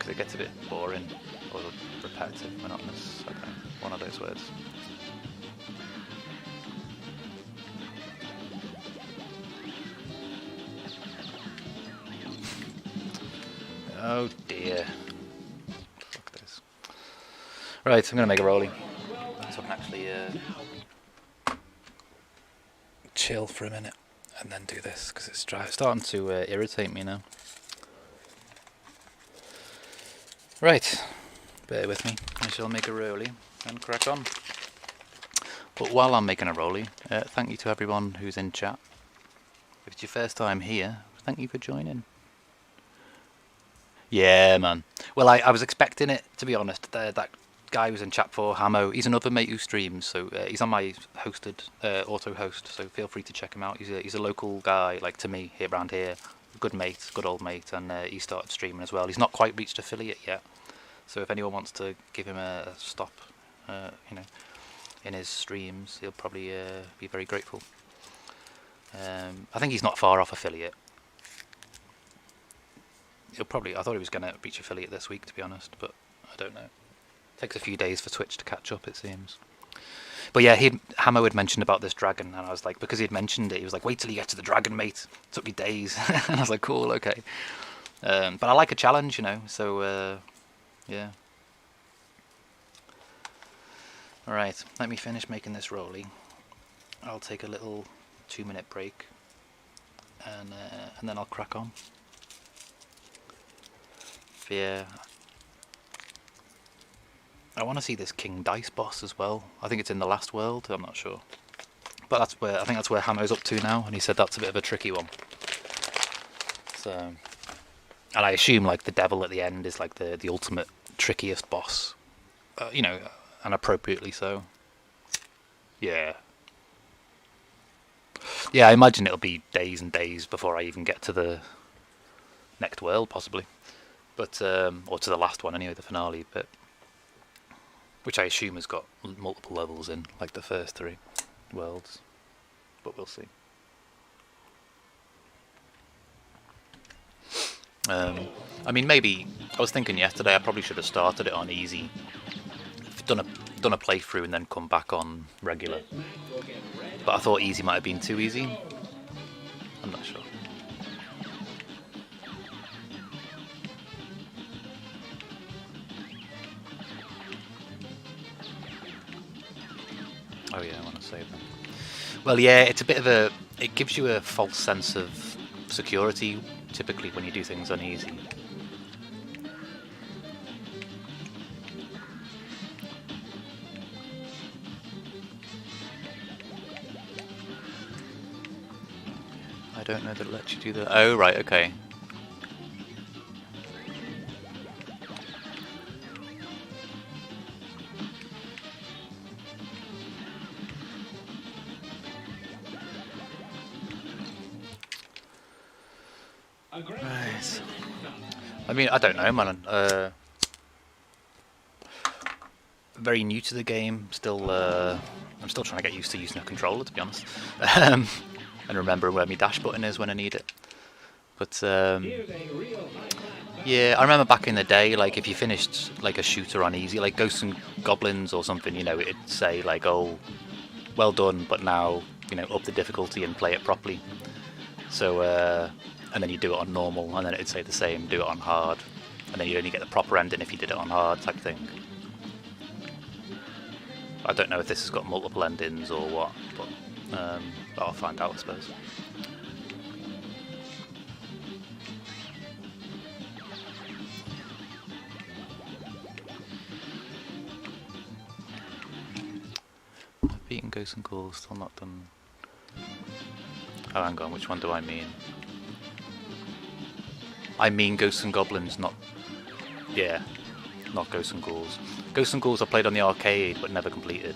because it gets a bit boring or repetitive, monotonous. I don't know, one of those words. Oh dear. Fuck this. Right, I'm going to make a rolling so I can actually chill for a minute and then do this, because it's starting to irritate me now. Right, bear with me. I shall make a rolly and crack on. But while I'm making a rolly, thank you to everyone who's in chat. If it's your first time here, thank you for joining. Yeah, man. Well, I was expecting it, to be honest. That guy who's in chat for Hamo, he's another mate who streams, so he's on my hosted auto host, so feel free to check him out. He's a local guy, like to me, here around here. Good mate, good old mate, and he started streaming as well. He's not quite reached affiliate yet, so if anyone wants to give him a stop, in his streams, he'll probably be very grateful. I think he's not far off affiliate. I thought he was going to reach affiliate this week, to be honest, but I don't know. Takes a few days for Twitch to catch up, it seems. But yeah, Hamo had mentioned about this dragon, and I was like, because he'd mentioned it, he was like, wait till you get to the dragon, mate. It took me days. And I was like, cool, okay. But I like a challenge, so yeah. Alright, let me finish making this rolly. I'll take a little 2-minute break, and then I'll crack on. Yeah. I want to see this King Dice boss as well. I think it's in the last world, I'm not sure. But I think that's where Hamo's up to now, and he said that's a bit of a tricky one. So, and I assume like the devil at the end is like the ultimate trickiest boss. And appropriately so. Yeah. Yeah, I imagine it'll be days and days before I even get to the next world, possibly. But or to the last one anyway, the finale bit, which I assume has got multiple levels in, like the first 3 worlds. But we'll see. I mean, maybe I was thinking yesterday I probably should have started it on easy, done a playthrough, and then come back on regular. But I thought easy might have been too easy. I'm not sure. Oh yeah, I want to save them. Well, yeah, it's a bit of it gives you a false sense of security, typically, when you do things on easy. I don't know that it lets you do that. Oh, right, okay. Right. I mean, I don't know, man. Very new to the game. I'm still trying to get used to using a controller, to be honest, and remembering where my dash button is when I need it. But yeah, I remember back in the day, like if you finished like a shooter on easy, like Ghosts and Goblins or something, it'd say like, "Oh, well done," but now up the difficulty and play it properly. So and then you do it on normal, and then it'd say the same, do it on hard, and then you only get the proper ending if you did it on hard, type thing. I don't know if this has got multiple endings or what, but I'll find out, I suppose. I've beaten Ghosts and Ghouls, still not done. Oh, hang on, which one do I mean? I mean Ghosts and Goblins, not... Yeah, not Ghosts and Ghouls. Ghosts and Ghouls I played on the arcade, but never completed.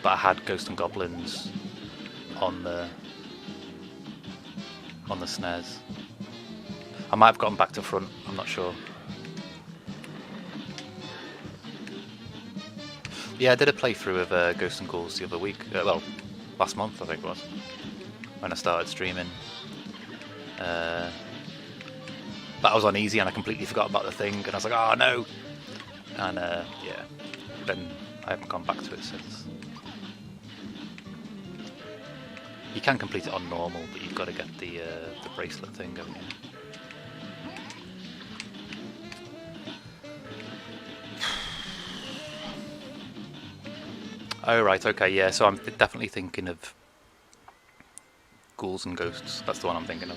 But I had Ghosts and Goblins on the SNES. I might have gotten back to front, I'm not sure. Yeah, I did a playthrough of Ghosts and Ghouls the other week. Well, last month I think it was, when I started streaming. But I was on easy and I completely forgot about the thing, and I was like, oh no! And yeah, then I haven't gone back to it since. You can complete it on normal, but you've got to get the bracelet thing, haven't you? Oh right, okay, yeah. So I'm definitely thinking of Ghouls and Ghosts. That's the one I'm thinking of.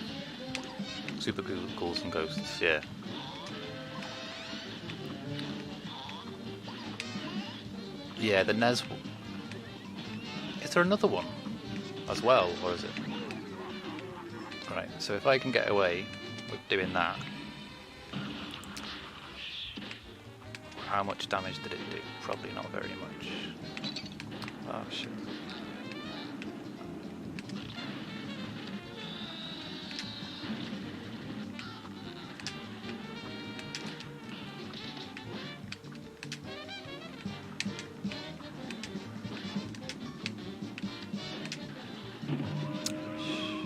Super Ghouls and Ghosts, yeah. Yeah, the NES. Is there another one as well, or is it? Right, so if I can get away with doing that, how much damage did it do? Probably not very much. Oh shit.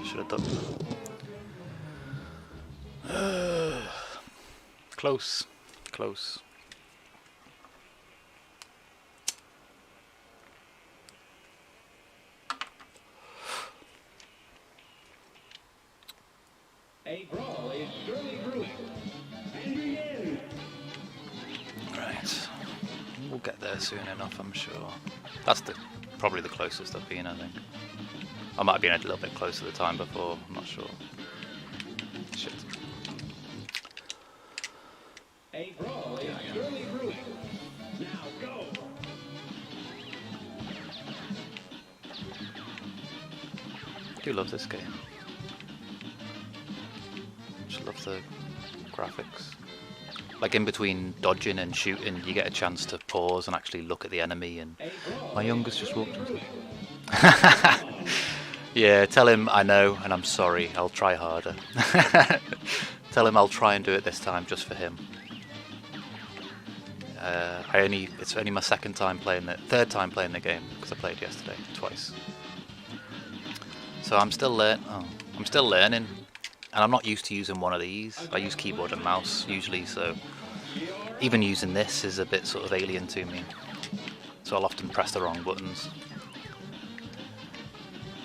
Should have done. Close. Close. A brawl is surely brewing. And begin. Right. We'll get there soon enough, I'm sure. That's probably the closest I've been, I think. I might have been a little bit closer the time before, I'm not sure. Shit. A brawl is surely brewing. Now go. I do love this game. Just love the graphics. Like in between dodging and shooting, you get a chance to pause and actually look at the enemy. And my youngest just walked into it. Yeah, tell him I know and I'm sorry. I'll try harder. Tell him I'll try and do it this time just for him. It's only my third time playing the game because I played yesterday twice. So I'm still learning, and I'm not used to using one of these. I use keyboard and mouse usually, so even using this is a bit sort of alien to me. So I'll often press the wrong buttons.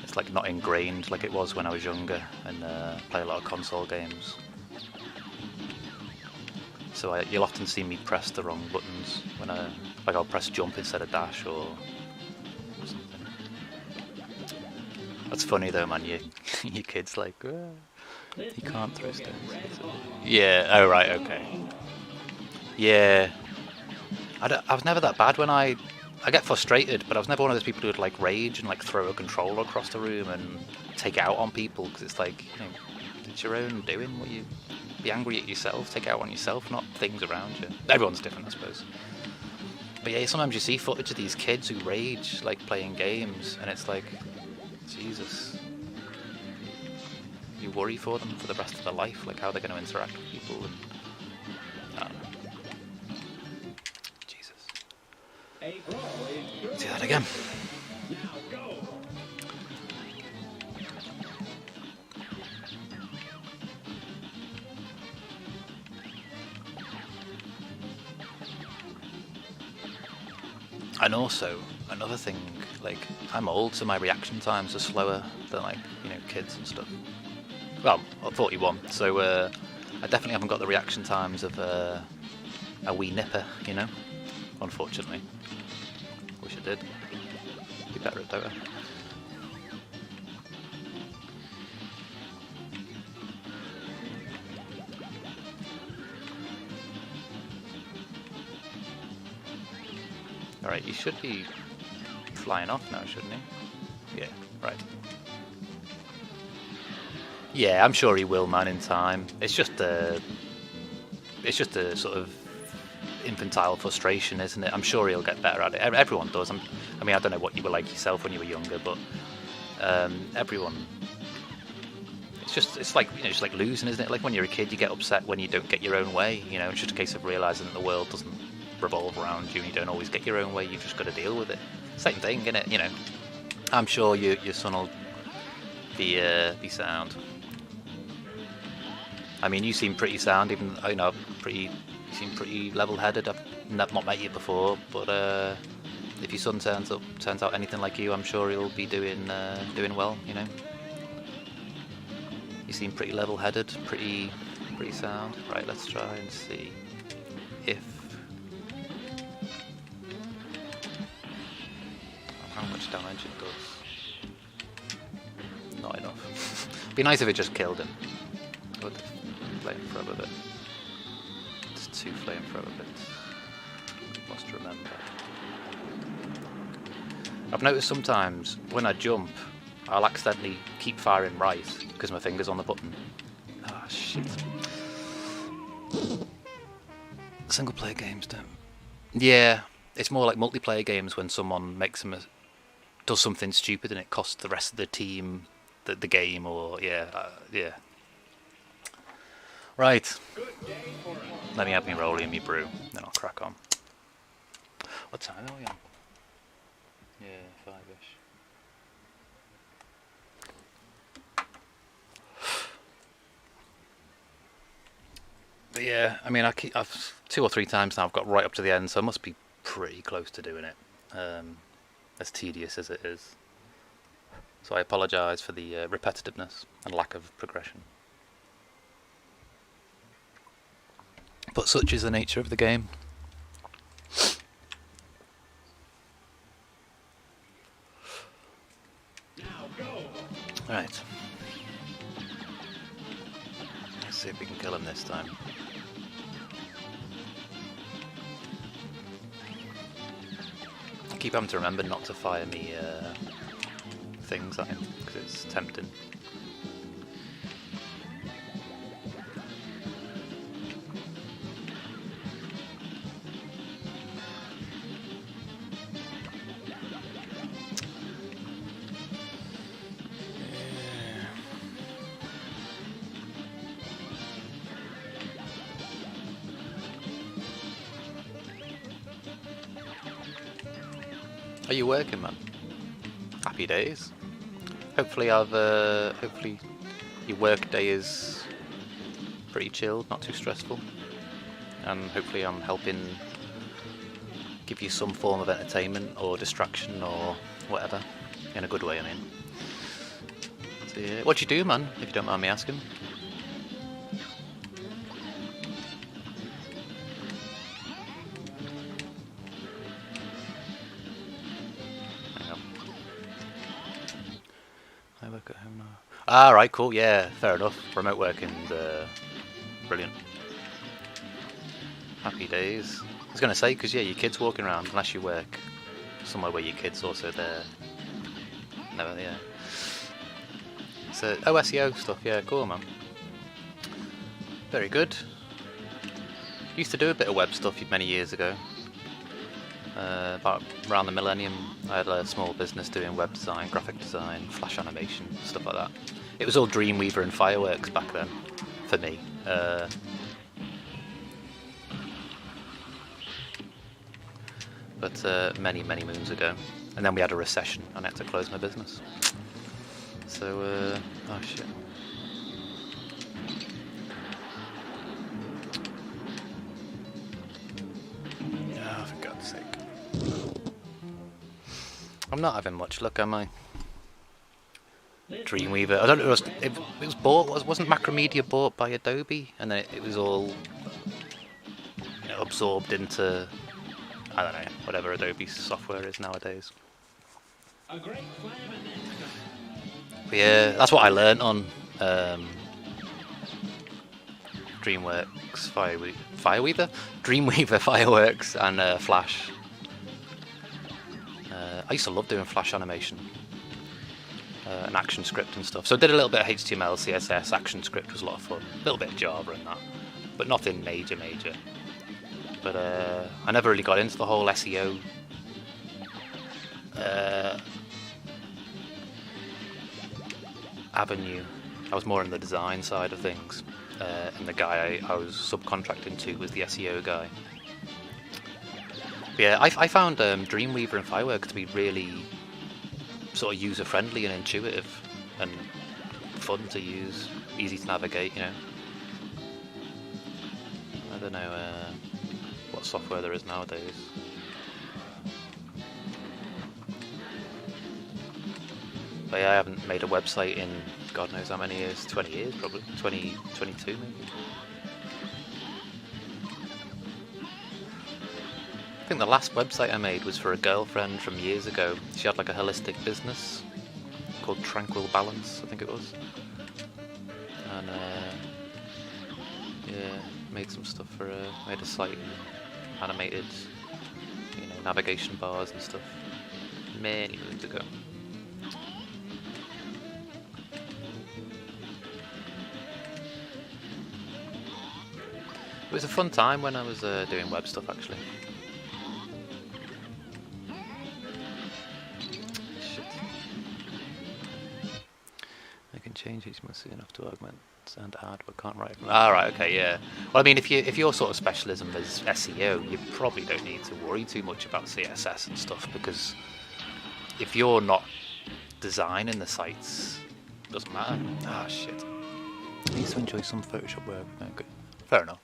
It's like not ingrained like it was when I was younger and play a lot of console games. So you'll often see me press the wrong buttons when I'll press jump instead of dash or something. That's funny though, man. Your kid's like, you can't throw stones. Yeah. Oh right. Okay. Yeah. I was never that bad when I get frustrated, but I was never one of those people who would like rage and like throw a controller across the room and take it out on people because it's like, it's your own doing. What you be angry at yourself, take it out on yourself, not things around you. Everyone's different, I suppose. But yeah, sometimes you see footage of these kids who rage like playing games, and it's like, Jesus, you worry for them for the rest of their life, like how they're going to interact with people. And I don't know. Jesus. Do that again. And also, another thing, like, I'm old, so my reaction times are slower than, like, kids and stuff. Well, I'm 41, so I definitely haven't got the reaction times of a wee nipper, unfortunately. Wish I did. Be better at Dota. Alright, you should be flying off now, shouldn't he? Yeah, right. Yeah, I'm sure he will, man, in time. It's just a sort of infantile frustration, isn't it? I'm sure he'll get better at it. Everyone does. I don't know what you were like yourself when you were younger, but everyone. It's like just like losing, isn't it? Like when you're a kid, you get upset when you don't get your own way. It's just a case of realizing that the world doesn't revolve around you and you don't always get your own way. You've just got to deal with it. Same thing, isn't it? I'm sure your son will be sound. I mean, you seem pretty sound, even you seem pretty level-headed. I've not met you before, but if your son turns out anything like you, I'm sure he'll be doing well. You know, you seem pretty level-headed, pretty sound. Right, let's try and see if how much damage it does. Not enough. Be nice if it just killed him. Good. Flamethrower bit. It's 2 flamethrower bits. Must remember. I've noticed sometimes when I jump, I'll accidentally keep firing right because my finger's on the button. Ah, shit. Single player games don't. Yeah, it's more like multiplayer games when someone does something stupid and it costs the rest of the team the game, or yeah. Right. Let me have me rollie and me brew, then I'll crack on. What time are we on? Yeah, 5ish. But yeah, I mean, I've 2 or 3 times now I've got right up to the end, so I must be pretty close to doing it. As tedious as it is. So I apologise for the repetitiveness and lack of progression. But such is the nature of the game. Right. Let's see if we can kill him this time. I keep having to remember not to fire me things at him because it's tempting. Are you working, man? Happy days. Hopefully hopefully your work day is pretty chilled, not too stressful. And hopefully I'm helping give you some form of entertainment or distraction or whatever. In a good way, I mean. So yeah. What do you do, man, if you don't mind me asking? I work at home now. Ah, right, cool, yeah, fair enough. Remote working's brilliant. Happy days. I was going to say, because yeah, your kid's walking around, unless you work somewhere where your kid's also there. No, yeah. So, SEO stuff, yeah, cool, man. Very good. Used to do a bit of web stuff many years ago. About around the millennium, I had a small business doing web design, graphic design, flash animation, stuff like that. It was all Dreamweaver and Fireworks back then, for me. But many moons ago. And then we had a recession and I had to close my business. So, oh shit. Oh, for God's sake. I'm not having much luck, am I? Dreamweaver. I don't know. It was bought. Wasn't Macromedia bought by Adobe, and then it was all absorbed into, I don't know, whatever Adobe software is nowadays. But yeah, that's what I learnt on DreamWorks Dreamweaver, Fireworks, and Flash. I used to love doing Flash animation. And action script and stuff. So I did a little bit of HTML, CSS, action script was a lot of fun. A little bit of Java and that, but nothing major. But I never really got into the whole SEO avenue. I was more in the design side of things, and the guy I was subcontracting to was the SEO guy. But yeah, I found Dreamweaver and Fireworks to be really sort of user-friendly and intuitive and fun to use, easy to navigate, you know. don't know what software there is nowadays. But yeah, I haven't made a website in God knows how many years. 20 years probably. 22 maybe. I think the last website I made was for a girlfriend from years ago. She had like a holistic business called Tranquil Balance, I think it was. And yeah, made some stuff for her. Made a site and animated, navigation bars and stuff. Many moons ago. It was a fun time when I was doing web stuff, actually. Shit. I can change HTML enough to augment and add, but can't write. Ah, right, okay, yeah. Well, I mean, if your sort of specialism is SEO, you probably don't need to worry too much about CSS and stuff, because if you're not designing the sites, it doesn't matter. Ah, shit. I need to enjoy some Photoshop work. Okay. Fair enough.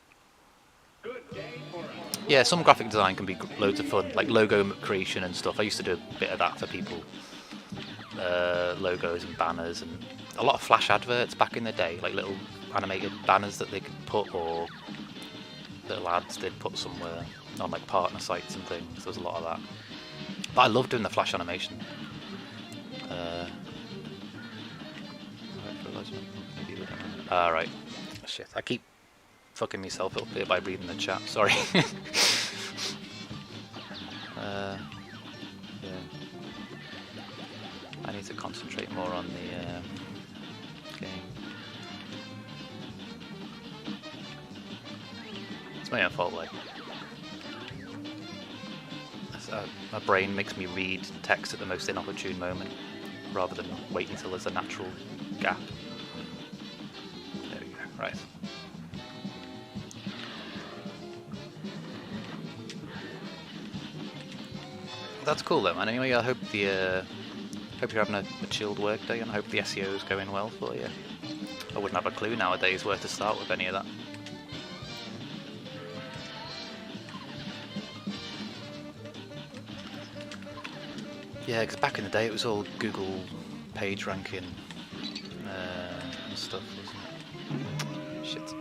Yeah, some graphic design can be loads of fun, like logo creation and stuff. I used to do a bit of that for people, logos and banners, and a lot of flash adverts back in the day, like little animated banners that they could put, or little ads they'd put somewhere on like partner sites and things. There was a lot of that. But I love doing the flash animation. Right. Shit, I keep fucking myself up here by reading the chat, sorry. Yeah. I need to concentrate more on the game. It's my own fault, like. My brain makes me read text at the most inopportune moment, rather than wait until there's a natural gap. There we go, right. That's cool though, man. Anyway, I hope you're having a chilled work day, and I hope the SEO is going well for you. I wouldn't have a clue nowadays where to start with any of that. Yeah, because back in the day it was all Google page ranking and stuff, wasn't it? Shit.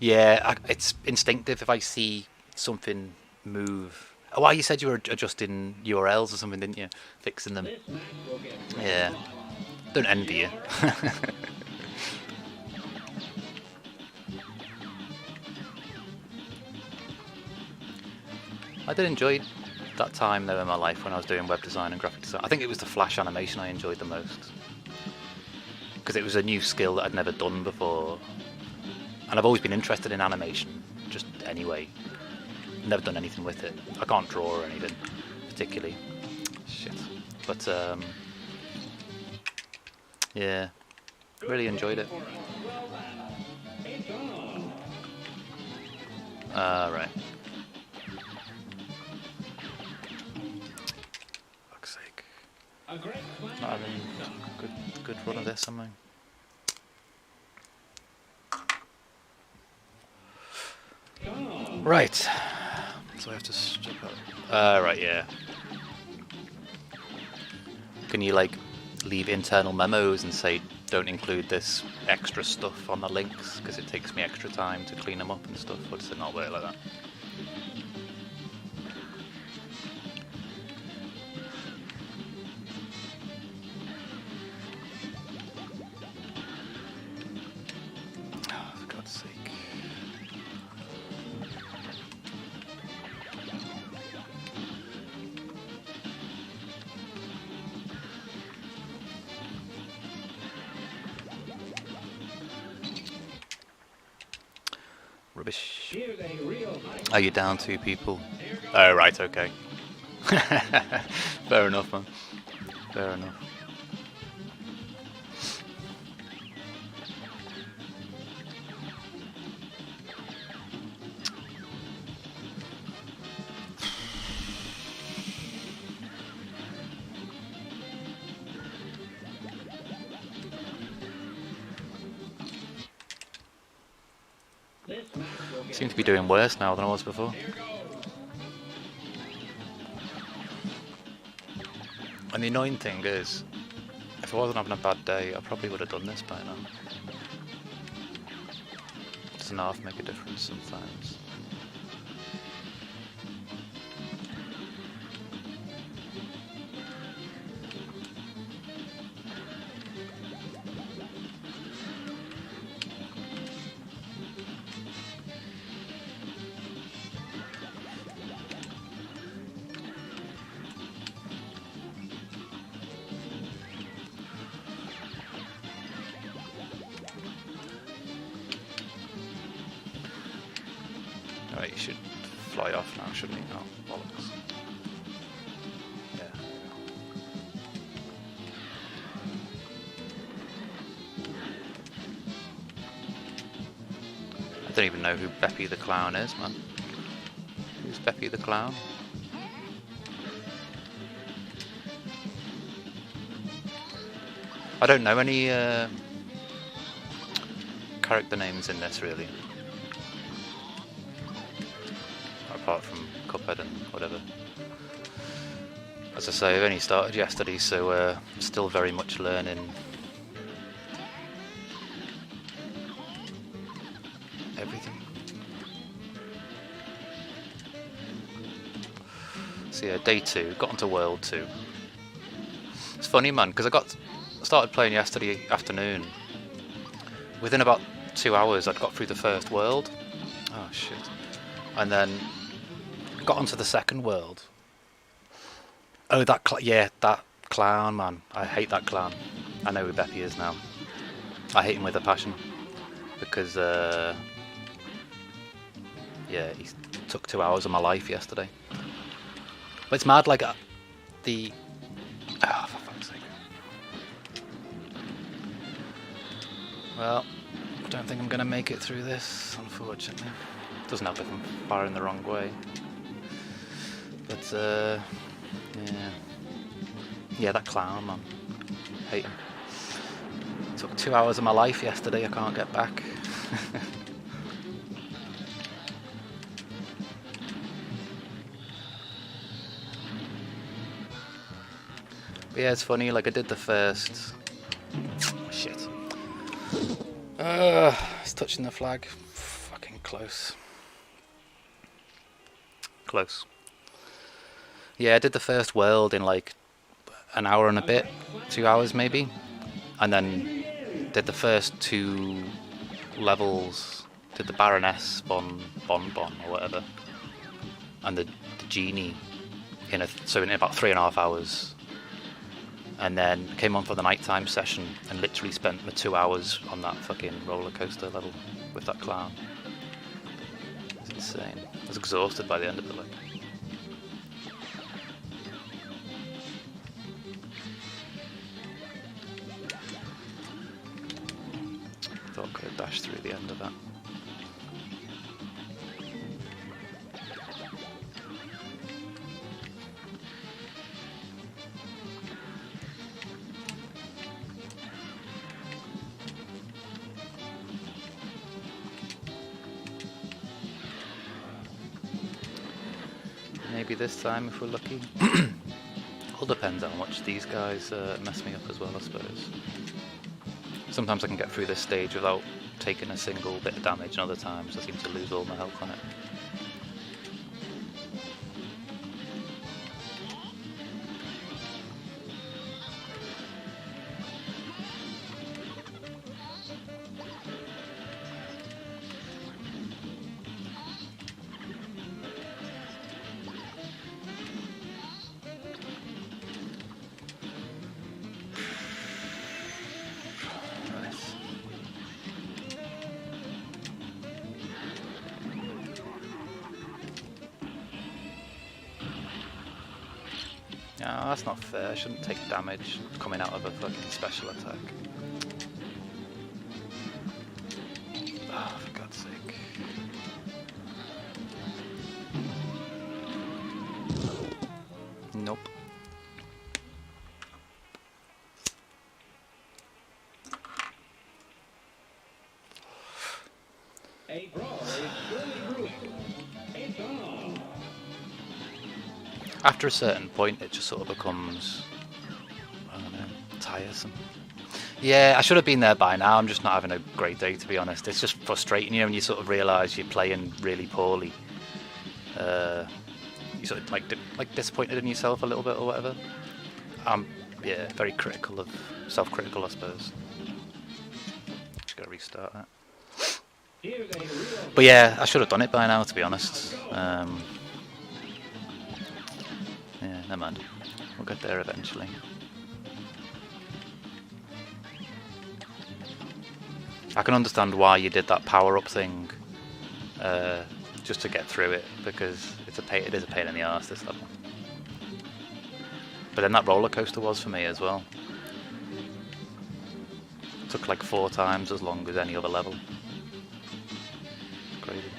Yeah, it's instinctive if I see something move. Oh, well, you said you were adjusting URLs or something, didn't you? Fixing them. Yeah. Don't envy you. I did enjoy that time though in my life when I was doing web design and graphic design. I think it was the flash animation I enjoyed the most, because it was a new skill that I'd never done before, and I've always been interested in animation just anyway. Never done anything with it. I can't draw or anything particularly. Shit. But yeah, really enjoyed it. Right. Fuck's sake. Not having a good run of this, am I? Right. So I have to stop out. Right, yeah. Can you like leave internal memos and say don't include this extra stuff on the links because it takes me extra time to clean them up and stuff, or does it not work like that? Oh, for God's sake. Rubbish. Are you down 2 people? Oh, right, okay. Fair enough, man. Fair enough. This match will get Seem to be doing worse now than I was before. here goes. And the annoying thing is, if I wasn't having a bad day, I probably would have done this by now. Doesn't half make a difference sometimes. Alright, you should fly off now, shouldn't you? Oh, bollocks. Yeah. I don't even know who Beppy the Clown is, man. Who's Beppy the Clown? I don't know any character names in this, really. Apart from Cuphead and whatever. As I say, I've only started yesterday, so still very much learning everything. So yeah, day 2, got onto world 2. It's funny, man, because I started playing yesterday afternoon. Within about 2 hours, I'd got through the first world. Oh shit! And then got onto the second world. Oh, that clown, man. I hate that clown. I know who Beppy is now. I hate him with a passion because yeah, he took 2 hours of my life yesterday. But it's mad, like for fuck's sake. Well, I don't think I'm gonna make it through this, unfortunately. Doesn't help if I'm firing the wrong way. But yeah, that clown, man. Hate him. Took 2 hours of my life yesterday. I can't get back. But yeah, it's funny. Like I did the first. Shit. It's touching the flag. Fucking close. Close. Yeah, I did the first world in like an hour and a bit, 2 hours maybe, and then did the first 2 levels. Did the Baroness Bon or whatever, and the genie in about 3.5 hours, and then came on for the nighttime session and literally spent the 2 hours on that fucking roller coaster level with that clown. It's insane. I was exhausted by the end of it. Like. Thought I could have dashed through the end of that. Maybe this time if we're lucky. All depends how much these guys mess me up as well, I suppose. Sometimes I can get through this stage without taking a single bit of damage, and other times I seem to lose all my health on it. No, that's not fair. I shouldn't take damage coming out of a fucking special attack. Oh, for God's sake. Nope. A brawl is surely brewing. It's on. After a certain point, it just sort of becomes, I don't know, tiresome. Yeah, I should have been there by now. I'm just not having a great day, to be honest. It's just frustrating, when you sort of realise you're playing really poorly. You sort of like disappointed in yourself a little bit or whatever. Yeah, very critical of self-critical, I suppose. Just gotta restart that. Here's a real But yeah, I should have done it by now, to be honest. Yeah, never mind. We'll get there eventually. I can understand why you did that power-up thing, just to get through it, because it is a pain in the arse, this level. But then that roller coaster was for me as well. It took like 4 times as long as any other level. It's crazy.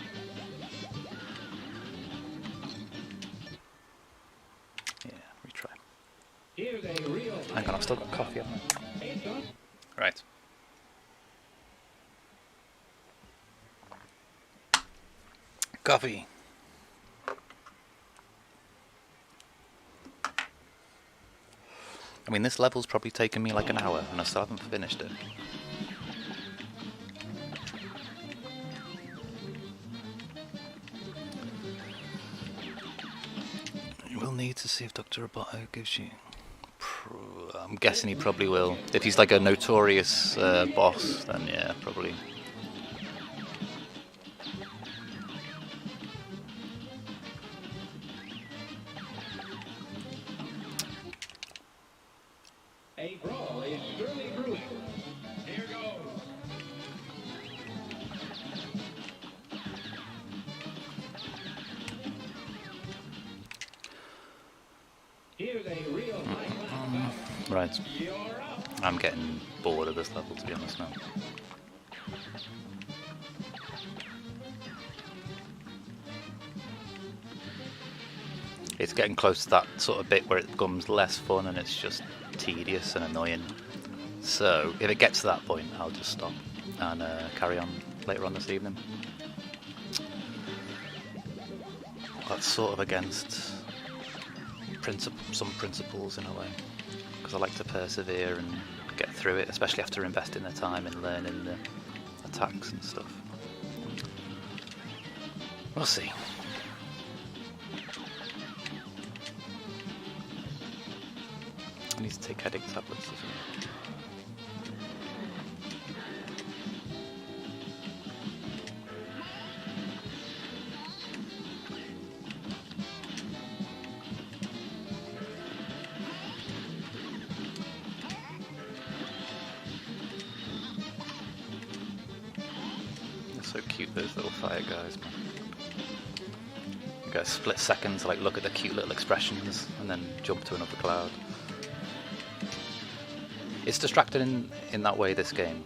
Yeah, retry. Here's a real Hang on, I've still got coffee, haven't I? It's on. Right. Coffee. I mean, this level's probably taken me like an hour, and I still haven't finished it. You will need to see if Dr. Roboto gives you... I'm guessing he probably will. If he's like a notorious boss, then yeah, probably. A brawl is surely brewing. Here goes. Here's a real high-class battle. Right. You're up. I'm getting bored of this level, to be honest now. It's getting close to that sort of bit where it becomes less fun and it's just tedious and annoying. So if it gets to that point, I'll just stop and carry on later on this evening. That's sort of against some principles in a way, because I like to persevere and get through it, especially after investing the time in learning the attacks and stuff. We'll see. I need to take headache tablets as well. They're so cute, those little fire guys, man. You get a split second to like look at the cute little expressions and then jump to another cloud. It's distracting in that way, this game,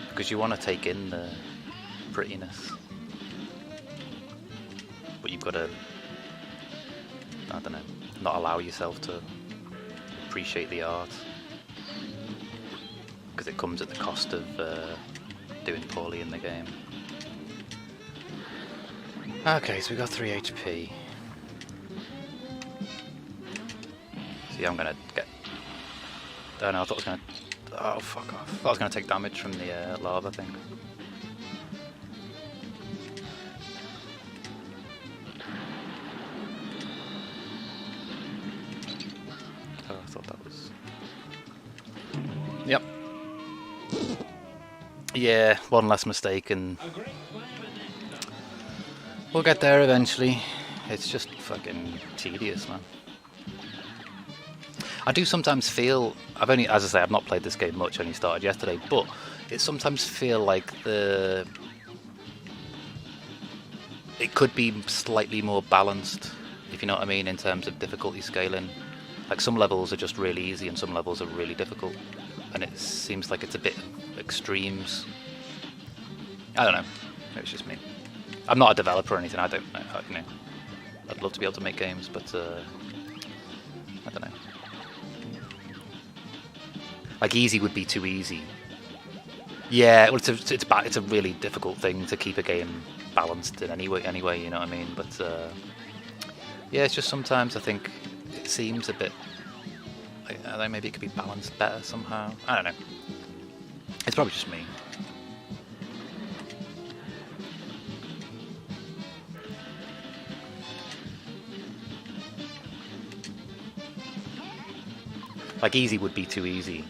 because you want to take in the prettiness, but you've got to, I don't know, not allow yourself to appreciate the art, because it comes at the cost of doing poorly in the game. Okay, so we got 3 HP. See, I'm gonna get... Oh no, I thought I was gonna... Oh, fuck off. I thought I was gonna take damage from the lava thing. Oh, I thought that was... Yep. Yeah, one less mistake and... A great slam and then we'll get there eventually. It's just fucking tedious, man. I do sometimes feel, I've only, as I say, I've not played this game much, only started yesterday, but it sometimes feel like it could be slightly more balanced, if you know what I mean, in terms of difficulty scaling. Like some levels are just really easy and some levels are really difficult, and it seems like it's a bit extremes. I don't know, maybe it's just me. I'm not a developer or anything, I don't know, you know. I'd love to be able to make games, but I don't know. Like easy would be too easy, Yeah, well, it's a really difficult thing to keep a game balanced in anyway. You know what I mean? But yeah, it's just sometimes I think it seems a bit. I don't know, maybe it could be balanced better somehow. I don't know. It's probably just me. Like easy would be too easy.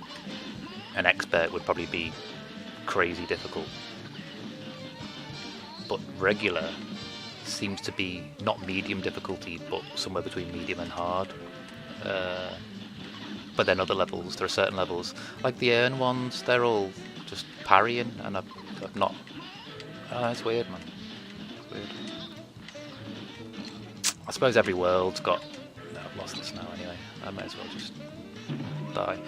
An expert would probably be crazy difficult. But regular seems to be not medium difficulty, but somewhere between medium and hard. But then other levels, there are certain levels, like the Earn ones, they're all just parrying, and I've not. It's weird, man. It's weird. I suppose every world's got. No, I've lost this now anyway. I may as well just die.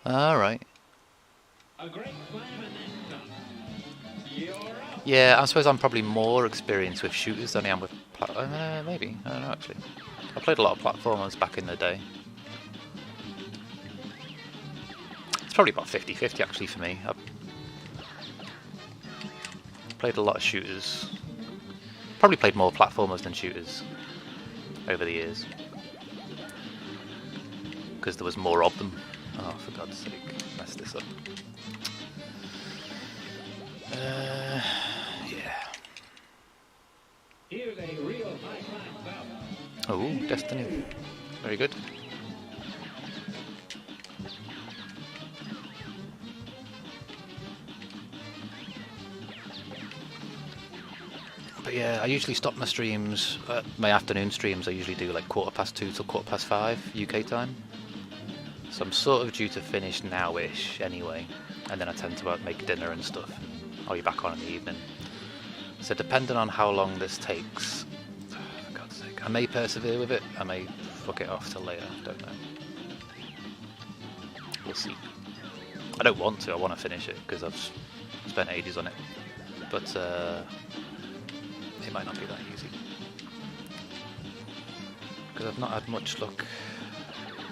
Alright. A great slam and then some. You're up. Yeah, I suppose I'm probably more experienced with shooters than I am with. Maybe. I don't know actually. I played a lot of platformers back in the day. It's probably about 50-50 actually for me. I've played a lot of shooters. Probably played more platformers than shooters over the years. Because there was more of them. Oh, for God's sake, messed this up. Yeah. Here's a real high-class bout. Oh, Destiny. Very good. But yeah, I usually stop my streams, my afternoon streams, I usually do like 2:15 till 5:15 UK time. So I'm sort of due to finish now-ish anyway, and then I tend to make dinner and stuff. I'll be back on in the evening. So depending on how long this takes, for God's sake, I may persevere with it, I may fuck it off till later, don't know. We'll see. I don't want to, I want to finish it, because I've spent ages on it. But it might not be that easy. Because I've not had much luck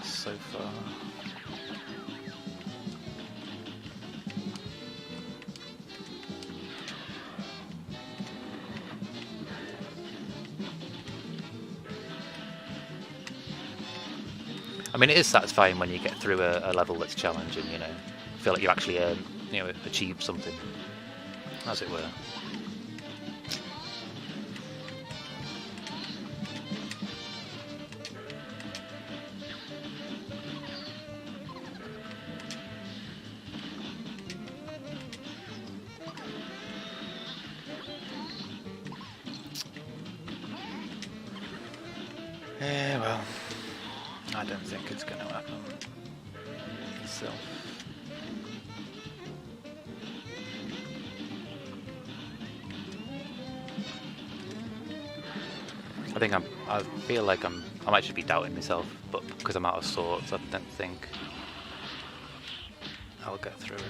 so far. I mean, it is satisfying when you get through a level that's challenging, you know. Feel like you actually, achieved something, as it were. Yeah, well, I don't think it's going to happen itself. I feel like I might just be doubting myself, but because I'm out of sorts, I don't think I'll get through it.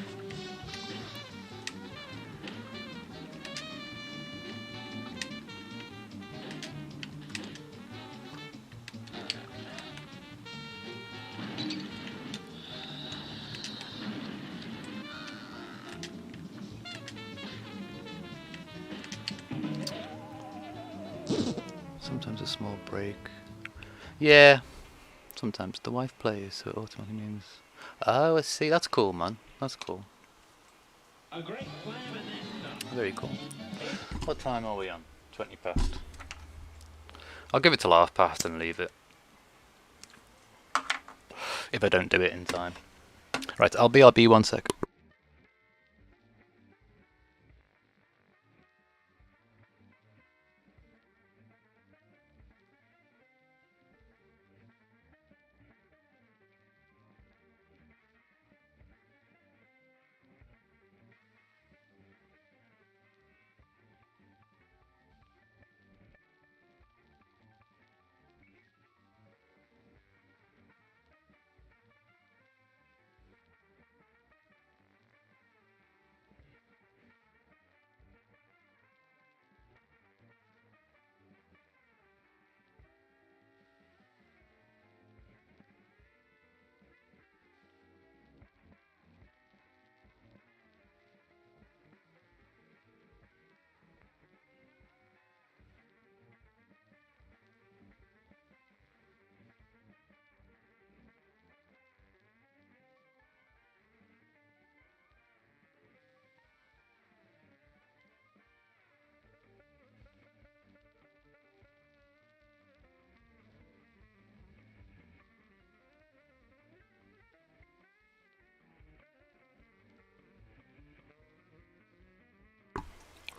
Sometimes a small break. Yeah, sometimes the wife plays, so it automatically means. Oh, I see. That's cool, man. That's cool. A great slam and then some. Very cool. What time are we on? 20 past. I'll give it till half past and leave it. If I don't do it in time. Right, I'll BRB 1 sec.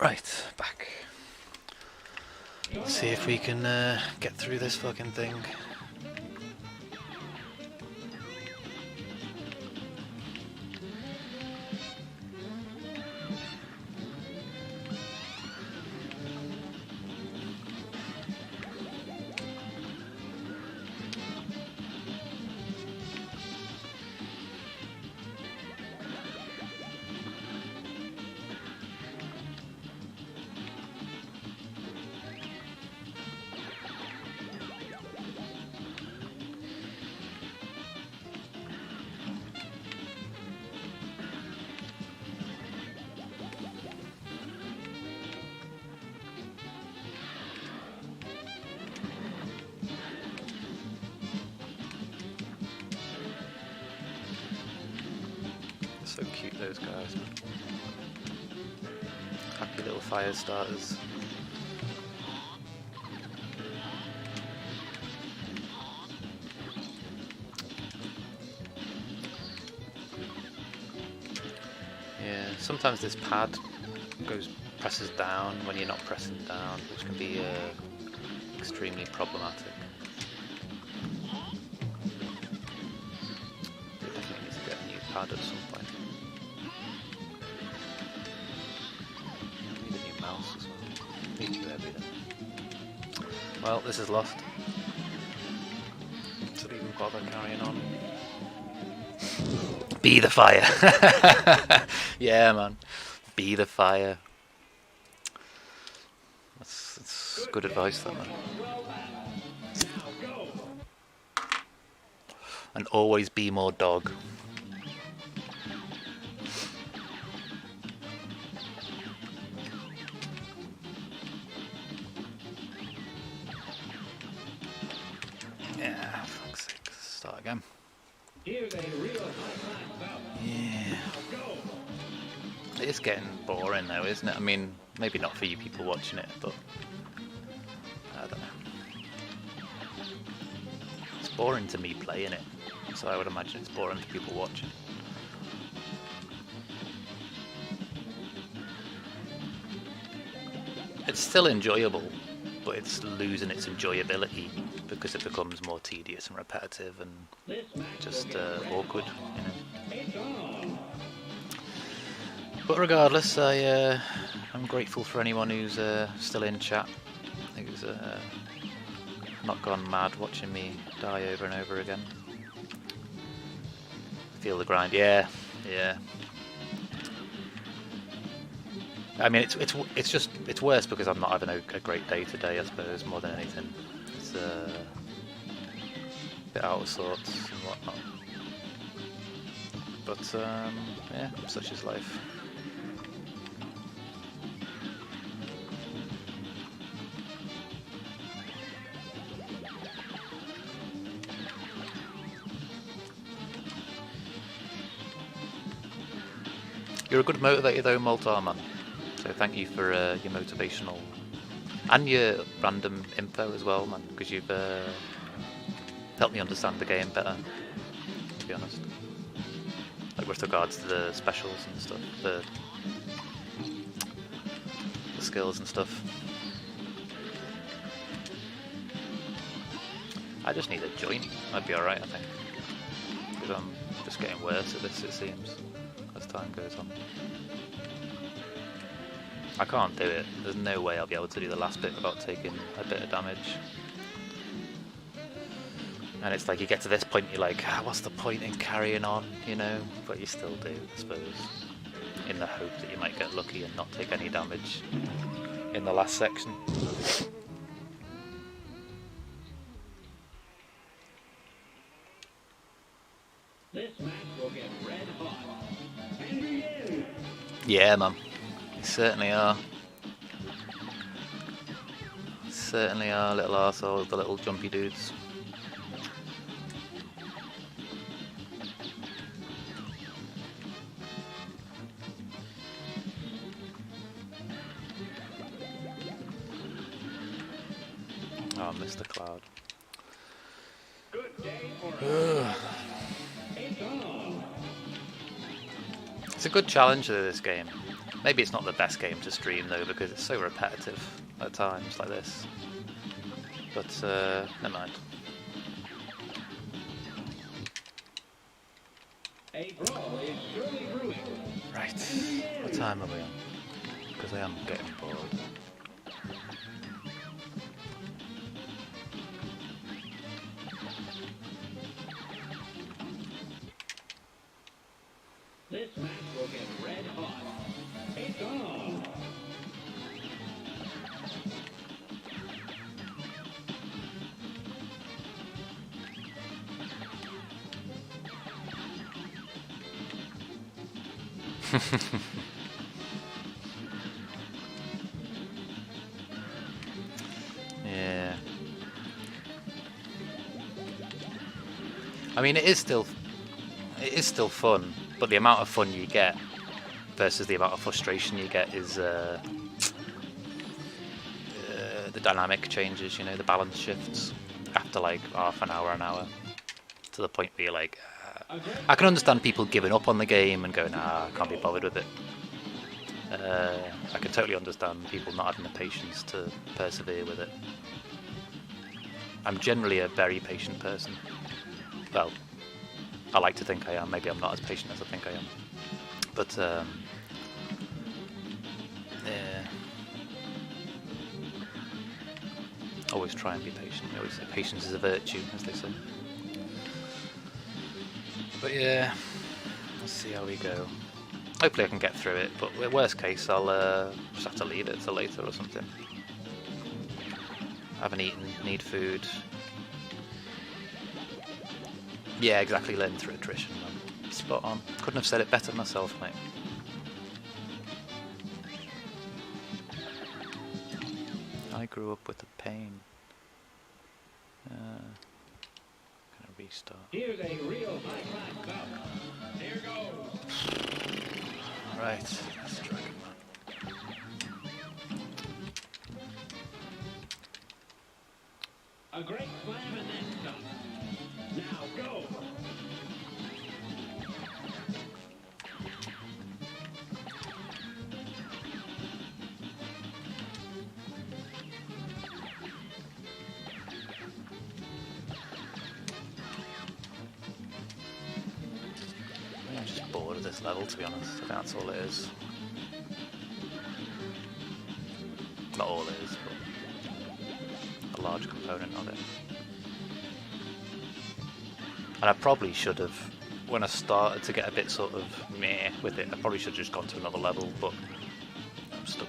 Right, back. Let's see if we can get through this fucking thing. So cute, those guys. Happy little fire starters. Yeah, sometimes this pad presses down when you're not pressing down, which can be extremely problematic. We definitely need to get a new pad at some point. Need a new mouse as well. Need to do everything. Well, this is lost. Should even bother carrying on. Be the fire. Yeah, man. Be the fire. That's good advice, that, man. And always be more dog. Yeah, fuck's sake. Start again. Here's a real high-class bout. Yeah. Go. It's getting boring now, isn't it? I mean, maybe not for you people watching it, but I don't know. It's boring to me playing it, so I would imagine it's boring for people watching. It's still enjoyable, but it's losing its enjoyability because it becomes more tedious and repetitive and This match just will get red awkward, hot. you know. It's on. But regardless, I'm grateful for anyone who's still in chat, who's not gone mad watching me die over and over again. Feel the grind, yeah. I mean, it's worse because I'm not having a great day today, I suppose, more than anything. It's a bit out of sorts and whatnot. But yeah, such is life. You're a good motivator though, Moltar, man. So thank you for your motivational and your random info as well, man, because you've helped me understand the game better, to be honest. Like with regards to the specials and stuff, the skills and stuff. I just need a joint, I'd be alright, I think. Because I'm just getting worse at this, it seems, as time goes on. I can't do it. There's no way I'll be able to do the last bit without taking a bit of damage. And it's like you get to this point, you're like, what's the point in carrying on, you know? But you still do, I suppose. In the hope that you might get lucky and not take any damage in the last section. This match will get red hot. And begin. Yeah, man. You certainly are. Certainly are, little arseholes, the little jumpy dudes. Oh, Mr. Cloud. Good day for us. It's on. It's a good challenge to this game. Maybe it's not the best game to stream though, because it's so repetitive at times like this. But never mind. A brawl is surely brewing. Right, what time are we on? Because I am getting bored. This match will get red hot. It's on. Yeah. I mean, it is still fun, but the amount of fun you get versus the amount of frustration you get is the dynamic changes. You know, the balance shifts after like half an hour, to the point where you're like, I can understand people giving up on the game and going, I can't be bothered with it. I can totally understand people not having the patience to persevere with it. I'm generally a very patient person. Well, I like to think I am. Maybe I'm not as patient as I think I am. But, yeah. Always try and be patient. They always say patience is a virtue, as they say. But yeah, let's see how we go. Hopefully I can get through it, but worst case I'll just have to leave it till later or something. I haven't eaten, need food. Yeah, exactly, learn through attrition. Spot on. Couldn't have said it better myself, mate. I grew up with the pain. Gonna restart. Here's a real high-class bout. Here goes. Right, let's try it. A great slam and then stop. Now go. I'm just bored of this level, to be honest. I think that's all it is. Not all it is, but a large component of it. And I probably should have, when I started to get a bit sort of meh with it, I probably should have just gone to another level, but I'm stuck.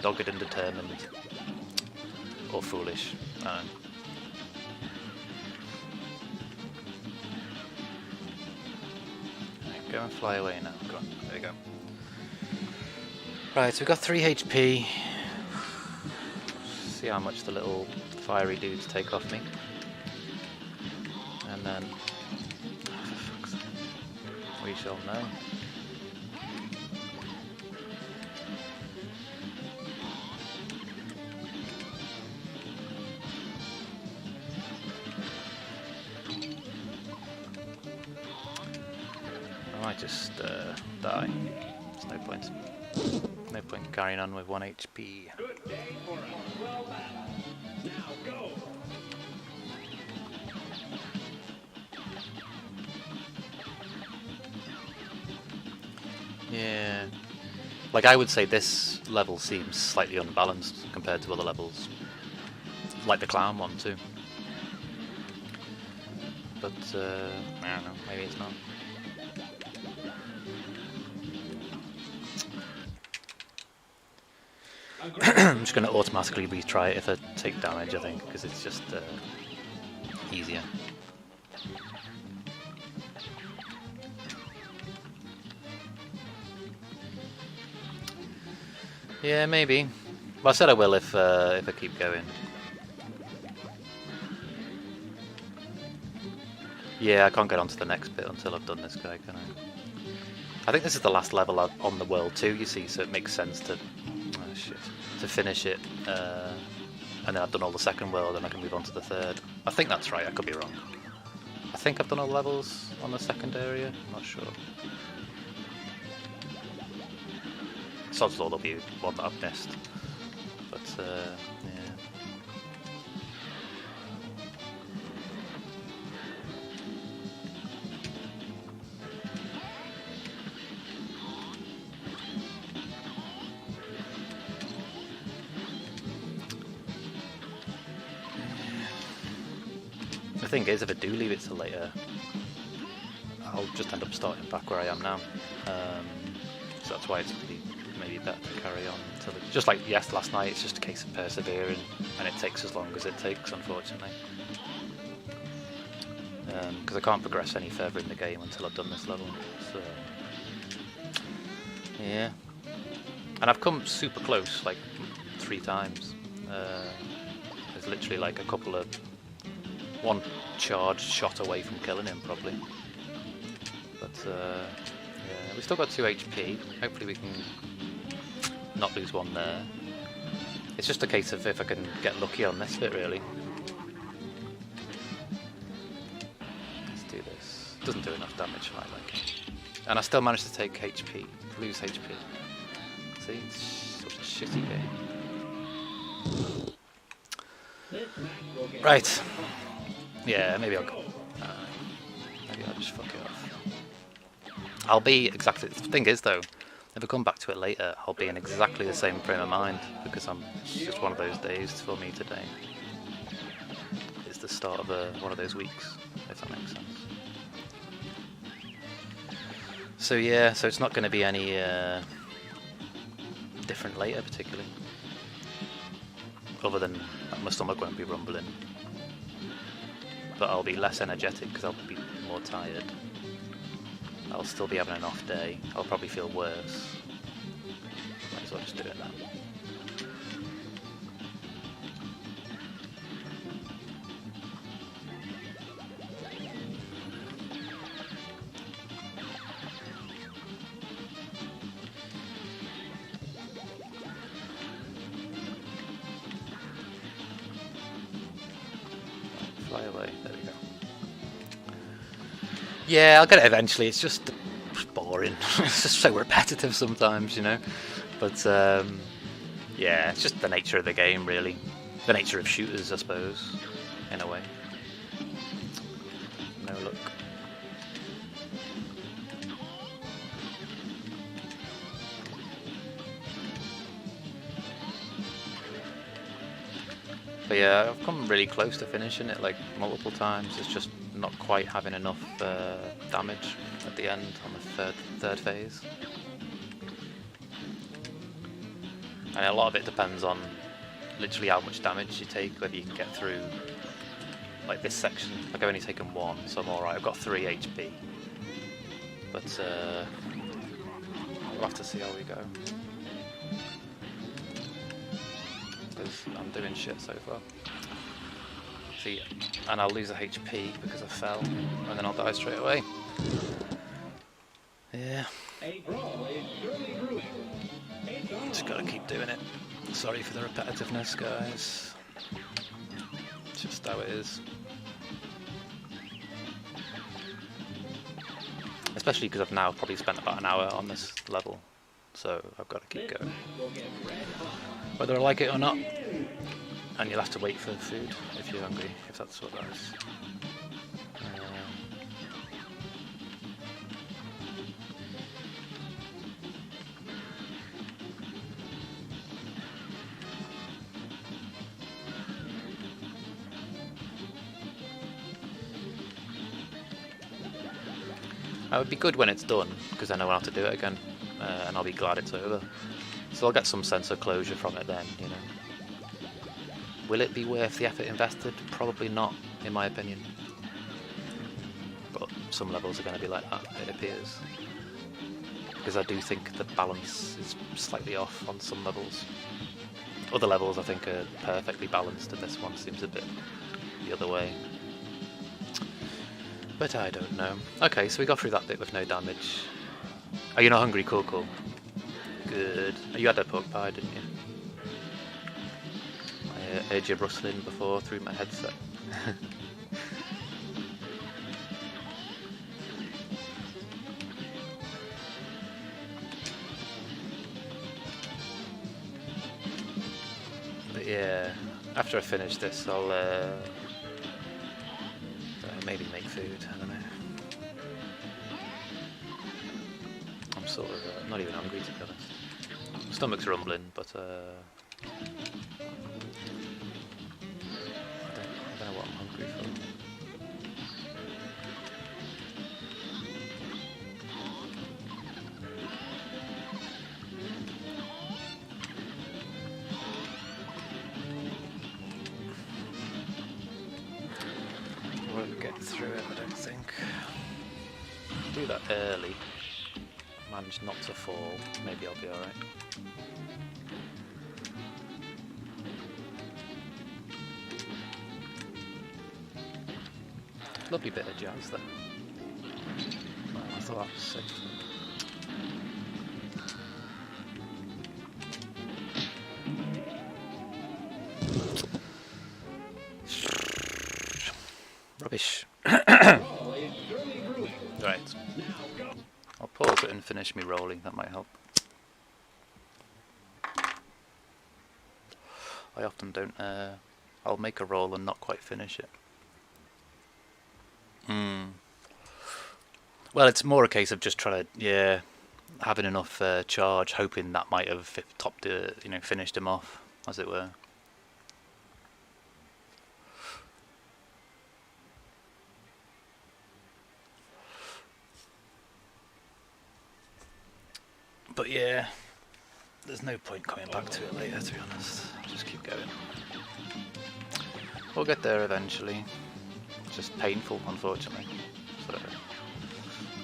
Dogged and determined. Or foolish. I don't know. Go and fly away now. Go on. There we go. Right, so we've got 3 HP. See how much the little fiery dudes take off me. And then... oh, for fuck's sake. We shall know. I might just die. There's no point. No point carrying on with 1 HP. Good day for a swell battle. Now go. Yeah. Like, I would say this level seems slightly unbalanced compared to other levels. Like the clown one too. But, I don't know, maybe it's not. I'm just going to automatically retry it if I take damage, I think, because it's just easier. Yeah, maybe. Well, I said I will if I keep going. Yeah, I can't get on to the next bit until I've done this guy, can I? I think this is the last level on the world too, you see, so it makes sense to finish it, and then I've done all the second world and I can move on to the third. I think that's right, I could be wrong. I think I've done all the levels on the second area, I'm not sure. Sod's Law, there'll be one that I've missed. But, yeah. The thing is, if I do leave it till later, I'll just end up starting back where I am now. So that's why it's maybe better to carry on until just like last night. It's just a case of persevering, and it takes as long as it takes, unfortunately. Because I can't progress any further in the game until I've done this level. So yeah, and I've come super close, like 3 times. There's literally like a couple of one charged shot away from killing him, probably. But yeah, we've still got 2 HP. Hopefully we can not lose one there. It's just a case of if I can get lucky on this bit, really. Let's do this. Doesn't do enough damage, I like it. And I still managed to take HP, lose HP. See, it's such a shitty game. Right. Yeah, maybe I'll go. Maybe I'll just fuck it off. I'll be exactly. The thing is, though, if I come back to it later, I'll be in exactly the same frame of mind because it's just one of those days for me today. It's the start of one of those weeks, if that makes sense. So yeah, so it's not going to be any different later, particularly. Other than my stomach won't be rumbling. But I'll be less energetic because I'll be more tired. I'll still be having an off day. I'll probably feel worse. Might as well just do it now. Fly away. There we go. Yeah, I'll get it eventually. It's just boring. It's just so repetitive sometimes, you know. But yeah, it's just the nature of the game, really. The nature of shooters, I suppose, in a way. No look. But yeah, I've come really close to finishing it, like multiple times. It's just not quite having enough damage at the end on the third phase. And a lot of it depends on literally how much damage you take, whether you can get through like this section. I've only taken 1, so I'm alright. I've got 3 HP. But we'll have to see how we go. Because I'm doing shit so far. See, and I'll lose a HP because I fell, and then I'll die straight away. Yeah. Just gotta keep doing it. Sorry for the repetitiveness, guys. It's just how it is. Especially because I've now probably spent about an hour on this level, so I've got to keep going. Whether I like it or not. And you'll have to wait for food if you're hungry, if that's what that is. It would be good when it's done, because then I won't have to do it again, and I'll be glad it's over. So I'll get some sense of closure from it then, you know. Will it be worth the effort invested? Probably not, in my opinion. But some levels are going to be like that, it appears. Because I do think the balance is slightly off on some levels. Other levels I think are perfectly balanced, and this one seems a bit the other way. But I don't know. Okay, so we got through that bit with no damage. Are you not hungry? Cool, cool. Good. You had a pork pie, didn't you? I heard you rustling before through my headset. yeah, after I finish this, I'll maybe make food. I don't know. I'm sort of not even hungry, to be honest. Stomach's rumbling, but I don't know what I'm hungry for. Won't get through it, I don't think. Do that early. Manage not to fall. Maybe I'll be alright. Lovely bit of jazz there. Oh, I thought that was safe. Rubbish. Ball is surely brewing. Right. Now go. I'll pause it and finish me rolling, that might help. I often don't, I'll make a roll and not quite finish it. Well, it's more a case of just trying to, yeah, having enough charge, hoping that might have topped, finished him off, as it were. But yeah, there's no point coming back to it later, to be honest. Just keep going. We'll get there eventually. It's just painful, unfortunately. So,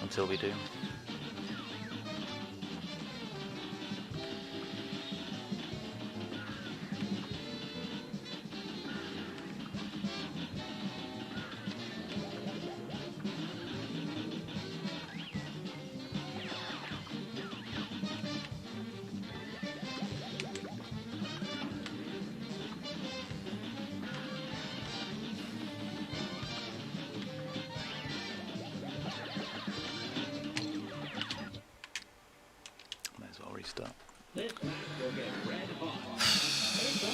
until we do. Might as well restart. This match will get red hot. It's on.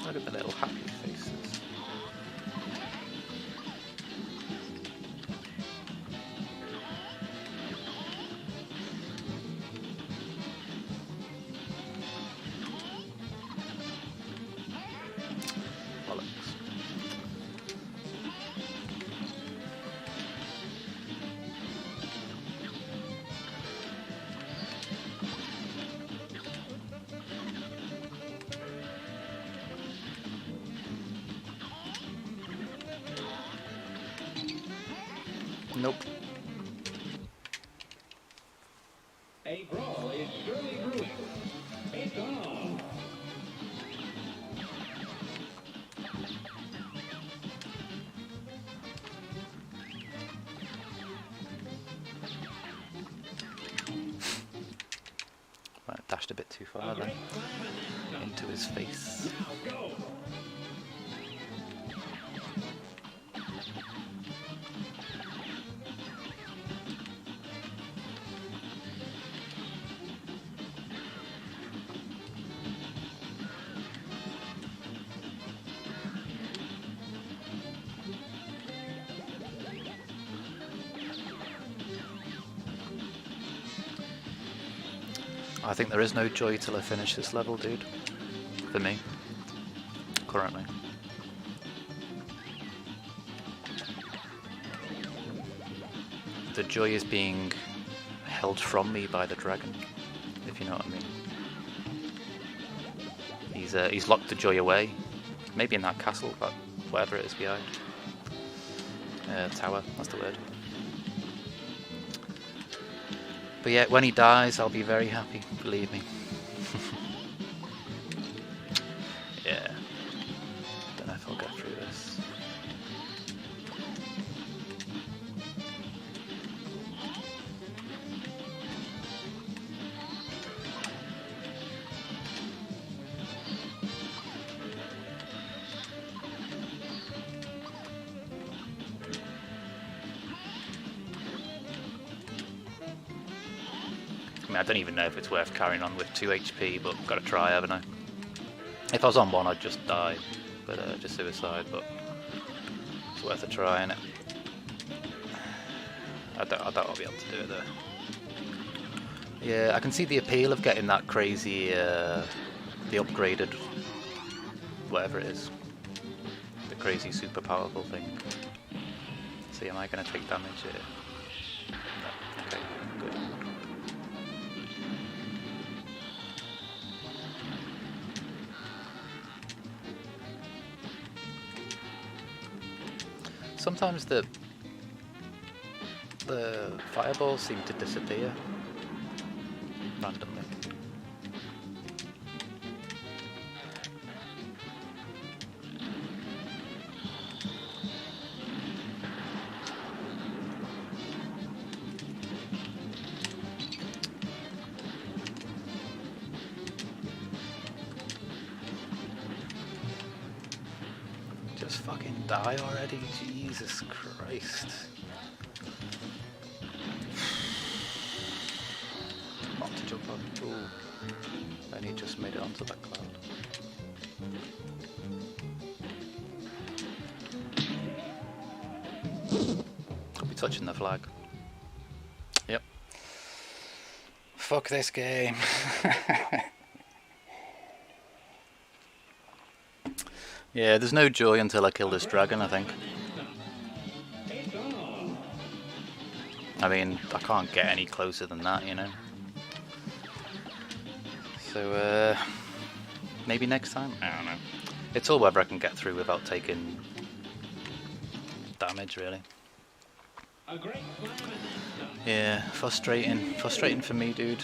Look at the little happy faces. Bollocks. Nope. A brawl is surely brewing. It's on. Right, dashed a bit too far then. Into his face. Now go. I think there is no joy till I finish this level, dude. For me. Currently. The joy is being held from me by the dragon, if you know what I mean. He's locked the joy away. Maybe in that castle, but whatever it is behind. Tower, that's the word. But yeah, when he dies, I'll be very happy, believe me. Yeah. Don't know if I'll get through this. I mean, I don't even know if it's worth carrying on with 2 HP, but gotta try, haven't I? If I was on 1, I'd just die, but just suicide, but it's worth a try, innit? I doubt I'll be able to do it though. Yeah, I can see the appeal of getting that crazy, the upgraded, whatever it is, the crazy super powerful thing. See, am I going to take damage here? No. Okay, good. Sometimes the fireballs seem to disappear randomly. Just fucking die already, Jesus Christ. Not to jump on. Ooh. And he just made it onto that cloud. I'll be touching the flag. Yep. Fuck this game. Yeah, there's no joy until I kill this dragon, I think. I mean, I can't get any closer than that, you know. So, maybe next time? I don't know. It's all whether I can get through without taking damage, really. Yeah, frustrating. Frustrating for me, dude.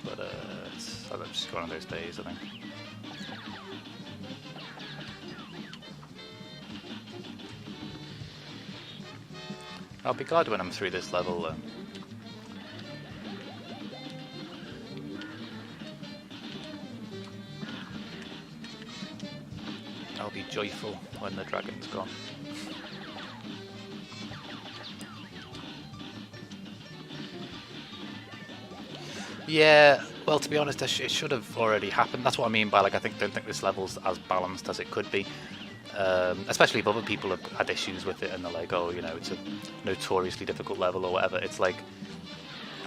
But, it's just one of those days, I think. I'll be glad when I'm through this level, though. I'll be joyful when the dragon's gone. Yeah, well, to be honest, it should have already happened. That's what I mean by, like, don't think this level's as balanced as it could be. Especially if other people have had issues with it and they're like, oh, you know, it's a notoriously difficult level or whatever. It's like,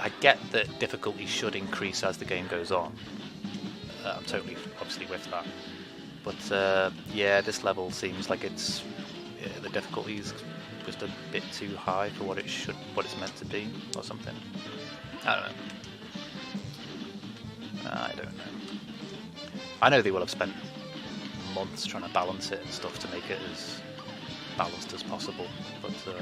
I get that difficulty should increase as the game goes on. I'm totally, obviously, with that. But, yeah, this level seems like it's... Yeah, the difficulty's just a bit too high for what it's meant to be, or something. I don't know. I don't know. I know they will have spent months trying to balance it and stuff to make it as balanced as possible, but yeah.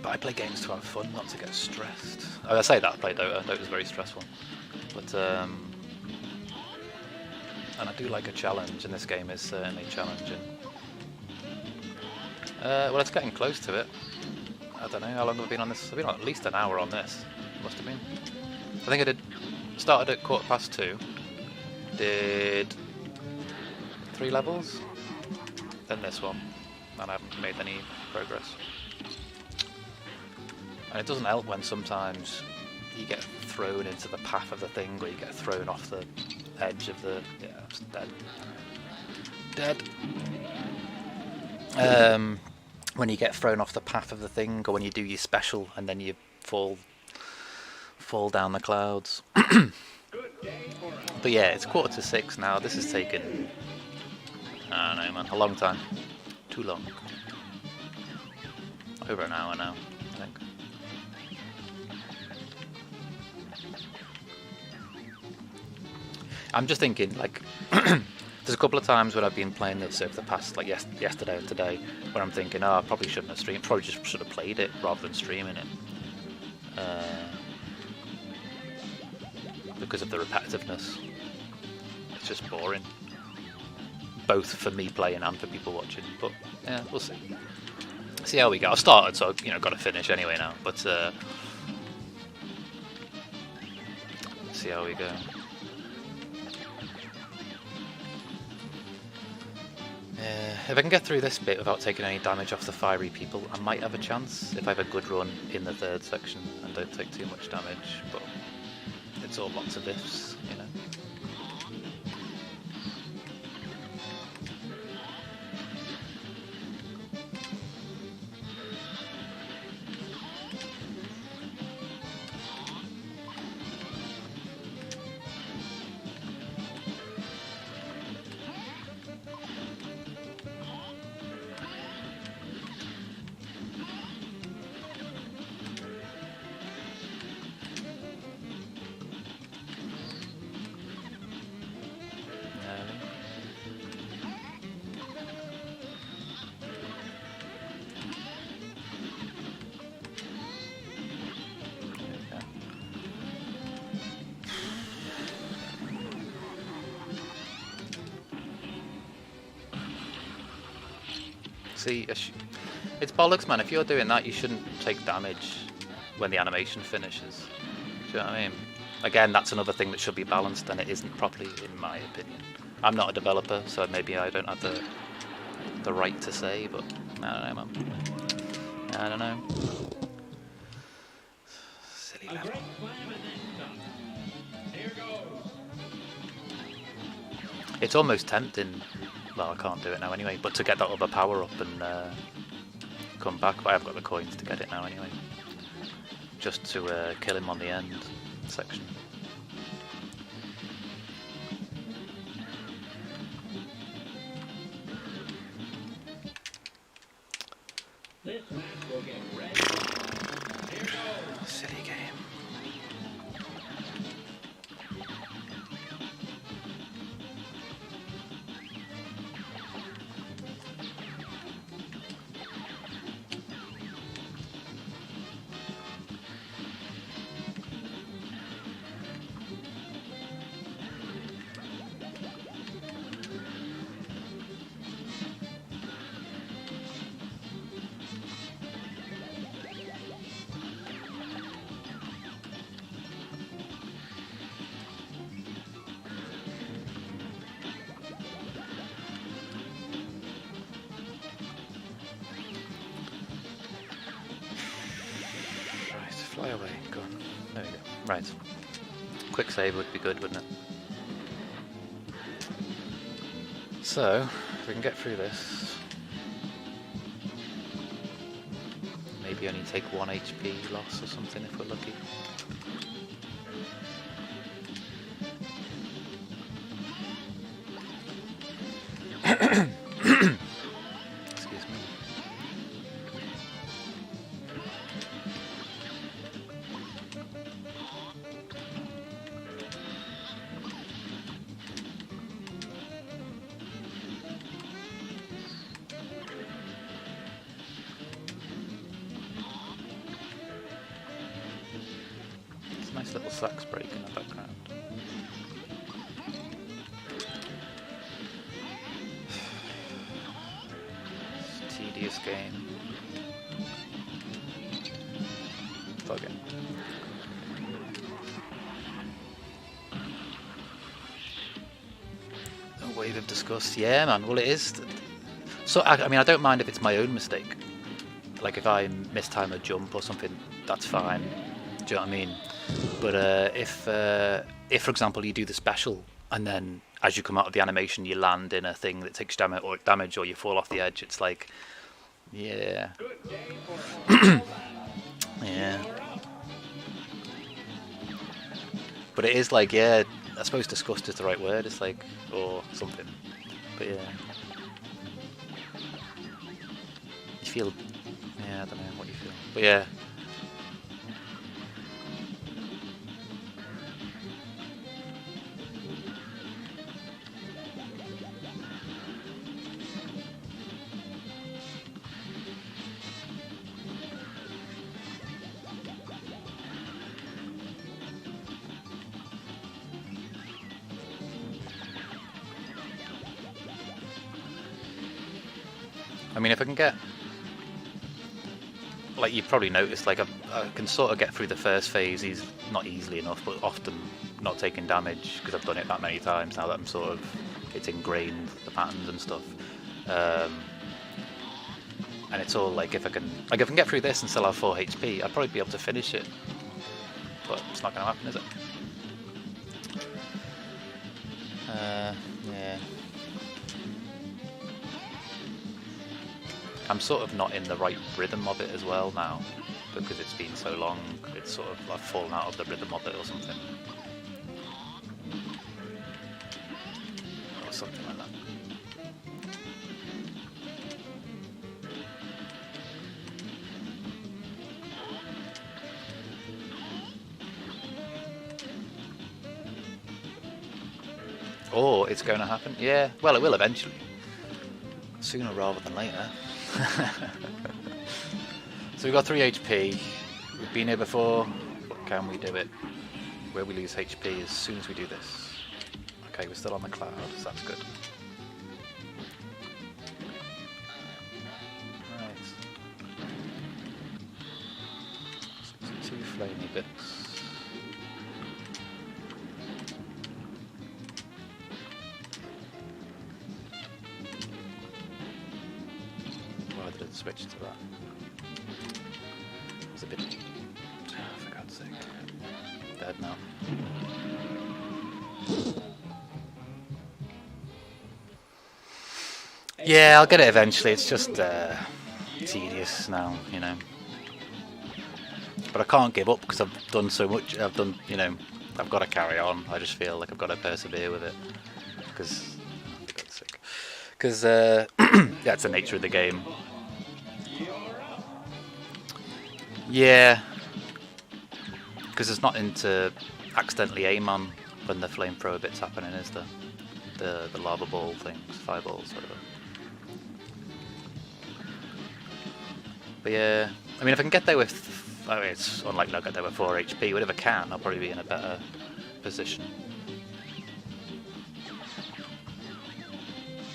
But I play games to have fun, not to get stressed. I say that I played Dota. Dota was very stressful, but and I do like a challenge, and this game is certainly challenging. Well, it's getting close to it. I don't know, how long have I been on this? I've been on at least an hour on this. Must have been. I think I started at 2:15. Did 3 levels. Then this one. And I haven't made any progress. And it doesn't help when sometimes you get thrown into the path of the thing, or you get thrown off the edge of the... Yeah, it's dead. Dead. When you get thrown off the path of the thing, or when you do your special and then you fall down the clouds. But yeah, it's 6:15 now. This has taken, I don't know, man, a long time. Too long. Over an hour now, I think. I'm just thinking, like, there's a couple of times when I've been playing this over the past, like yesterday and today, where I'm thinking, oh, I probably shouldn't have streamed, probably just should have played it rather than streaming it. Because of the repetitiveness. It's just boring. Both for me playing and for people watching, but yeah, we'll see. See how we go. I started, so got to finish anyway now. But see how we go. If I can get through this bit without taking any damage off the fiery people, I might have a chance if I have a good run in the third section and don't take too much damage. But it's all lots of ifs, See, it's bollocks, man. If you're doing that, you shouldn't take damage when the animation finishes. Do you know what I mean? Again, that's another thing that should be balanced, and it isn't properly, in my opinion. I'm not a developer, so maybe I don't have the right to say, but I don't know, man. I don't know. Silly level. It's almost tempting. Well, I can't do it now anyway, but to get that other power up and come back, but I've got the coins to get it now anyway. Just to kill him on the end section. This match will get red. Here goes. Silly game. Fly away, go on. There we go. Right. Quick save would be good, wouldn't it? So, if we can get through this. Maybe only take 1 HP loss or something if we're lucky. Excuse me. Nice little sax break in the background. It's a tedious game. Fuck it. A wave of disgust. Yeah, man. Well, it is. So I mean, I don't mind if it's my own mistake. Like if I mistime a jump or something, that's fine. Do you know what I mean? But if for example you do the special and then as you come out of the animation you land in a thing that takes damage or you fall off the edge, it's like, yeah, yeah. But it is like, yeah, I suppose disgust is the right word. It's like, or something. But yeah, you feel, yeah. Yeah, I don't know what you feel. But yeah. I mean, if I can get, like you've probably noticed, like I can sort of get through the first phase not easily enough, but often not taking damage because I've done it that many times now that I'm sort of, it's ingrained, the patterns and stuff. And it's all like if I can get through this and still have 4 HP, I'd probably be able to finish it. But it's not going to happen, is it? Yeah. I'm sort of not in the right rhythm of it as well now, because it's been so long. It's sort of, I've fallen out of the rhythm of it or something. Or something like that. Oh, it's going to happen? Yeah, well, it will eventually. Sooner rather than later. So we've got 3 HP. We've been here before. Can we do it? Where we lose HP as soon as we do this. Okay, we're still on the cloud, so that's good. Right. 2 flamey bits. Why did it switch to that? It's a bit... Oh, for God's sake. Dead now. Yeah, I'll get it eventually. It's just tedious now, you know. But I can't give up because I've done so much. I've done, you know, I've got to carry on. I just feel like I've got to persevere with it because, oh, for God's sake. Because that's the nature of the game. Yeah, because it's not into accidentally aim on when the flamethrower bit's happening, is the lava ball things, fireballs, whatever. But yeah, I mean, if I can get there with, I mean, it's unlikely I'll get there with 4 HP, but if I can, I'll probably be in a better position.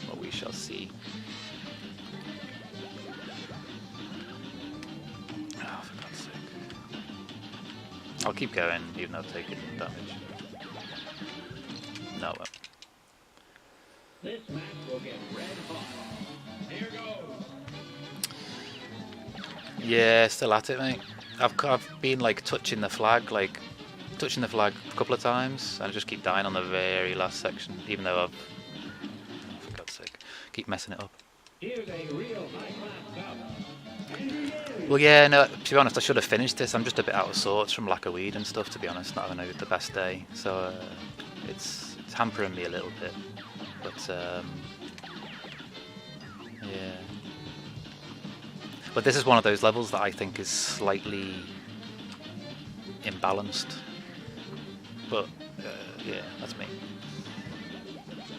But we shall see. Oh, for God's sake. I'll keep going, even though I've taken damage. No, I won't. This match will get red hot. Here goes. Yeah, still at it, mate. I've been like touching the flag a couple of times, and I just keep dying on the very last section, even though I've, oh, for God's sake, keep messing it up. Here's a real high-class cup. Well, yeah, no, to be honest, I should have finished this. I'm just a bit out of sorts from lack of weed and stuff, to be honest. Not having the best day, so it's hampering me a little bit. But yeah. But this is one of those levels that I think is slightly imbalanced. But yeah, that's me.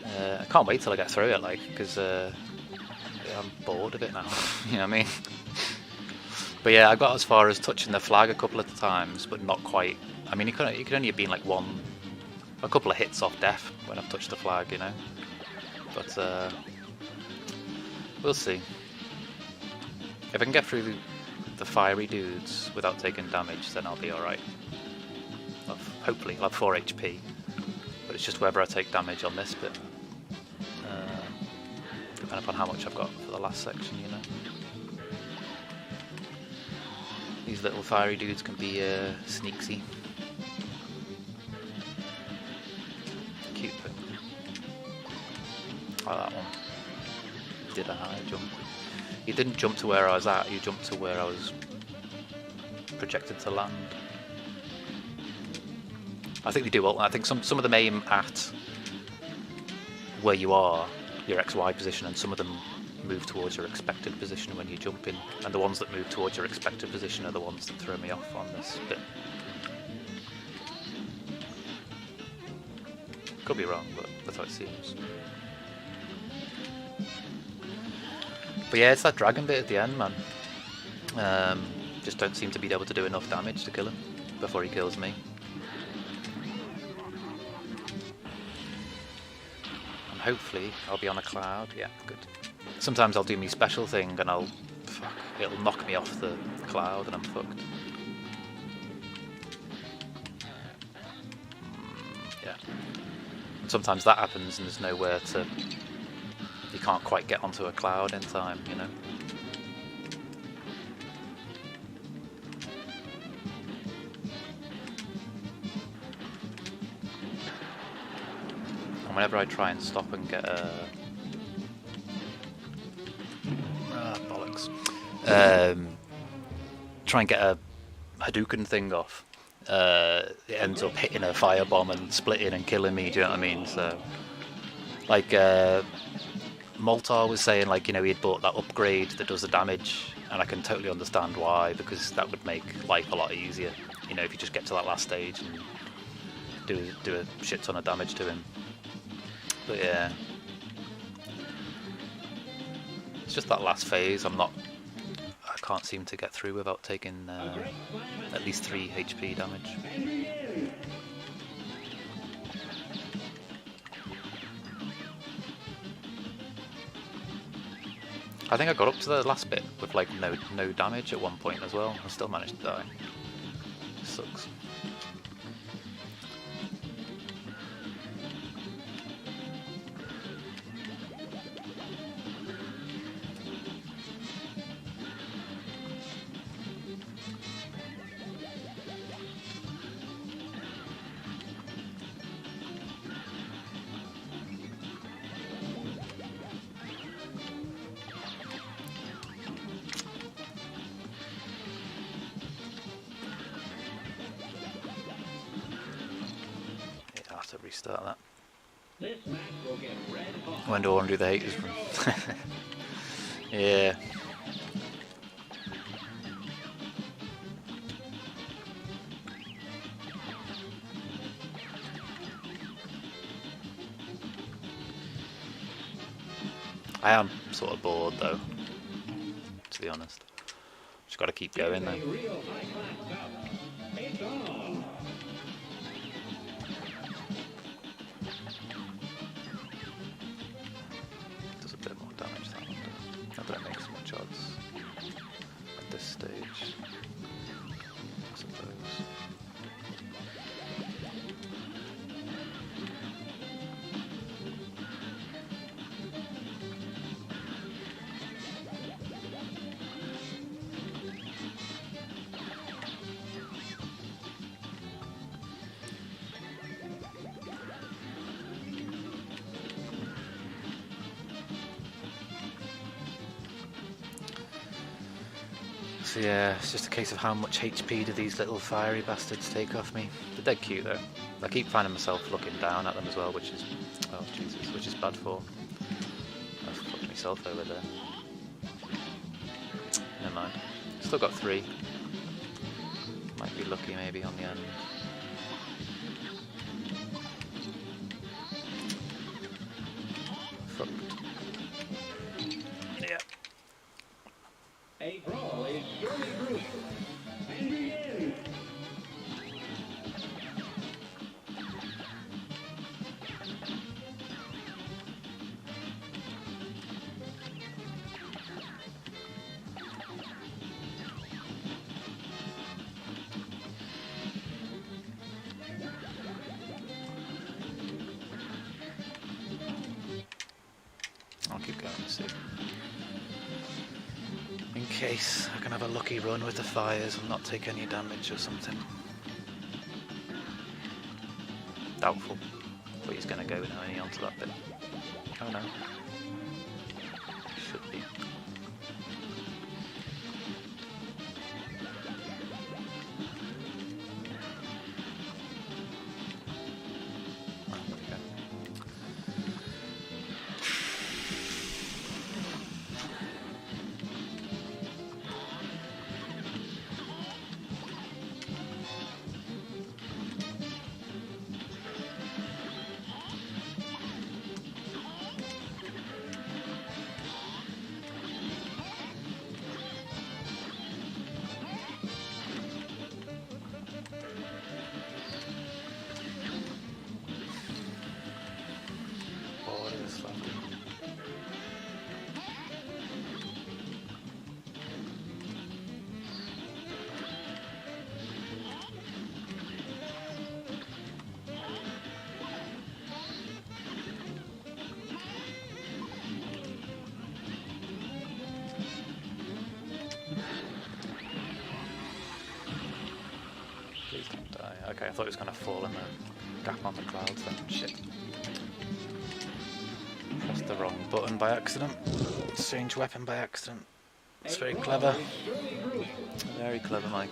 I can't wait till I get through it, like, because I'm bored of it now. You know what I mean? But yeah, I got as far as touching the flag a couple of times, but not quite. I mean, you could only have been like a couple of hits off death when I've touched the flag, you know. But we'll see. If I can get through the fiery dudes without taking damage, then I'll be alright. Hopefully, I'll have 4 HP. But it's just whether I take damage on this bit. Depending upon how much I've got for the last section, you know. These little fiery dudes can be sneaksy. Cuphead. Oh, that one. Did a high jump. He didn't jump to where I was at, he jumped to where I was projected to land. I think they do all. I think some of them aim at where you are, your XY position, and some of them move towards your expected position when you jump in, and the ones that move towards your expected position are the ones that throw me off on this bit. Could be wrong, but that's how it seems. But yeah, it's that dragon bit at the end, man. Just don't seem to be able to do enough damage to kill him before he kills me. And hopefully I'll be on a cloud. Yeah, good. Sometimes I'll do me special thing and it'll knock me off the cloud and I'm fucked. Yeah. And sometimes that happens and there's nowhere to... You can't quite get onto a cloud in time, you know? And whenever I try and stop and get a... bollocks. Try and get a Hadouken thing off. It ends up hitting a firebomb and splitting and killing me, do you know what I mean? So, like, Moltar was saying, like, you know, he had bought that upgrade that does the damage, and I can totally understand why, because that would make life a lot easier, you know, if you just get to that last stage and do a shit ton of damage to him. But yeah, it's just that last phase I can't seem to get through without taking at least 3 HP damage. I think I got up to the last bit with like no damage at one point as well. I still managed to die. Sucks. Restart that. This match will get red hot. When do I want to do the haters from? Yeah. I am sort of bored though, to be honest. Just got to keep going though. It's on. Does a bit more damage that one does. Not that it makes much odds at this stage, I suppose. So yeah, it's just a case of how much HP do these little fiery bastards take off me. They're dead cute though. I keep finding myself looking down at them as well, which is, oh Jesus, which is bad for. I've fucked myself over there. Never mind. Still got 3. Might be lucky maybe on the end. Fucked. Yeah. A brawl is surely brewing. And begin. I'll keep going and see. In case I can have a lucky run with the fires and not take any damage or something. Doubtful. But he's going to go only onto that bit. Oh no. Should be. Oh, there we go. thought it was going to fall in the gap on the clouds then. Shit. Pressed the wrong button by accident. Strange weapon by accident. It's very clever. Very clever, Mike.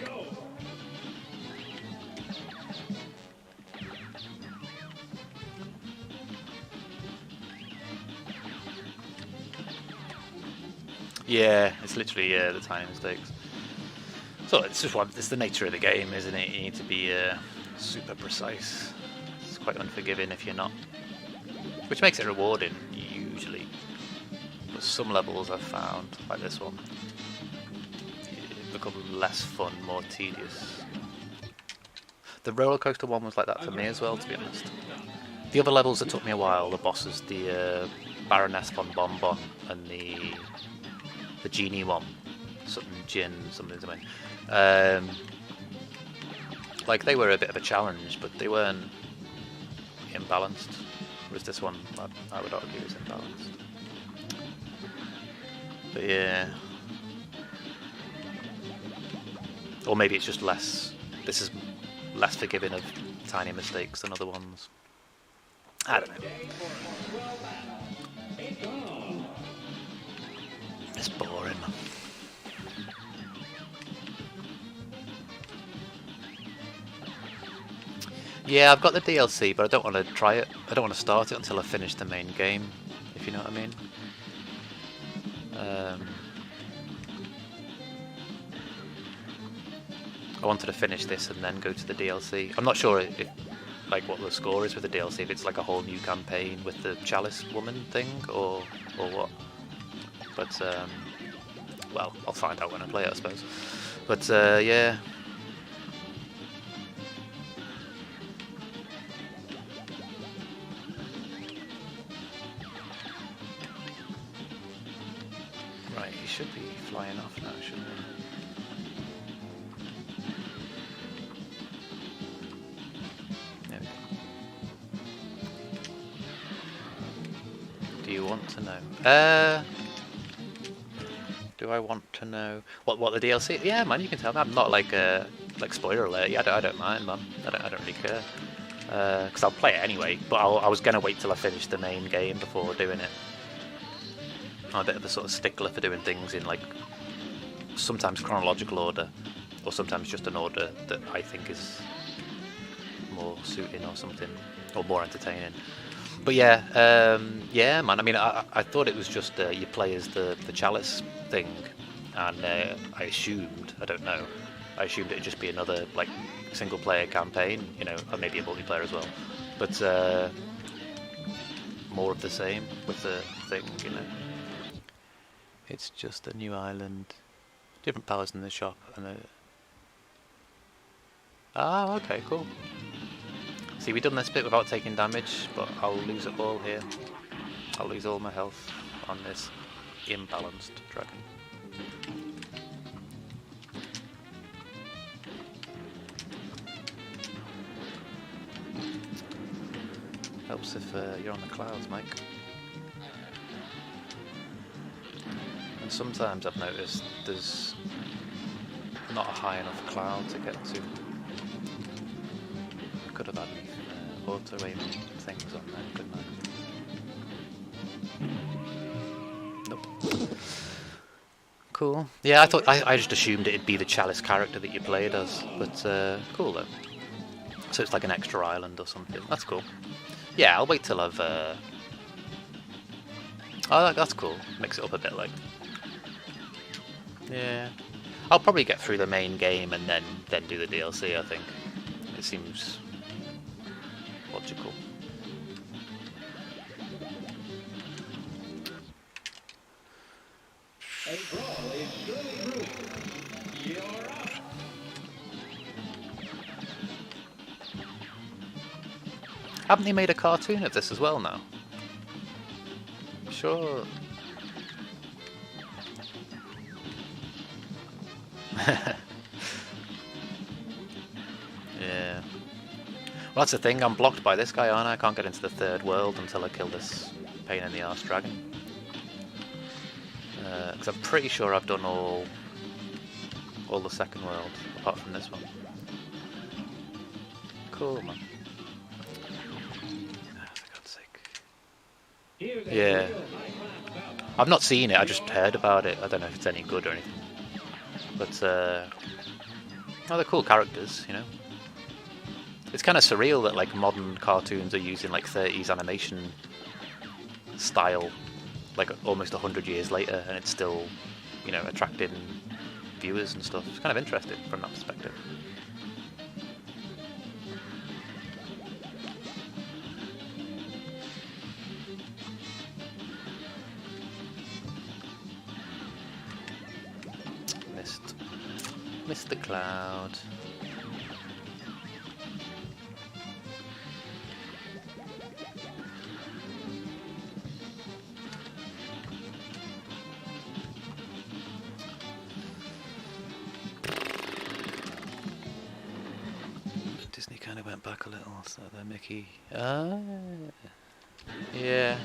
Yeah, it's literally the tiny mistakes. So it's just it's the nature of the game, isn't it? You need to be super precise. It's quite unforgiving if you're not, which makes it rewarding usually. But some levels I've found, like this one, become less fun, more tedious. The roller coaster one was like that for me as well, to be honest. The other levels that took me a while, the bosses, the Baroness von Bonbon and the genie one, something Jin, something. Like they were a bit of a challenge, but they weren't imbalanced. Whereas this one, I would argue, is imbalanced. But yeah. Or maybe it's just less. This is less forgiving of tiny mistakes than other ones. I don't know. It's boring. Yeah, I've got the DLC, but I don't want to try it. I don't want to start it until I finish the main game, if you know what I mean. I wanted to finish this and then go to the DLC. I'm not sure if like what the score is with the DLC, if it's like a whole new campaign with the Chalice woman thing or what. But well, I'll find out when I play it, I suppose. But yeah. Right, he should be flying off now, shouldn't he? There we go. Do you want to know? Do I want to know what the DLC? Yeah, man, you can tell me. I'm not like spoiler alert. Yeah, I don't mind, man. I don't really care. Because I'll play it anyway. But I was gonna wait till I finished the main game before doing it. I'm a bit of a sort of stickler for doing things in like sometimes chronological order, or sometimes just an order that I think is more suiting or something, or more entertaining. But yeah, yeah, man. I mean, I thought it was just you play as the Chalice thing, and I assumed, I don't know, I assumed it'd just be another like single player campaign, you know, or maybe a multiplayer as well. But more of the same with the thing, you know. It's just a new island, different powers in the shop, and ah, okay, cool. See, we've done this bit without taking damage, but I'll lose it all here. I'll lose all my health on this imbalanced dragon. Helps if you're on the clouds, Mike. And sometimes I've noticed there's not a high enough cloud to get to. Could have had auto-aim things on there, couldn't I? Nope. Cool. Yeah, I just assumed it'd be the Chalice character that you played as, but cool though. So it's like an extra island or something. That's cool. Yeah, I'll wait till I've. Oh, that's cool. Mix it up a bit, like. Yeah. I'll probably get through the main game and then do the DLC. I think it seems logical. A brawl is surely brewing. You're up. Haven't they made a cartoon of this as well now? Sure. Yeah. Well, that's the thing, I'm blocked by this guy, aren't I? I can't get into the third world until I kill this pain in the arse dragon. Because I'm pretty sure I've done all the second world, apart from this one. cool, man. Oh, for God's sake. Here's a Yeah. real high-class bout. I've not seen it, I just heard about it. I don't know if it's any good or anything. But, oh, they're cool characters, you know. It's kind of surreal that, like, modern cartoons are using, like, 30s animation style, like, almost 100 years later, and it's still, you know, attracting viewers and stuff. It's kind of interesting from that perspective. Missed the cloud. Disney kind of went back a little, so there, Mickey. Yeah.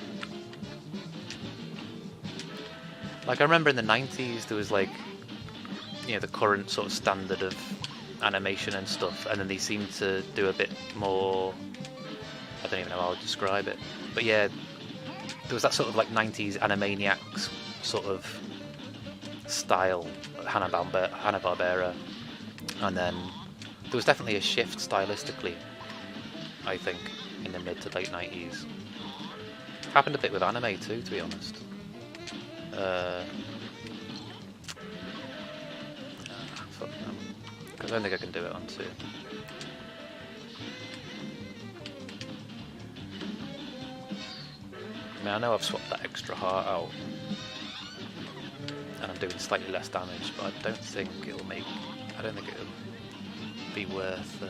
Like, I remember in the 90s there was, like, you know, the current sort of standard of animation and stuff, and then they seemed to do a bit more, I don't even know how to describe it, but yeah, there was that sort of like 90s Animaniacs sort of style, Hanna-Barbera, and then there was definitely a shift stylistically, I think, in the mid to late 90s. Happened a bit with anime too, to be honest. I don't think I can do it on 2. I mean, I know I've swapped that extra heart out, and I'm doing slightly less damage, but I don't think it'll be worth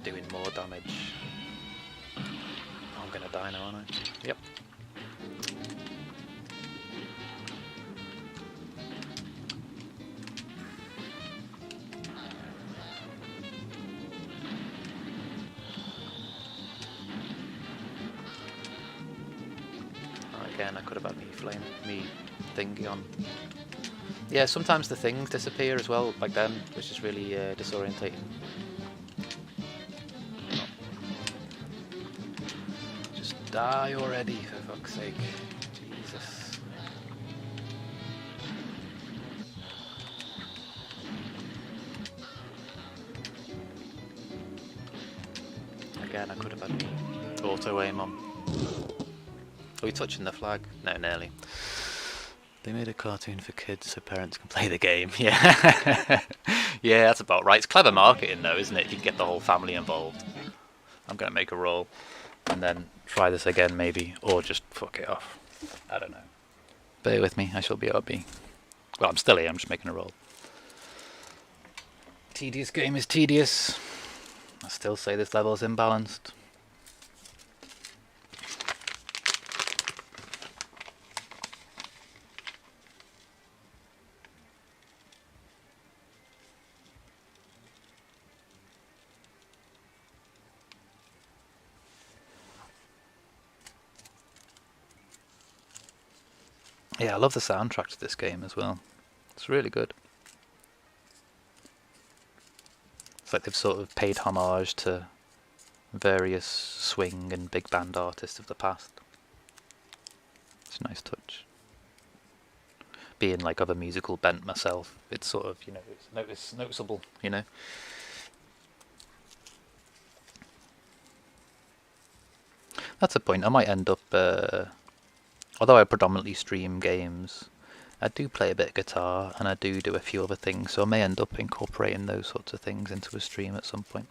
doing more damage. I'm gonna die now, aren't I? Yep. Again, I could have had me thingy on. Yeah, sometimes the things disappear as well, like them, which is really disorientating. Just die already, for fuck's sake. Jesus. Again, I could have had me auto aim on. Are we touching the flag? No, nearly. They made a cartoon for kids so parents can play the game. Yeah. Yeah, that's about right. It's clever marketing though, isn't it? You can get the whole family involved. I'm going to make a roll and then try this again maybe, or just fuck it off. I don't know. Bear with me, I shall be RB. Well, I'm still here, I'm just making a roll. Tedious game is tedious. I still say this level is imbalanced. Yeah, I love the soundtrack to this game as well. It's really good. It's like they've sort of paid homage to various swing and big band artists of the past. It's a nice touch. Being like of a musical bent myself, it's sort of, you know, it's noticeable, you know. That's a point. I might end up, although I predominantly stream games, I do play a bit of guitar and I do a few other things, so I may end up incorporating those sorts of things into a stream at some point.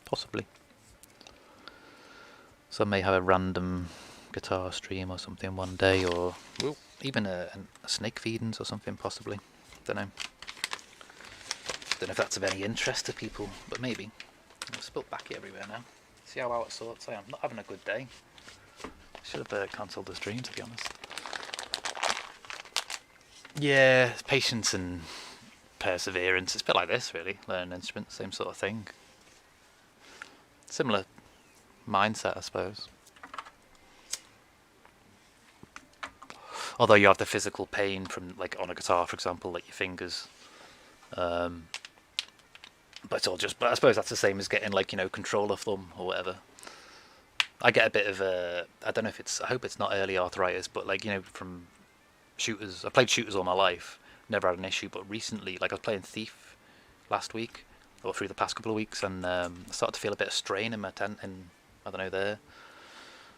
Possibly. So I may have a random guitar stream or something one day, or even a snake feedings or something possibly. Don't know if that's of any interest to people, but maybe. I've spilt backy everywhere now. See how out of sorts I am. Not having a good day. Should have cancelled the stream, to be honest. Yeah, patience and perseverance. It's a bit like this, really. Learn an instrument, same sort of thing. Similar mindset, I suppose. Although you have the physical pain from, like, on a guitar, for example, like your fingers. But it's all just. But I suppose that's the same as getting like controller thumb or whatever. I get a bit of I don't know if it's. I hope it's not early arthritis, but like from shooters. I played shooters all my life, never had an issue. But recently, like I was playing Thief last week or through the past couple of weeks, and I started to feel a bit of strain in my tent, and I don't know there.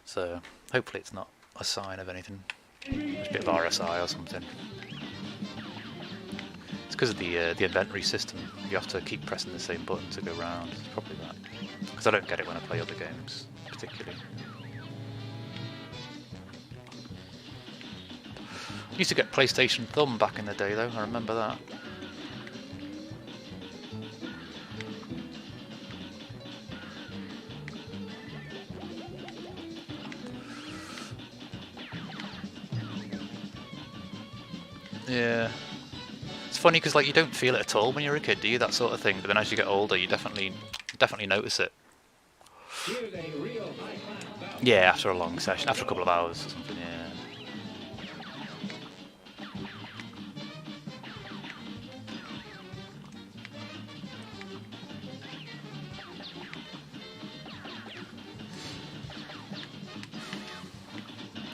So hopefully it's not a sign of anything. It's a bit of RSI or something. It's because of the inventory system. You have to keep pressing the same button to go round. It's probably that. Because I don't get it when I play other games, particularly. Used to get PlayStation Thumb back in the day, though. I remember that. Yeah. It's funny because like you don't feel it at all when you're a kid, do you? That sort of thing. But then as you get older, you definitely notice it. Here's a real high-class bout. Yeah, after a long session, after a couple of hours or something. Yeah.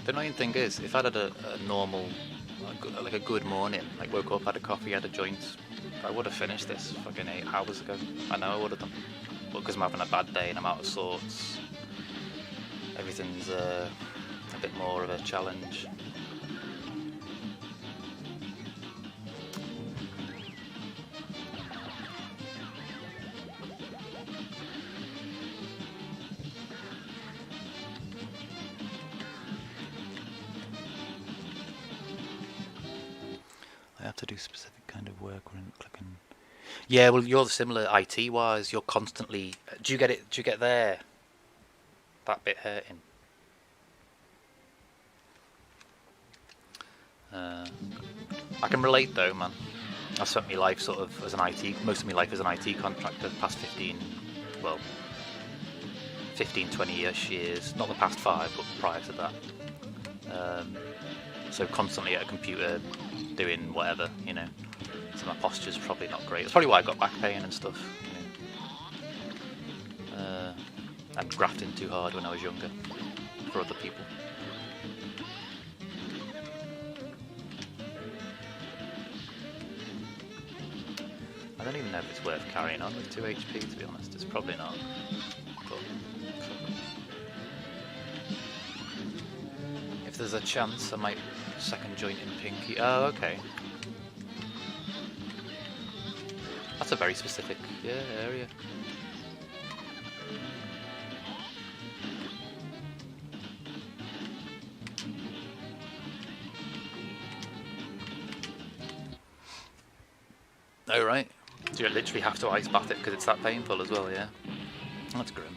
The annoying thing is, if I'd had a normal, like a good morning, like woke up, had a coffee, had a joint, I would have finished this fucking 8 hours ago. I know I would have done. But because I'm having a bad day and I'm out of sorts, everything's a bit more of a challenge. I have to do specific kind of work when clicking. Yeah, well, you're similar IT wise. You're constantly. Do you get it? Do you get there? That bit hurting. I can relate though, man. I've spent my life sort of as an IT. Most of my life as an IT contractor. The past 15, well, 15, 20-ish years. Not the past 5, but prior to that. So constantly at a computer doing whatever, So my posture's probably not great. That's probably why I got back pain and stuff. And grafting too hard when I was younger for other people. I don't even know if it's worth carrying on with 2 HP, to be honest. It's probably not. But if there's a chance, I might second joint in pinky. Oh, okay. That's a very specific, area. Oh, right. So you literally have to ice bath it because it's that painful as well, yeah? That's grim.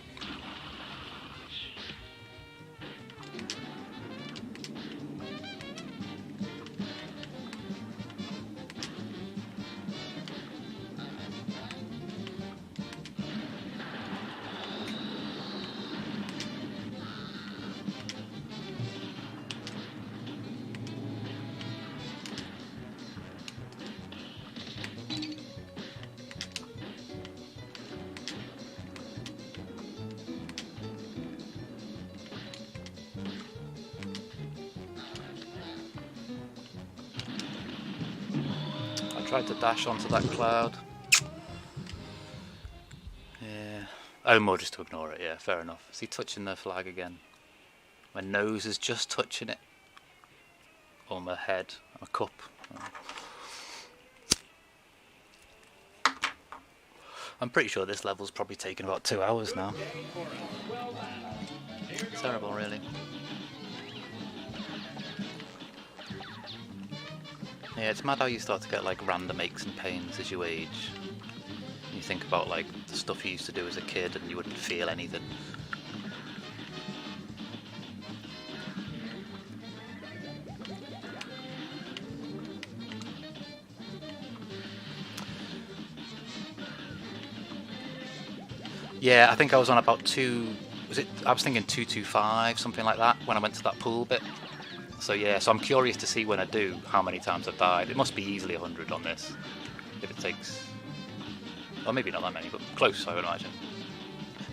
Tried to dash onto that cloud. Yeah. Oh, more just to ignore it, yeah, fair enough. See, touching the flag again. My nose is just touching it. Or my head, my cup. I'm pretty sure this level's probably taken about 2 hours now. It's terrible, really. Yeah, it's mad how you start to get like random aches and pains as you age. You think about like the stuff you used to do as a kid and you wouldn't feel anything. Yeah, I think I was on about I was thinking 225, something like that, when I went to that pool bit. So yeah, so I'm curious to see when I do how many times I've died. It must be easily 100 on this, if it takes. Or maybe not that many, but close, I would imagine.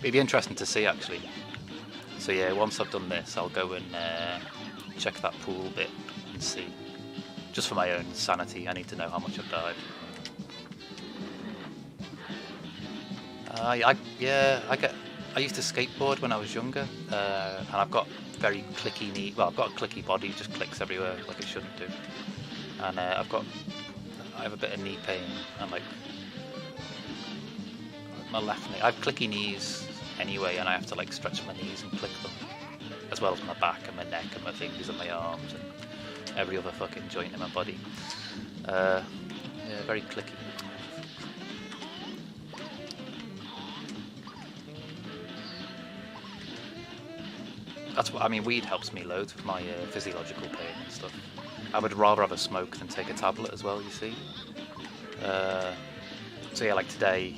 It'd be interesting to see, actually. So yeah, once I've done this, I'll go and check that pool bit and see. Just for my own sanity, I need to know how much I've died. I used to skateboard when I was younger, and I've got very clicky knee. Well, I've got a clicky body, it just clicks everywhere like it shouldn't do. And I have a bit of knee pain and like my left knee. I have clicky knees anyway, and I have to like stretch my knees and click them, as well as my back and my neck and my fingers and my arms and every other fucking joint in my body. Yeah, very clicky. That's what I mean. Weed helps me loads with my physiological pain and stuff. I would rather have a smoke than take a tablet as well. You see. So yeah, like today,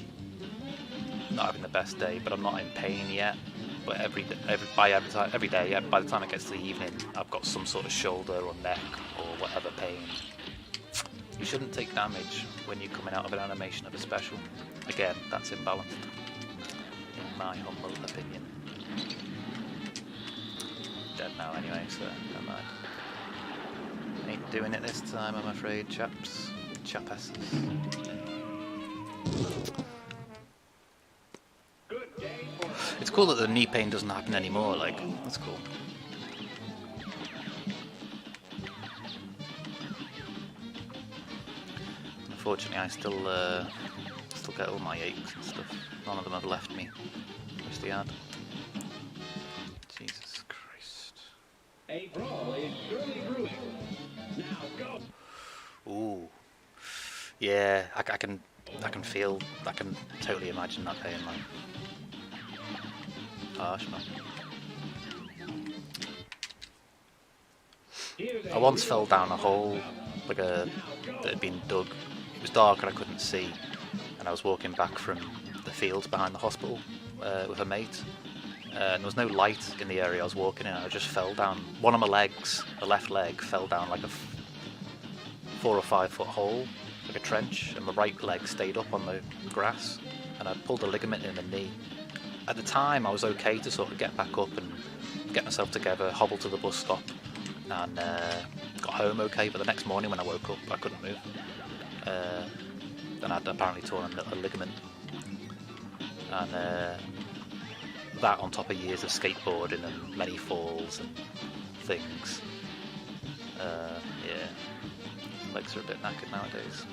not having the best day, but I'm not in pain yet. But every day, by the time it gets to the evening, I've got some sort of shoulder or neck or whatever pain. You shouldn't take damage when you're coming out of an animation of a special. Again, that's imbalanced, in my humble opinion. Dead now anyway, so never mind. Ain't doing it this time, I'm afraid, chaps. Chapasses. It's cool that the knee pain doesn't happen anymore, like, that's cool. Unfortunately, I still get all my aches and stuff. None of them have left me. Wish they had. Jesus Christ. A brawl is surely brewing. Now go. Ooh. Yeah, I can totally imagine that pain, man. Harsh, man. I once fell down a hole, that had been dug. It was dark and I couldn't see, and I was walking back from the fields behind the hospital with a mate. And there was no light in the area I was walking in. I just fell down. One of my legs, the left leg, fell down like a 4 or 5 foot hole, like a trench, and my right leg stayed up on the grass, and I pulled a ligament in the knee. At the time, I was okay to sort of get back up and get myself together, hobble to the bus stop, and got home okay. But the next morning when I woke up, I couldn't move. Then I'd apparently torn a ligament, and that on top of years of skateboarding and many falls and things. Yeah, legs are a bit knackered nowadays.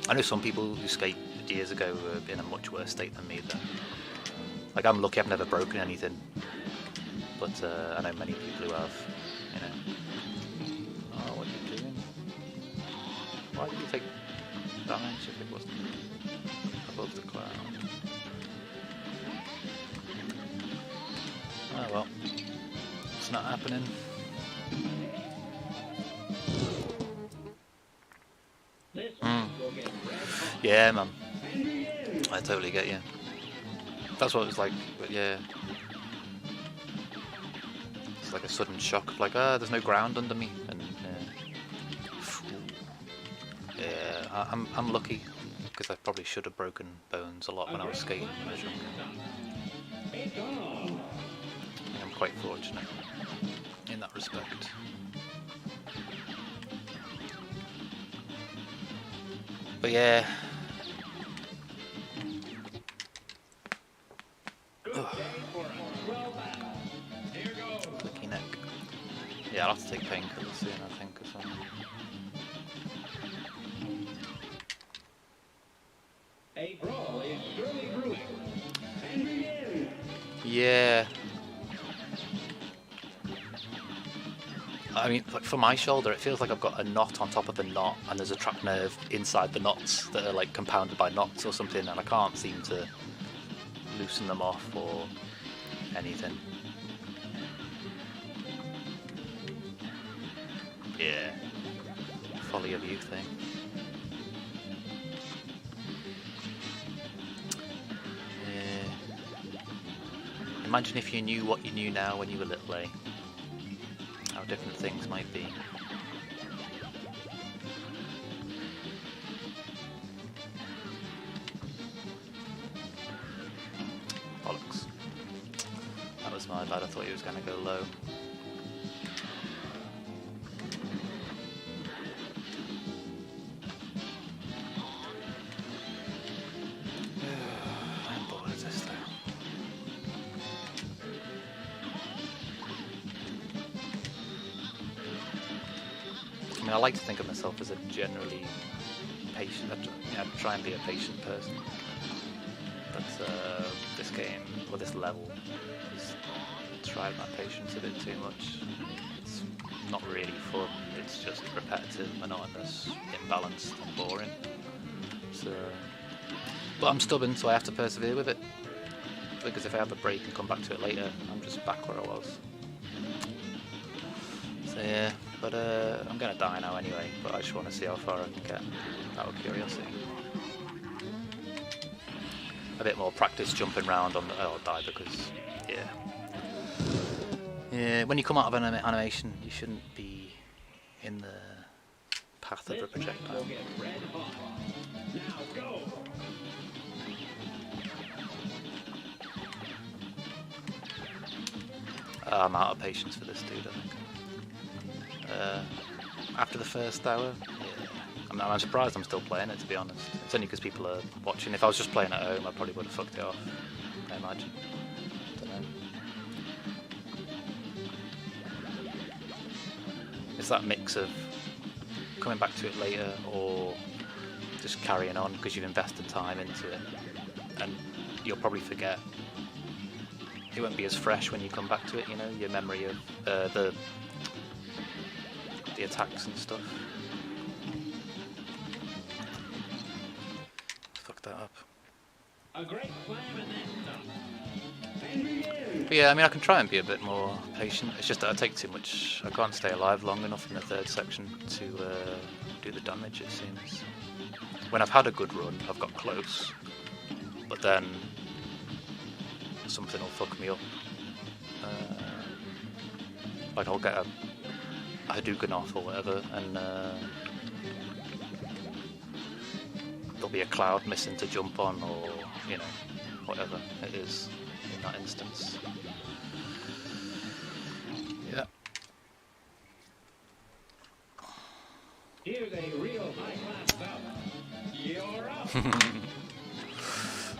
I know some people who skate years ago were in a much worse state than me though. Like, I'm lucky I've never broken anything, but I know many people who have, you know. Oh, what are you doing? Why did you take damage if it wasn't above the cloud? Oh well, it's not happening. Yeah, man. I totally get you. That's what it was like, but yeah. It's like a sudden shock of like, there's no ground under me, and yeah, I'm lucky because I probably should have broken bones a lot when I was skating when I was younger. I'm quite fortunate in that respect. But yeah. Clicky neck. Yeah, I'll have to take painkillers soon, I think, or something. A brawl is surely brewing. Yeah. I mean, like for my shoulder, it feels like I've got a knot on top of the knot, and there's a trapped nerve inside the knots that are like compounded by knots or something, and I can't seem to loosen them off or anything. Yeah. Folly of youth thing. Yeah. Imagine if you knew what you knew now when you were little, eh? How different things might be. My bad, I thought he was going to go low. I'm bored of this though. I mean, I like to think of myself as a generally patient, I try and be a patient person. But this game, or this level, has tried my patience a bit too much. It's not really fun, it's just repetitive, monotonous, imbalanced and boring. So, but I'm stubborn, so I have to persevere with it. Because if I have a break and come back to it later, I'm just back where I was. So yeah, but I'm gonna die now anyway, but I just want to see how far I can get out of curiosity. A bit more practice jumping around on the... Oh, I'll die because... Yeah, when you come out of an animation, you shouldn't be in the path of a projectile. I'm out of patience for this dude, I think. After the first hour, yeah. I'm surprised I'm still playing it, to be honest. It's only because people are watching. If I was just playing at home, I probably would have fucked it off, I imagine. Don't know. It's that mix of coming back to it later or just carrying on because you've invested time into it, and you'll probably forget. It won't be as fresh when you come back to it, you know, your memory of the attacks and stuff. Fuck that up. A great slam and then But yeah, I mean, I can try and be a bit more patient. It's just that I take too much. I can't stay alive long enough in the third section to do the damage, it seems. When I've had a good run, I've got close, but then something will fuck me up. Like I'll get a Hadouken off or whatever, and there'll be a cloud missing to jump on, or you know, whatever it is in that instance. Yeah. here's a real high-class bout. You're up.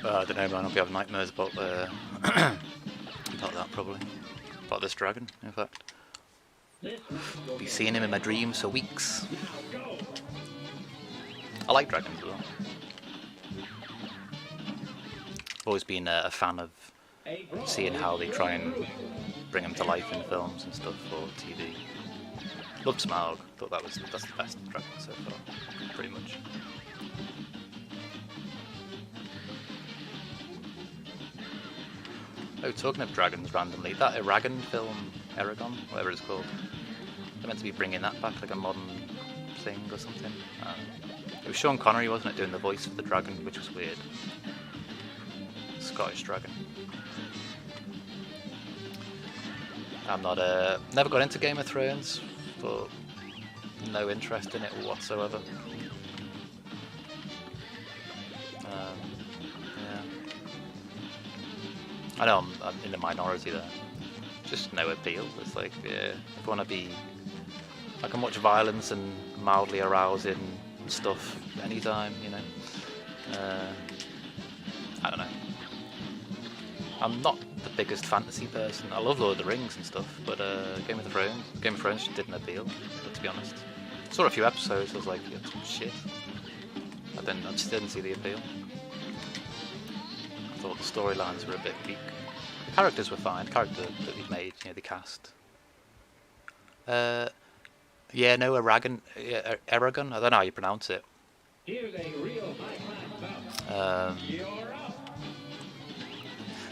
I don't know, man. I'll be having nightmares about that probably. About this dragon, in fact. I'll be seeing him in my dreams for weeks. I like dragons as well. I've always been a fan of seeing how they try and bring them to life in films and stuff or TV. Loved Smaug. Thought that's the best dragon so far, pretty much. Oh, talking of dragons randomly, that Eragon film, Eragon, whatever it's called, they're meant to be bringing that back, like a modern thing or something. It was Sean Connery, wasn't it, doing the voice for the dragon, which was weird. Scottish dragon. I'm not, never got into Game of Thrones, but no interest in it whatsoever. I know I'm in the minority there. Just no appeal. It's like, yeah, if I want to be... I can watch violence and mildly arousing stuff anytime, you know. I don't know. I'm not the biggest fantasy person. I love Lord of the Rings and stuff, but Game of Thrones just didn't appeal, to be honest. Saw a few episodes, I was like, yeah, some shit. I just didn't see the appeal. I thought the storylines were a bit weak. The characters were fine. The character that they've made, you know, the cast. Yeah, no, Eragon. Yeah, Eragon. I don't know how you pronounce it. Here's a real high-class bout. You're up.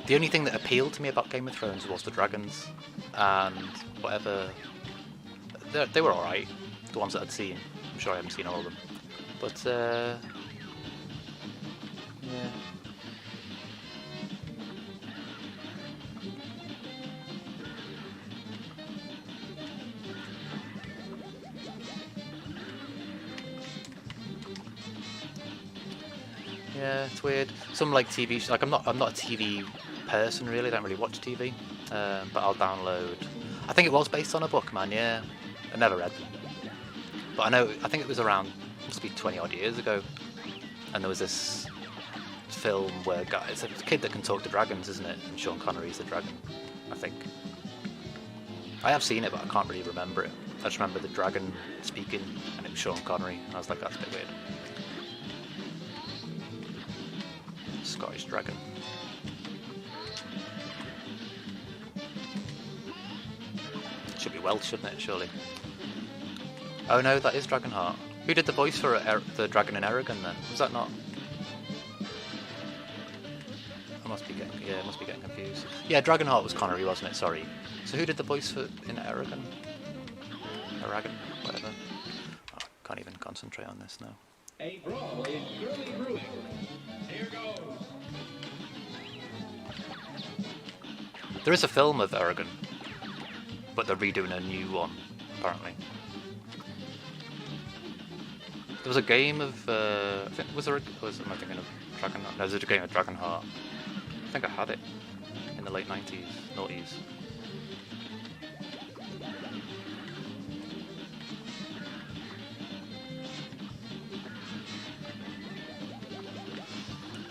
The only thing that appealed to me about Game of Thrones was the dragons, and whatever. They were all right. The ones that I'd seen. I'm sure I haven't seen all of them, but yeah. Yeah, it's weird. Some like TV like I'm not a TV person really. I don't really watch TV, but I'll download. I think it was based on a book, man. Yeah, I never read them, but I know. I think it was around must be 20 odd years ago, and there was this film where it's a kid that can talk to dragons, isn't it? And Sean Connery's the dragon, I think. I have seen it, but I can't really remember it. I just remember the dragon speaking, and it was Sean Connery. And I was like, that's a bit weird. Scottish dragon. Should be Welsh, shouldn't it? Surely. Oh no, that is Dragonheart. Who did the voice for the dragon in Eragon then? Was that not? I must be getting confused. Yeah, Dragonheart was Connery, wasn't it? Sorry. So who did the voice for in Eragon? Eragon, whatever. Oh, can't even concentrate on this now. A brawl is surely brewing. Here goes. There is a film of Eragon, but they're redoing a new one, apparently. There was a game of, I think, am I thinking of Dragonheart? No, there's a game of Dragonheart. I think I had it in the late 90s, noughties.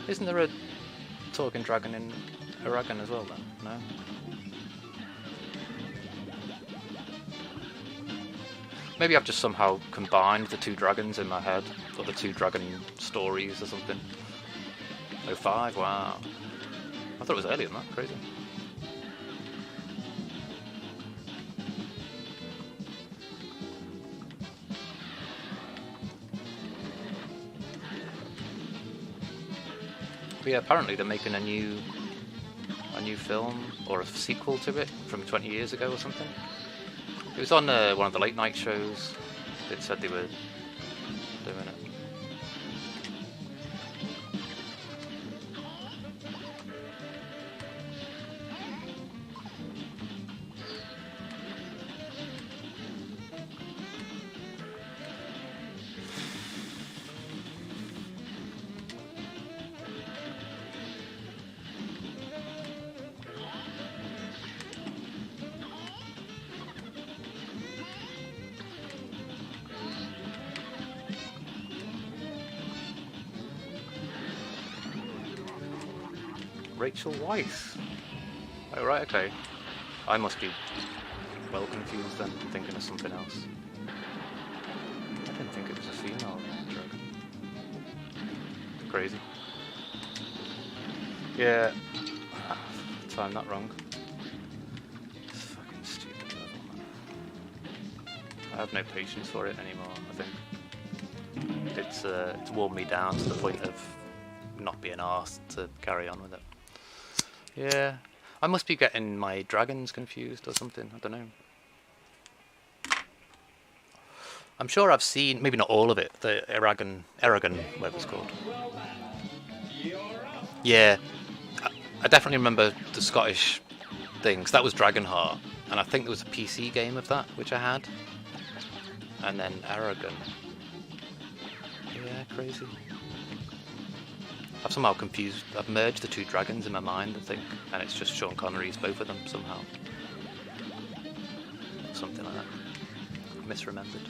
Isn't there a talking dragon in Eragon as well then? No? Maybe I've just somehow combined the two dragons in my head, or the two dragon stories or something. 05, wow. I thought it was earlier than that, crazy. But yeah, apparently they're making a new film, or a sequel to it, from 20 years ago or something. It was on one of the late night shows. It said they were doing it. Rachel Weisz. Oh right, okay. I must be well confused then, thinking of something else. I didn't think it was a female dragon. Crazy. Yeah. Timed that wrong. It's fucking stupid level, man. I have no patience for it anymore, I think. It's worn me down to the point of not being asked to carry on with it. Yeah, I must be getting my dragons confused or something, I don't know. I'm sure I've seen, maybe not all of it, the Eragon, whatever it's called. Yeah, I definitely remember the Scottish things. That was Dragonheart, and I think there was a PC game of that, which I had. And then Eragon. Yeah, crazy. I've somehow confused, I've merged the two dragons in my mind, I think, and it's just Sean Connery's both of them somehow. Something like that. Misremembered.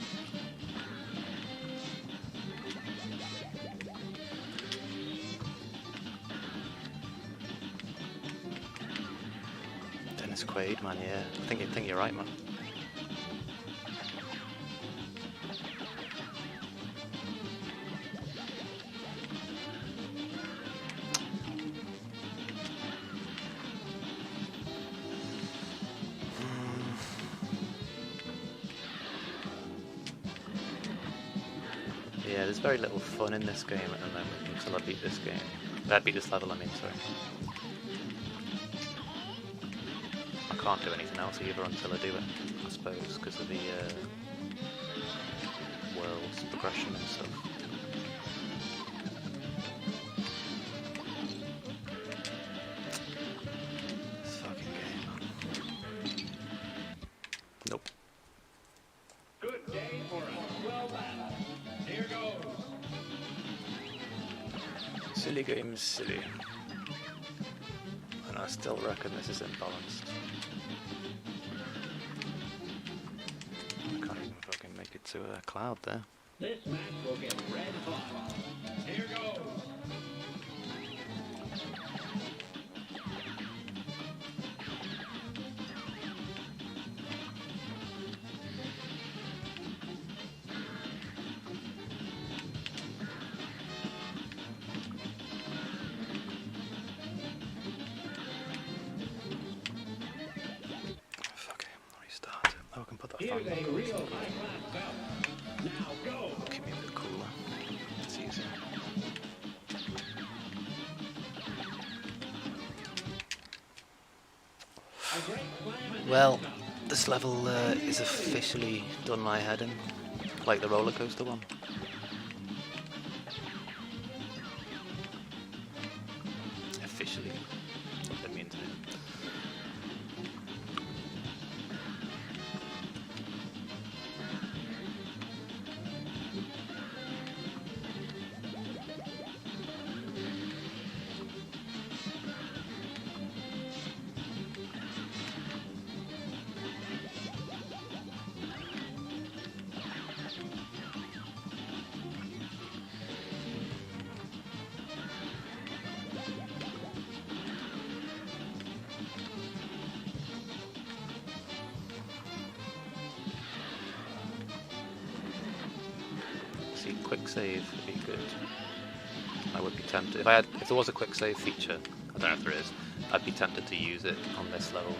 Dennis Quaid, man, yeah. I think you're right, man. Yeah, there's very little fun in this game at the moment until I beat this game. Beat this level, I mean, sorry. I can't do anything else either until I do it, I suppose, because of the world's progression and stuff. This fucking game, man. Nope. Good day for us. Well done. Here goes. Silly minigame's silly. And I still reckon this is imbalanced. I can't even fucking make it to a cloud there. This match will get red hot. Here goes. Fuck it, restart. Oh, I can put that Here's fan a back on. real high-class bout. Now go. Keep me a bit cooler. It's easier. A great slam and Well, this level is officially done my head in, like the roller coaster one. Officially. What that means. See, quick save would be good. I would be tempted if there was a quick save feature. I don't know if there is. I'd be tempted to use it on this level,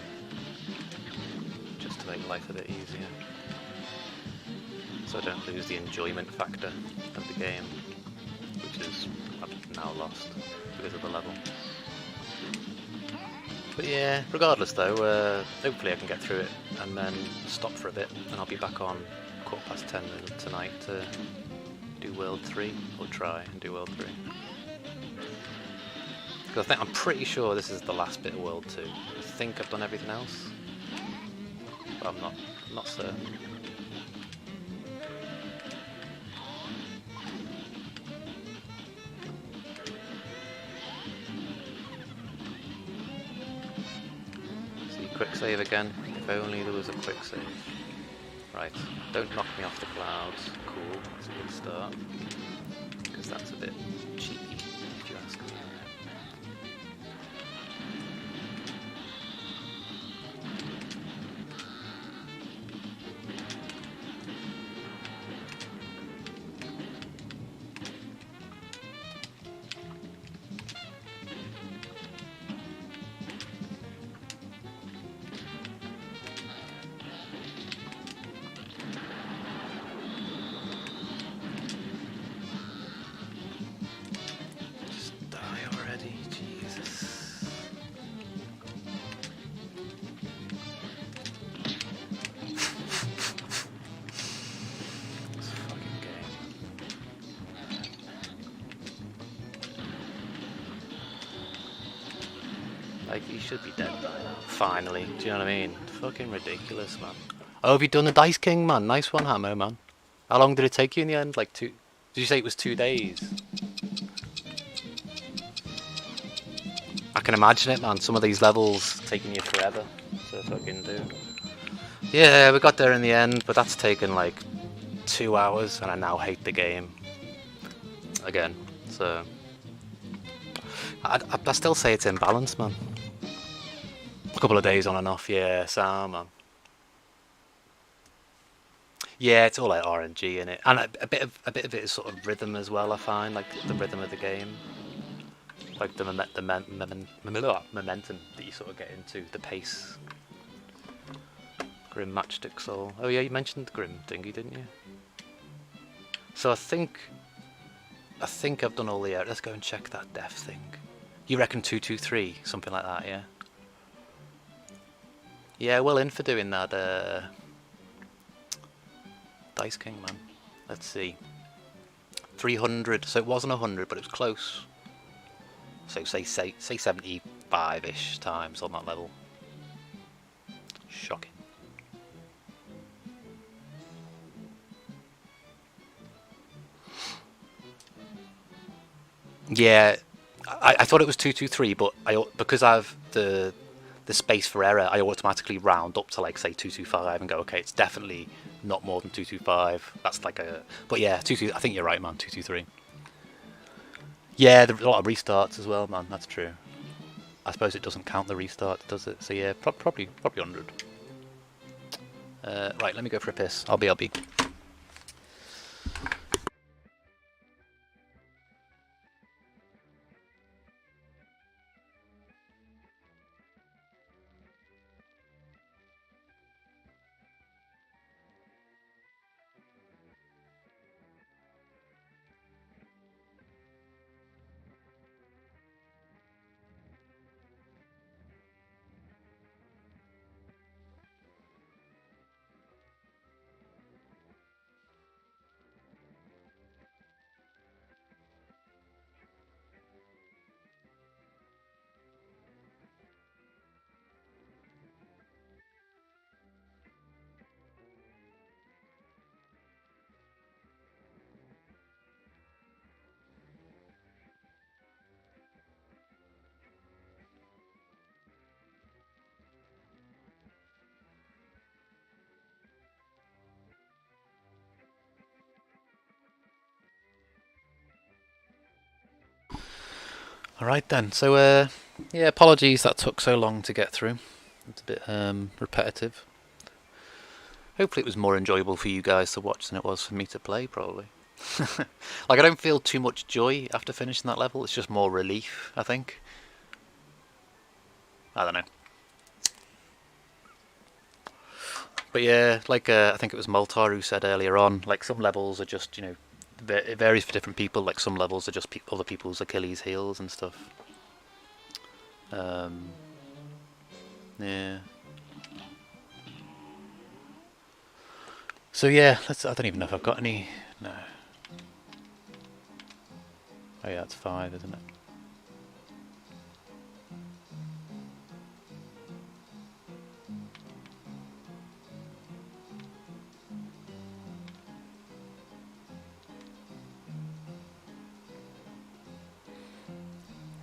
just to make life a bit easier, so I don't lose the enjoyment factor of the game, which is I've now lost because of the level. But yeah, regardless though, hopefully I can get through it and then stop for a bit, and I'll be back on 10:15 tonight to do World 3, or try and do World 3. Because I'm pretty sure this is the last bit of World 2. I think I've done everything else, but I'm not certain. See, quick save again. If only there was a quick save. Right, don't knock me off the clouds. Cool, that's a good start. Because that's a bit cheeky, if you ask me. Like, he should be dead by now. Finally. Do you know what I mean? Fucking ridiculous, man. Oh, have you done the Dice King, man? Nice one, Hammer, man. How long did it take you in the end? Like 2... Did you say it was 2 days? I can imagine it, man. Some of these levels taking you forever to fucking do. Yeah, we got there in the end, but that's taken like 2 hours, and I now hate the game. Again, so... I still say it's imbalanced, man. A couple of days on and off, yeah, Sam, man. Yeah, it's all like RNG in it, and a bit of it is sort of rhythm as well. I find, like, the rhythm of the game, like the momentum that you sort of get into, the pace. Grim Matchstick Soul. Oh yeah, you mentioned Grim Dingy, didn't you? So I think I've done all the. Let's go and check that death thing. You reckon 223, something like that, yeah? Yeah, well in for doing that. Dice King, man. Let's see. 300. So it wasn't 100, but it was close. So say 75-ish times on that level. Shocking. Yeah, I thought it was 223, but because I've the space for error, I automatically round up to like say 225 and go, okay, it's definitely not more than 225. That's like a, but yeah, 22. I think you're right, man. 223. Yeah, there's a lot of restarts as well, man. That's true. I suppose it doesn't count the restart, does it? So yeah, probably 100. Right, let me go for a piss. I'll be. All right then. So yeah, apologies that took so long to get through. It's a bit repetitive. Hopefully it was more enjoyable for you guys to watch than it was for me to play, probably. Like, I don't feel too much joy after finishing that level. It's just more relief, I think. I don't know. But yeah, like I think it was Moltar who said earlier on, like some levels are just, it varies for different people. Like some levels are just other people's Achilles heels and stuff. Um, yeah. So yeah, I don't even know if I've got any. No. Oh yeah, that's 5, isn't it?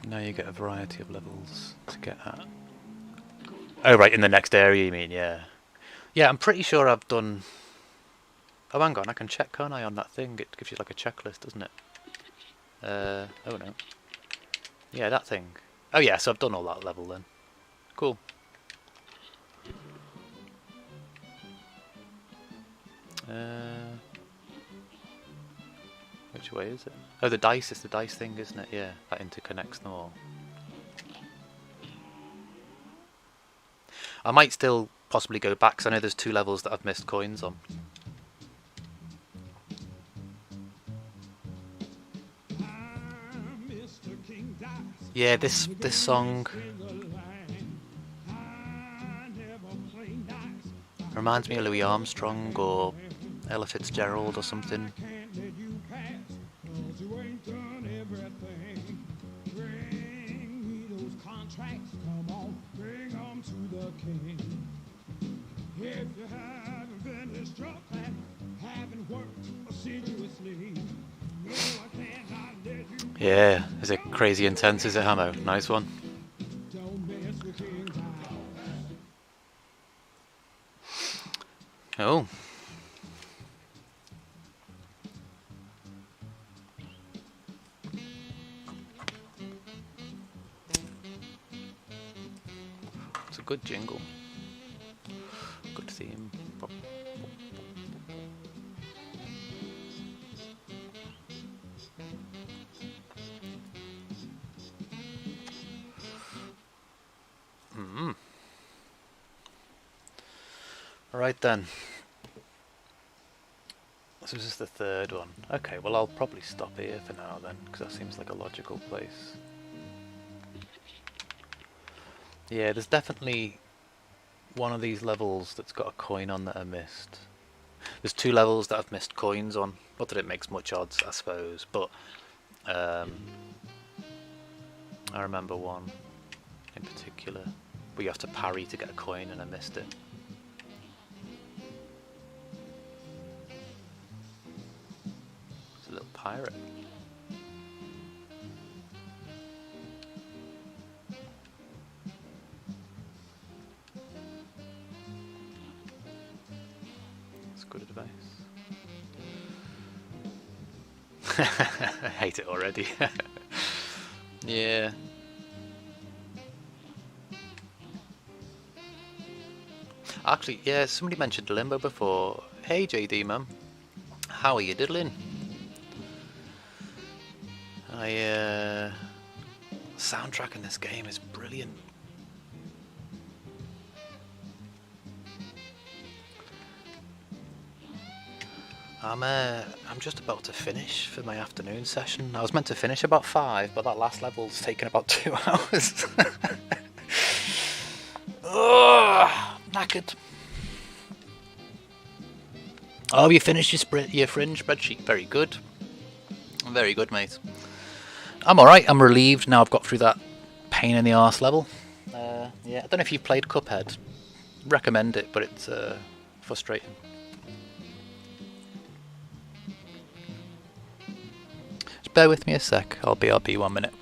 Now you get a variety of levels to get at. Oh right, in the next area you mean, yeah. Yeah, I'm pretty sure I've done... Oh hang on, I can check, can't I, on that thing? It gives you like a checklist, doesn't it? Oh no. Yeah, that thing. Oh yeah, so I've done all that level then. Cool. Which way is it? Oh, the dice is the dice thing, isn't it? Yeah, that interconnects them all. I might still possibly go back, because I know there's 2 levels that I've missed coins on. Yeah, this song reminds me of Louis Armstrong or Ella Fitzgerald or something. Yeah, is it crazy intense, is it, Hamo? Nice one. Oh. It's a good jingle. Good theme. Right then. So this is the 3rd one. Okay, well I'll probably stop here for now then, because that seems like a logical place. Yeah, there's definitely one of these levels that's got a coin on that I missed. There's 2 levels that I've missed coins on. Not that it makes much odds, I suppose, but I remember one in particular where you have to parry to get a coin and I missed it. It's a little pirate. Good advice. I hate it already. Yeah. Actually, yeah, somebody mentioned Limbo before. Hey JD, man. How are you diddling? Soundtrack in this game is brilliant. I'm just about to finish for my afternoon session. I was meant to finish about 5, but that last level's taken about 2 hours. Ugh, knackered. Oh, you finished your fringe spreadsheet. Very good. Very good, mate. I'm alright. I'm relieved now I've got through that pain in the arse level. Yeah, I don't know if you've played Cuphead. Recommend it, but it's frustrating. Just bear with me a sec. I'll be 1 minute.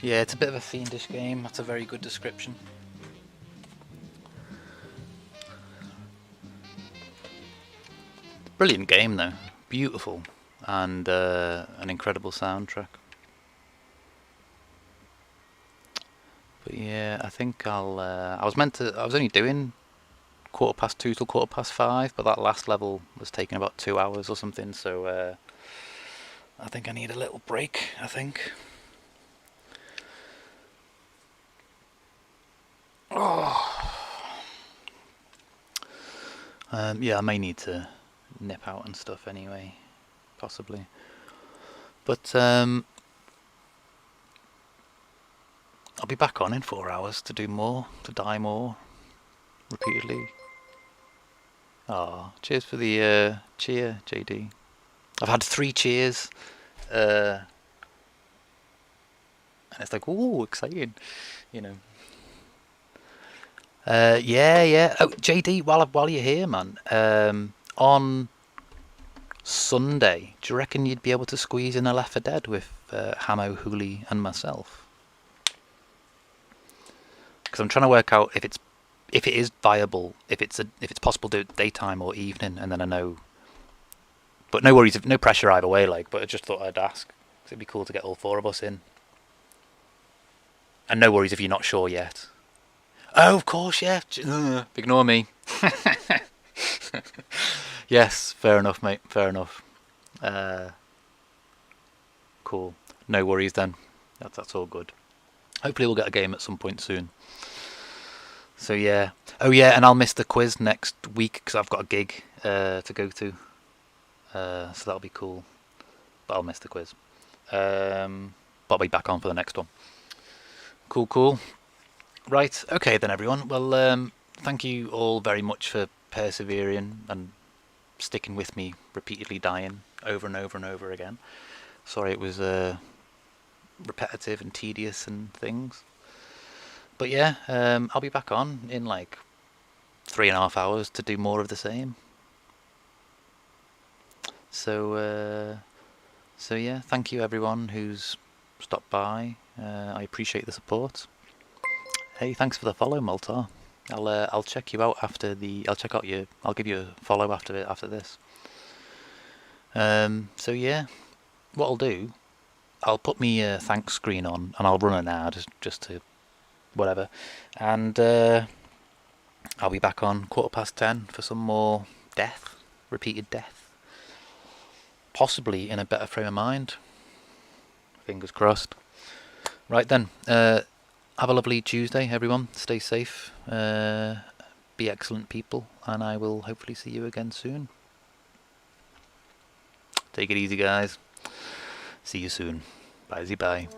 Yeah, it's a bit of a fiendish game. That's a very good description. Brilliant game, though. Beautiful. And an incredible soundtrack. But yeah, I think I was only doing 2:15 till 5:15, but that last level was taking about 2 hours or something, so I think I need a little break, I think. Yeah, I may need to nip out and stuff anyway, possibly. But I'll be back on in 4 hours to do more, to die more, repeatedly. Oh, cheers for the cheer, JD. I've had 3 cheers, and it's like, ooh, exciting, you know. Yeah. Oh, JD, while you're here, man, on Sunday, do you reckon you'd be able to squeeze in a Left 4 Dead with Hamo, Hooli, and myself? Because I'm trying to work out if it is viable, if it's possible to do it daytime or evening, and then I know. But no worries, no pressure either way. But I just thought I'd ask. 'Cause it'd be cool to get all 4 of us in. And no worries if you're not sure yet. Oh, of course, yeah. Ignore me. Yes, fair enough, mate. Fair enough. Cool. No worries then. That's all good. Hopefully we'll get a game at some point soon. So yeah. Oh yeah, and I'll miss the quiz next week because I've got a gig to go to. So that'll be cool. But I'll miss the quiz. But I'll be back on for the next one. Cool, cool. Right, okay then, everyone. Well, thank you all very much for persevering and sticking with me, repeatedly dying over and over and over again. Sorry it was repetitive and tedious and things. But yeah, I'll be back on in like 3.5 hours to do more of the same. So yeah, thank you everyone who's stopped by. I appreciate the support. Hey, thanks for the follow, Maltar. I'll check you out after the. I'll check out your. I'll give you a follow after this. So yeah, what I'll do, I'll put me thanks screen on and I'll run an ad just to whatever, and I'll be back on 10:15 for some more death, repeated death, possibly in a better frame of mind. Fingers crossed. Right then, have a lovely Tuesday, everyone. Stay safe, be excellent people, and I will hopefully see you again soon. Take it easy, guys. See you soon. Bye, bye.